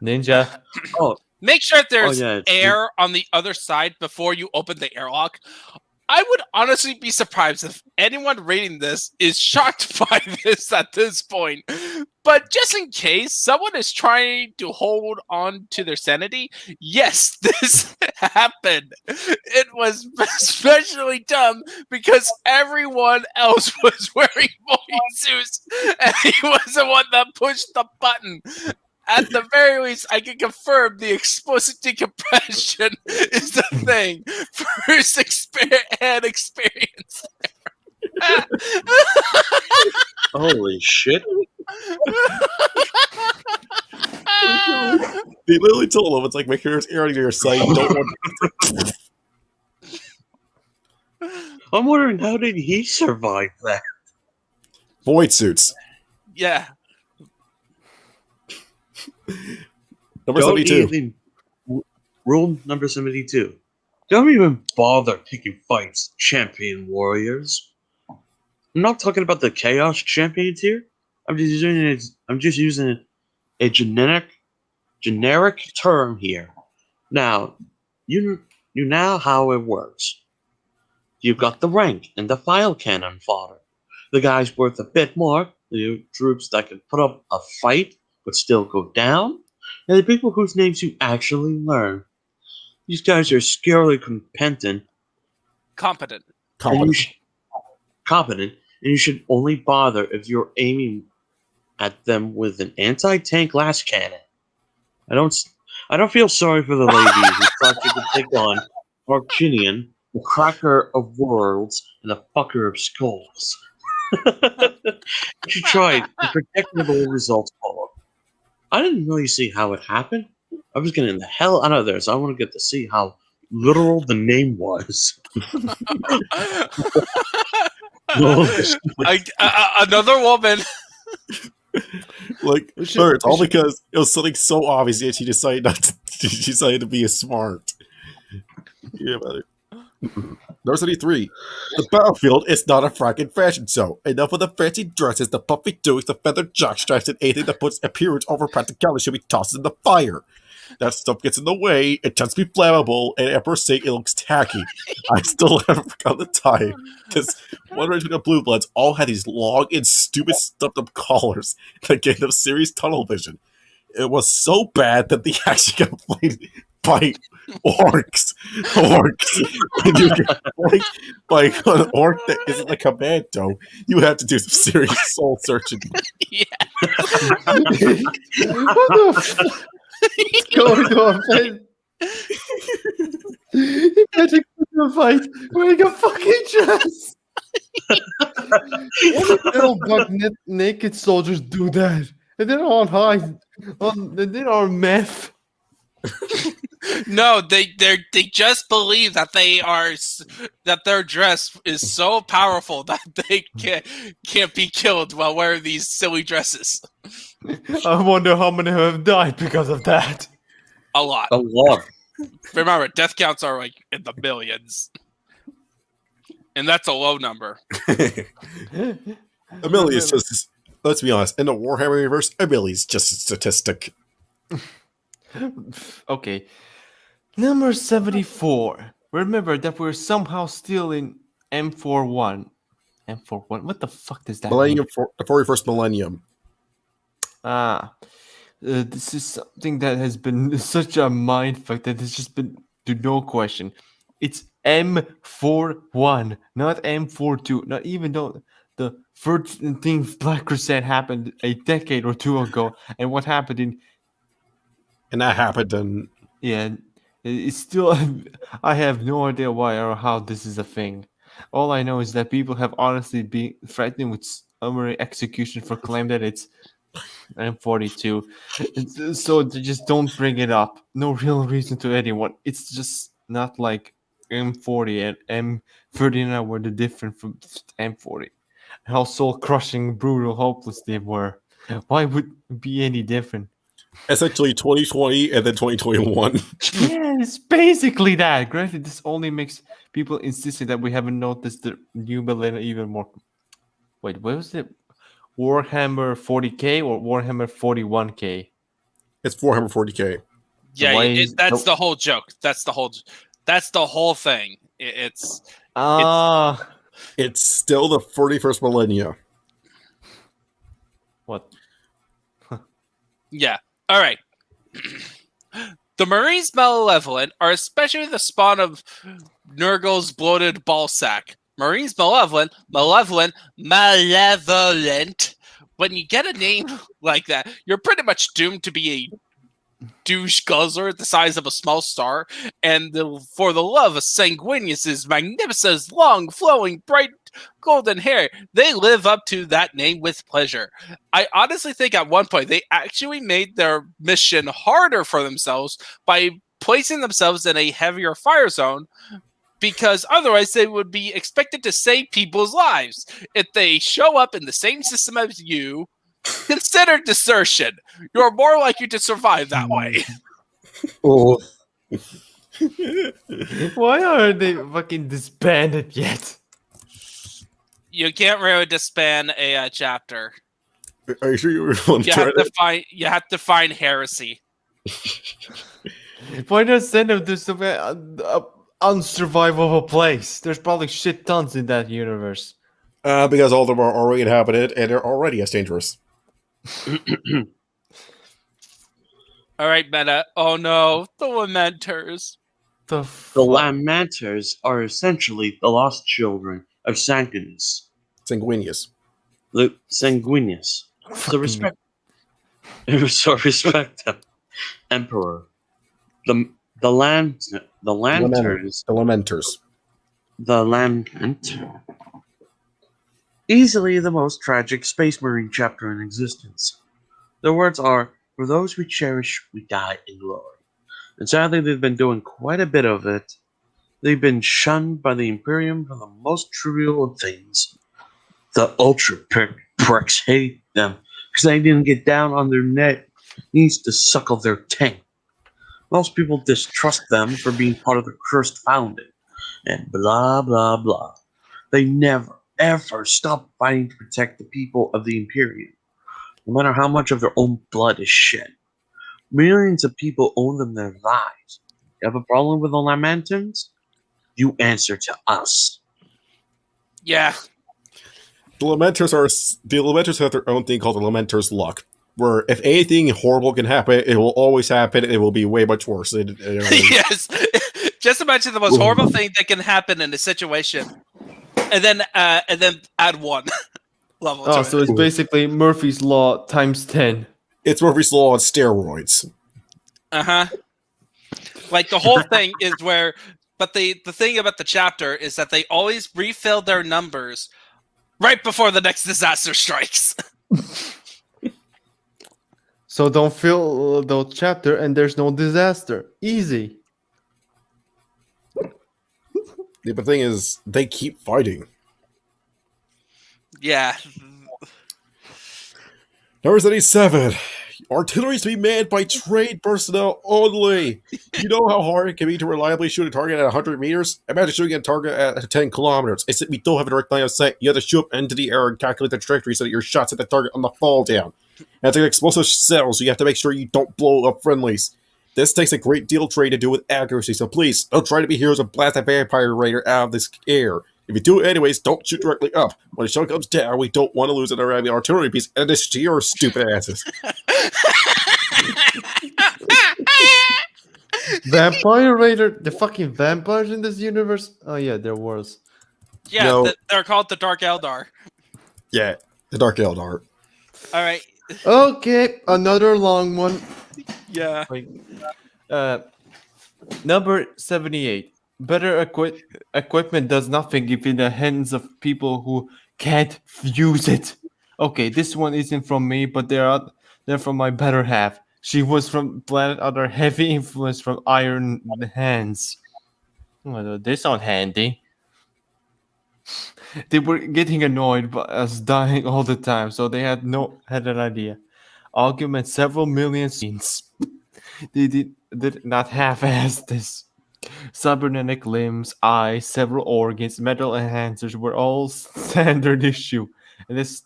Ninja. Oh, make sure there's air on the other side before you open the airlock. I would honestly be surprised if anyone reading this is shocked by this at this point. But just in case someone is trying to hold on to their sanity, yes, this happened. It was especially dumb because everyone else was wearing void suits and he was the one that pushed the button. At the very least, I can confirm the explosive decompression is the thing. First experience. Holy shit. They literally told him, it's like, my hair's airing to your sight. Don't want I'm wondering, how did he survive that? void suits. Yeah. Number 72. Rule number 72. Don't even bother picking fights, champion warriors. I'm not talking about the chaos champions here. I'm just using a generic term here. Now, you know how it works. You've got the rank and the file cannon fodder. The guy's worth a bit more. The troops that can put up a fight but still go down, and the people whose names you actually learn. These guys are scarily competent. Competent. And you should only bother if you're aiming at them with an anti-tank glass cannon. I don't feel sorry for the ladies who thought you could take on Archinian, the cracker of worlds, and the fucker of skulls. You should try it, and predictable results follow. I didn't really see how it happened. I was getting the hell out of there, so I want to get to see how literal the name was. Another woman. Like, sure, it's all because it was something so obvious that she decided she decided to be a smart. Yeah, brother. Number 73. The battlefield is not a fracking fashion show. Enough of the fancy dresses, the puffy doings, the feathered jockstraps, and anything that puts appearance over practicality should be tossed in the fire. That stuff gets in the way, it tends to be flammable, and at first sake, it looks tacky. I still haven't forgotten the time, because one regiment of Blue Bloods all had these long and stupid stuffed-up collars that gave them serious tunnel vision. It was so bad that they actually got played by orcs. And you get played by an orc that isn't a commando, you have to do some serious soul searching. Yeah. What the fuck? Going to a fight. Imagine going to a fight wearing a fucking dress. Little buck naked soldiers do that, and they're on high. They're on meth. No, they just believe that that their dress is so powerful that they can't be killed while wearing these silly dresses. I wonder how many have died because of that. A lot. A lot. Remember, death counts are like in the millions, and that's a low number. A million is just. Let's be honest. In the Warhammer universe, a million is just a statistic. Okay. Number 74. Remember that we're somehow still in M41. M41? What the fuck does that Millennium, mean? the 41st millennium. This is something that has been such a mindfuck that has just been to no question. It's M41, not M42. Not even though the 13th Black Crusade happened a decade or two ago, and what happened in... And that happened in... Yeah, it's still... I have no idea why or how this is a thing. All I know is that people have honestly been threatened with summary execution for claim that it's M42. So just don't bring it up. No real reason to anyone. It's just not like M40 and M39 were the different from M40. How soul-crushing, brutal, hopeless they were. Why would it be any different? Essentially 2020 and then 2021. Yeah, it's basically that. Granted, this only makes people insisting that we haven't noticed the new millennium even more. Wait, what was it? Warhammer 40k or Warhammer 41k? It's 440k. Yeah, that's the whole joke. That's the whole thing. It's still the 41st millennia. What? Yeah. All right. The Marines Malevolent are especially the spawn of Nurgle's bloated ballsack. Marines Malevolent. When you get a name like that, you're pretty much doomed to be a douche guzzler the size of a small star. And for the love of Sanguinius's magnificent, long, flowing, bright, golden hair, they live up to that name with pleasure. I honestly think at one point they actually made their mission harder for themselves by placing themselves in a heavier fire zone, because otherwise they would be expected to save people's lives. If they show up in the same system as you, consider desertion. You're more likely to survive that way. Oh. Why aren't they fucking disbanded yet? You can't really disband a chapter. Are you sure you were on You have to find heresy. Why not send them to some unsurvivable place? There's probably shit tons in that universe. Because all of them are already inhabited and they're already as dangerous. All right, Meta. Oh no, the Lamenters. The Lamenters are essentially the lost children of Sanguinius. Sanguinius. So respect them, Emperor. The Lamenters. Easily the most tragic Space Marine chapter in existence. The words are, "For those we cherish, we die in glory." And sadly, they've been doing quite a bit of it. They've been shunned by the Imperium for the most trivial of things. The Ultra pricks hate them because they didn't get down on their knees to suckle their taint. Most people distrust them for being part of the cursed founding. And blah, blah, blah. They never, ever stop fighting to protect the people of the Imperium, no matter how much of their own blood is shed. Millions of people owe them their lives. You have a problem with the Lamentans? You answer to us. Yeah. The Lamenters have their own thing called the Lamenters luck, where if anything horrible can happen, it will always happen, and it will be way much worse. Yes. Just imagine the most horrible thing that can happen in a situation, and then add one level. Oh, so it's basically Murphy's Law times 10. It's Murphy's Law on steroids. Like the whole thing is where, but the thing about the chapter is that they always refill their numbers right before the next disaster strikes. So don't fill the chapter and there's no disaster. Easy. Yeah, but the thing is, they keep fighting. Yeah. Number 77. Artillery is to be manned by trained personnel only. You know how hard it can be to reliably shoot a target at 100 meters? Imagine shooting a target at 10 kilometers. Except we don't have a direct line of sight. You have to shoot up into the air and calculate the trajectory so that your shots hit the target on the fall down. And to explosive cells, so you have to make sure you don't blow up friendlies. This takes a great deal of training to do with accuracy, so please, don't try to be heroes and blast that vampire raider out of this air. If you do it anyways, don't shoot directly up. When the shell comes down, we don't want to lose another enemy artillery piece in addition to your stupid asses. Vampire Raider, the fucking vampires in this universe? Oh yeah, there was. Yeah, No. they're called the Dark Eldar. Yeah, the Dark Eldar. All right. Okay, another long one. Yeah. Like, number 78. Better equipment does nothing if in the hands of people who can't use it. Okay, this one isn't from me, but they're from my better half. She was from planet under heavy influence from Iron Hands. Oh, they sound handy. They were getting annoyed by us dying all the time, so they had an idea. Augment several million scenes. They did not half-ass this. Cybernetic limbs, eyes, several organs, metal enhancers were all standard issue. And this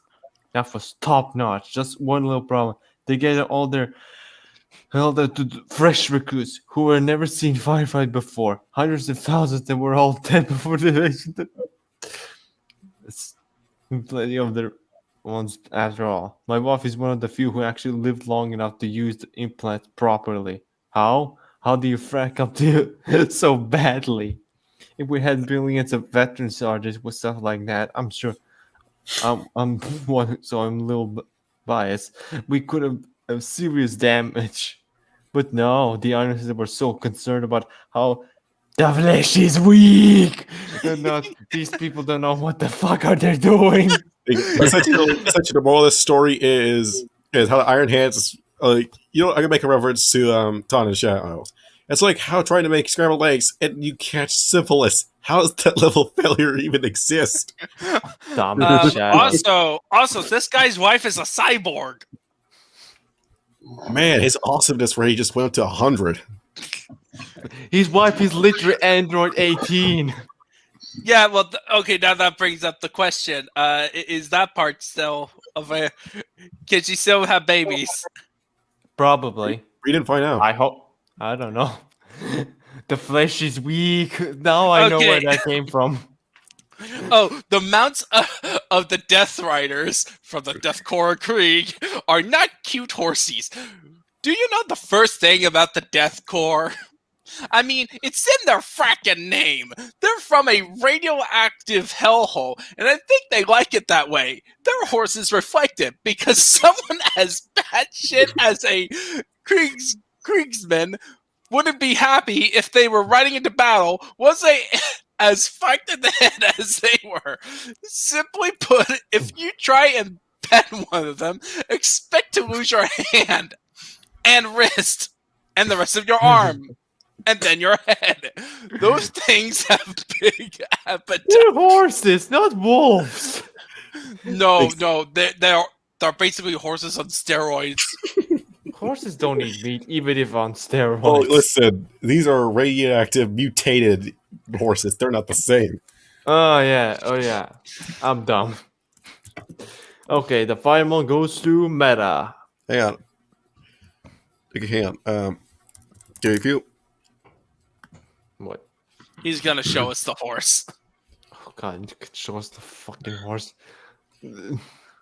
stuff was top notch. Just one little problem. They get all the fresh recruits who were never seen firefight before. Hundreds of thousands that were all dead before the invasion. It's plenty of their ones after all. My wife is one of the few who actually lived long enough to use the implant properly. How? How do you frack up to so badly? If we had billions of veteran sergeants with stuff like that, I'm sure. I'm one, so I'm a little biased. We could have serious damage, but no. The Irons were so concerned about how the flesh is weak. These people don't know what the fuck are they doing. Essentially, the moral of this story is how the Iron Hands is like. I can make a reference to Dawn and Shadows. It's like how trying to make scrambled eggs and you catch syphilis. How does that level of failure even exist? Also, this guy's wife is a cyborg. Man, his awesomeness rate just went up to 100. His wife is literally Android 18. Yeah, well, okay, now that brings up the question. Is that part still can she still have babies? Probably. We didn't find out. I hope. I don't know. The flesh is weak. Now I know where that came from. Oh, the mounts of the Death Riders from the Death Corps Krieg are not cute horsies. Do you know the first thing about the Death Corps? I mean, it's in their frackin' name. They're from a radioactive hellhole, and I think they like it that way. Their horses reflect it, because someone as bad shit as a Kriegsman wouldn't be happy if they were riding into battle, was they as fucked in the head as they were. Simply put, if you try and pet one of them, expect to lose your hand and wrist and the rest of your arm. And then your head. Those things have big appetites. They're horses, not wolves. No, they're basically horses on steroids. Horses don't eat meat, even if on steroids. Oh, listen, these are radioactive mutated horses. They're not the same. Oh yeah. I'm dumb. Okay, the final goes to Meta. Hang on. If you. What? He's gonna show us the horse. Oh god, you could show us the fucking horse.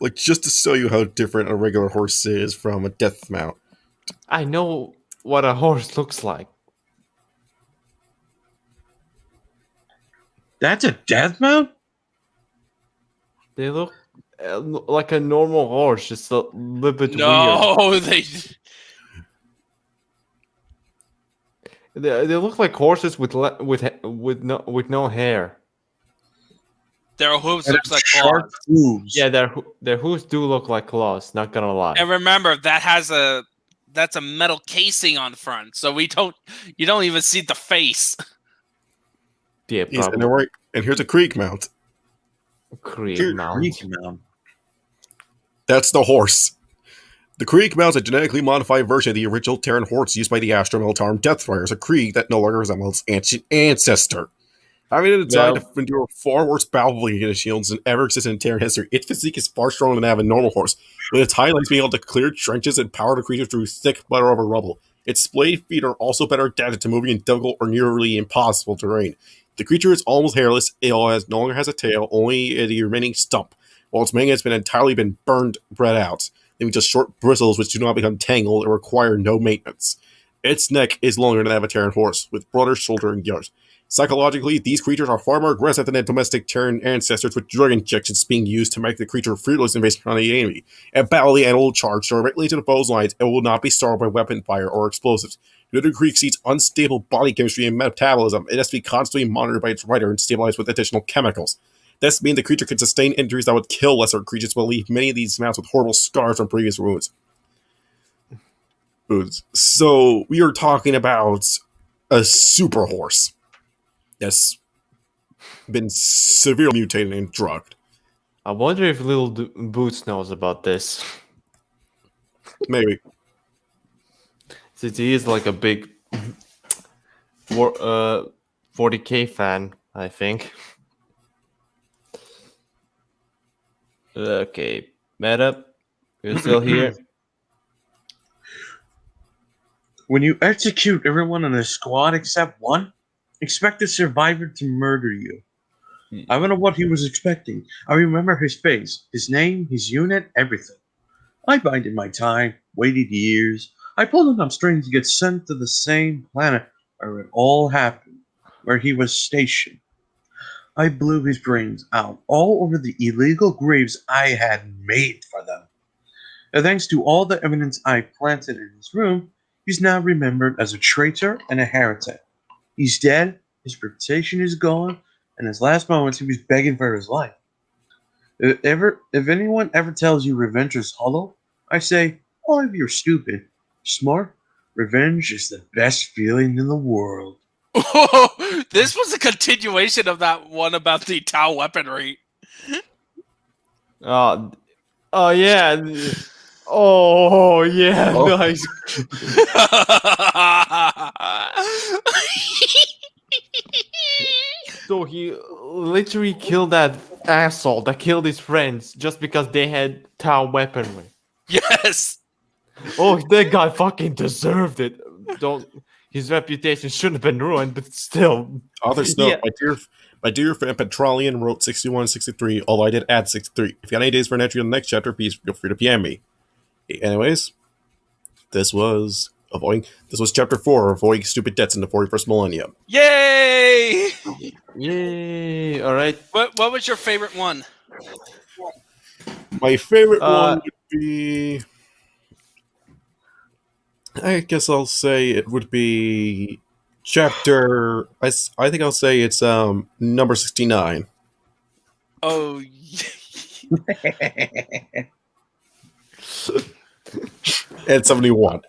Like, just to show you how different a regular horse is from a death mount. I know what a horse looks like. That's a death mount? They look like a normal horse, just a little bit weird. No, They look like horses with no hair. their hooves looks like shark claws. hooves. Yeah, their hooves do look like claws. Not gonna lie. And remember, that has a that's a metal casing on front, so you don't even see the face. Yeah, Yes, probably. and here's a creek mount. Creek mount. That's the horse. The Krieg mount is a genetically modified version of the original Terran horse used by the Astra Militarum Deathriders, a Krieg that no longer resembles its ancient ancestor. Having it designed to endure far worse battlefield against shields than ever existed in Terran history, its physique is far stronger than that of a normal horse, with its hind legs being able to clear trenches and power the creature through thick butter over rubble. Its splayed feet are also better adapted to moving in difficult or nearly impossible terrain. The creature is almost hairless, it no longer has a tail, only the remaining stump, while its mane has been entirely burned out, leaving just short bristles which do not become tangled and require no maintenance. Its neck is longer than that of a Terran horse, with broader shoulder and yoke. Psychologically, these creatures are far more aggressive than their domestic Terran ancestors, with drug injections being used to make the creature fruitless in facing on the enemy. At battle, the animal will charge directly to the foe's lines and will not be startled by weapon fire or explosives. Due to the Krieg seat's unstable body chemistry and metabolism, it has to be constantly monitored by its rider and stabilized with additional chemicals. This means the creature can sustain injuries that would kill lesser creatures, but leave many of these mounts with horrible scars from previous wounds. So, we are talking about a super horse that's been severely mutated and drugged. I wonder if Little Boots knows about this. Maybe. Since he is like a big 40k fan, I think. Okay, Meta, you're still here? When you execute everyone in the squad except one, expect the survivor to murder you. I don't know what he was expecting. I remember his face, his name, his unit, everything. I bided my time, waited years. I pulled enough strings to get sent to the same planet where it all happened, where he was stationed. I blew his brains out all over the illegal graves I had made for them. And thanks to all the evidence I planted in his room, he's now remembered as a traitor and a heretic. He's dead, his reputation is gone, and his last moments he was begging for his life. If anyone ever tells you revenge is hollow, I say, oh, if you're stupid. Smart, revenge is the best feeling in the world. Oh, this was a continuation of that one about the Tau weaponry. Oh yeah. Oh yeah, nice. So he literally killed that asshole that killed his friends just because they had Tau weaponry. Yes. Oh, that guy fucking deserved it. His reputation shouldn't have been ruined, but still. Author's note, my dear friend Petrolian wrote 61 63, although I did add 63. If you got any days for an entry on the next chapter, please feel free to PM me. Anyways, this was chapter 4, Avoiding Stupid Debts in the 41st Millennium. Yay! Yay! Alright. What was your favorite one? My favorite one would be... I guess I'll say it would be chapter... I think I'll say it's number 69. Oh, And 71.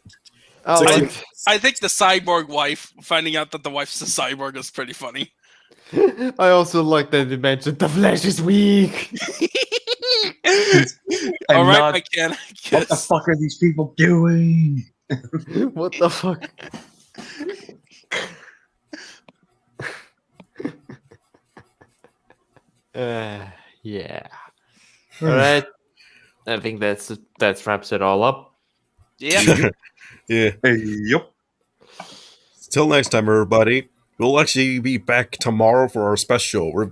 I think the cyborg wife, finding out that the wife's a cyborg, is pretty funny. I also like that you mentioned the flesh is weak. All right, I can. What the fuck are these people doing? What the fuck? Yeah. All right. I think that wraps it all up. Yeah. Yeah. Yep. Till next time, everybody. We'll actually be back tomorrow for our special. We're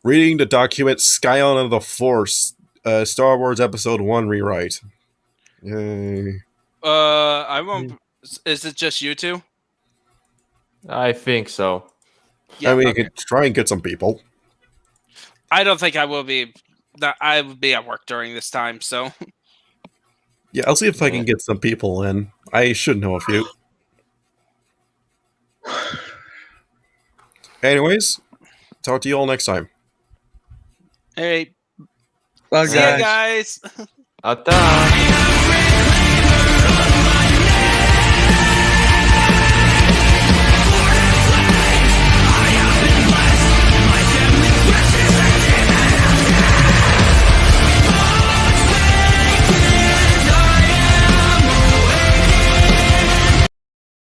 reading the document Scion of the Force, Star Wars Episode 1 rewrite. Yay. I won't. Is it just you two? I think so. Yeah, I mean, you could try and get some people. I don't think I will be. I will be at work during this time, so. Yeah, I'll see if I can get some people in. I should know a few. Anyways, talk to you all next time. Hey. Bye, See you guys. Ata.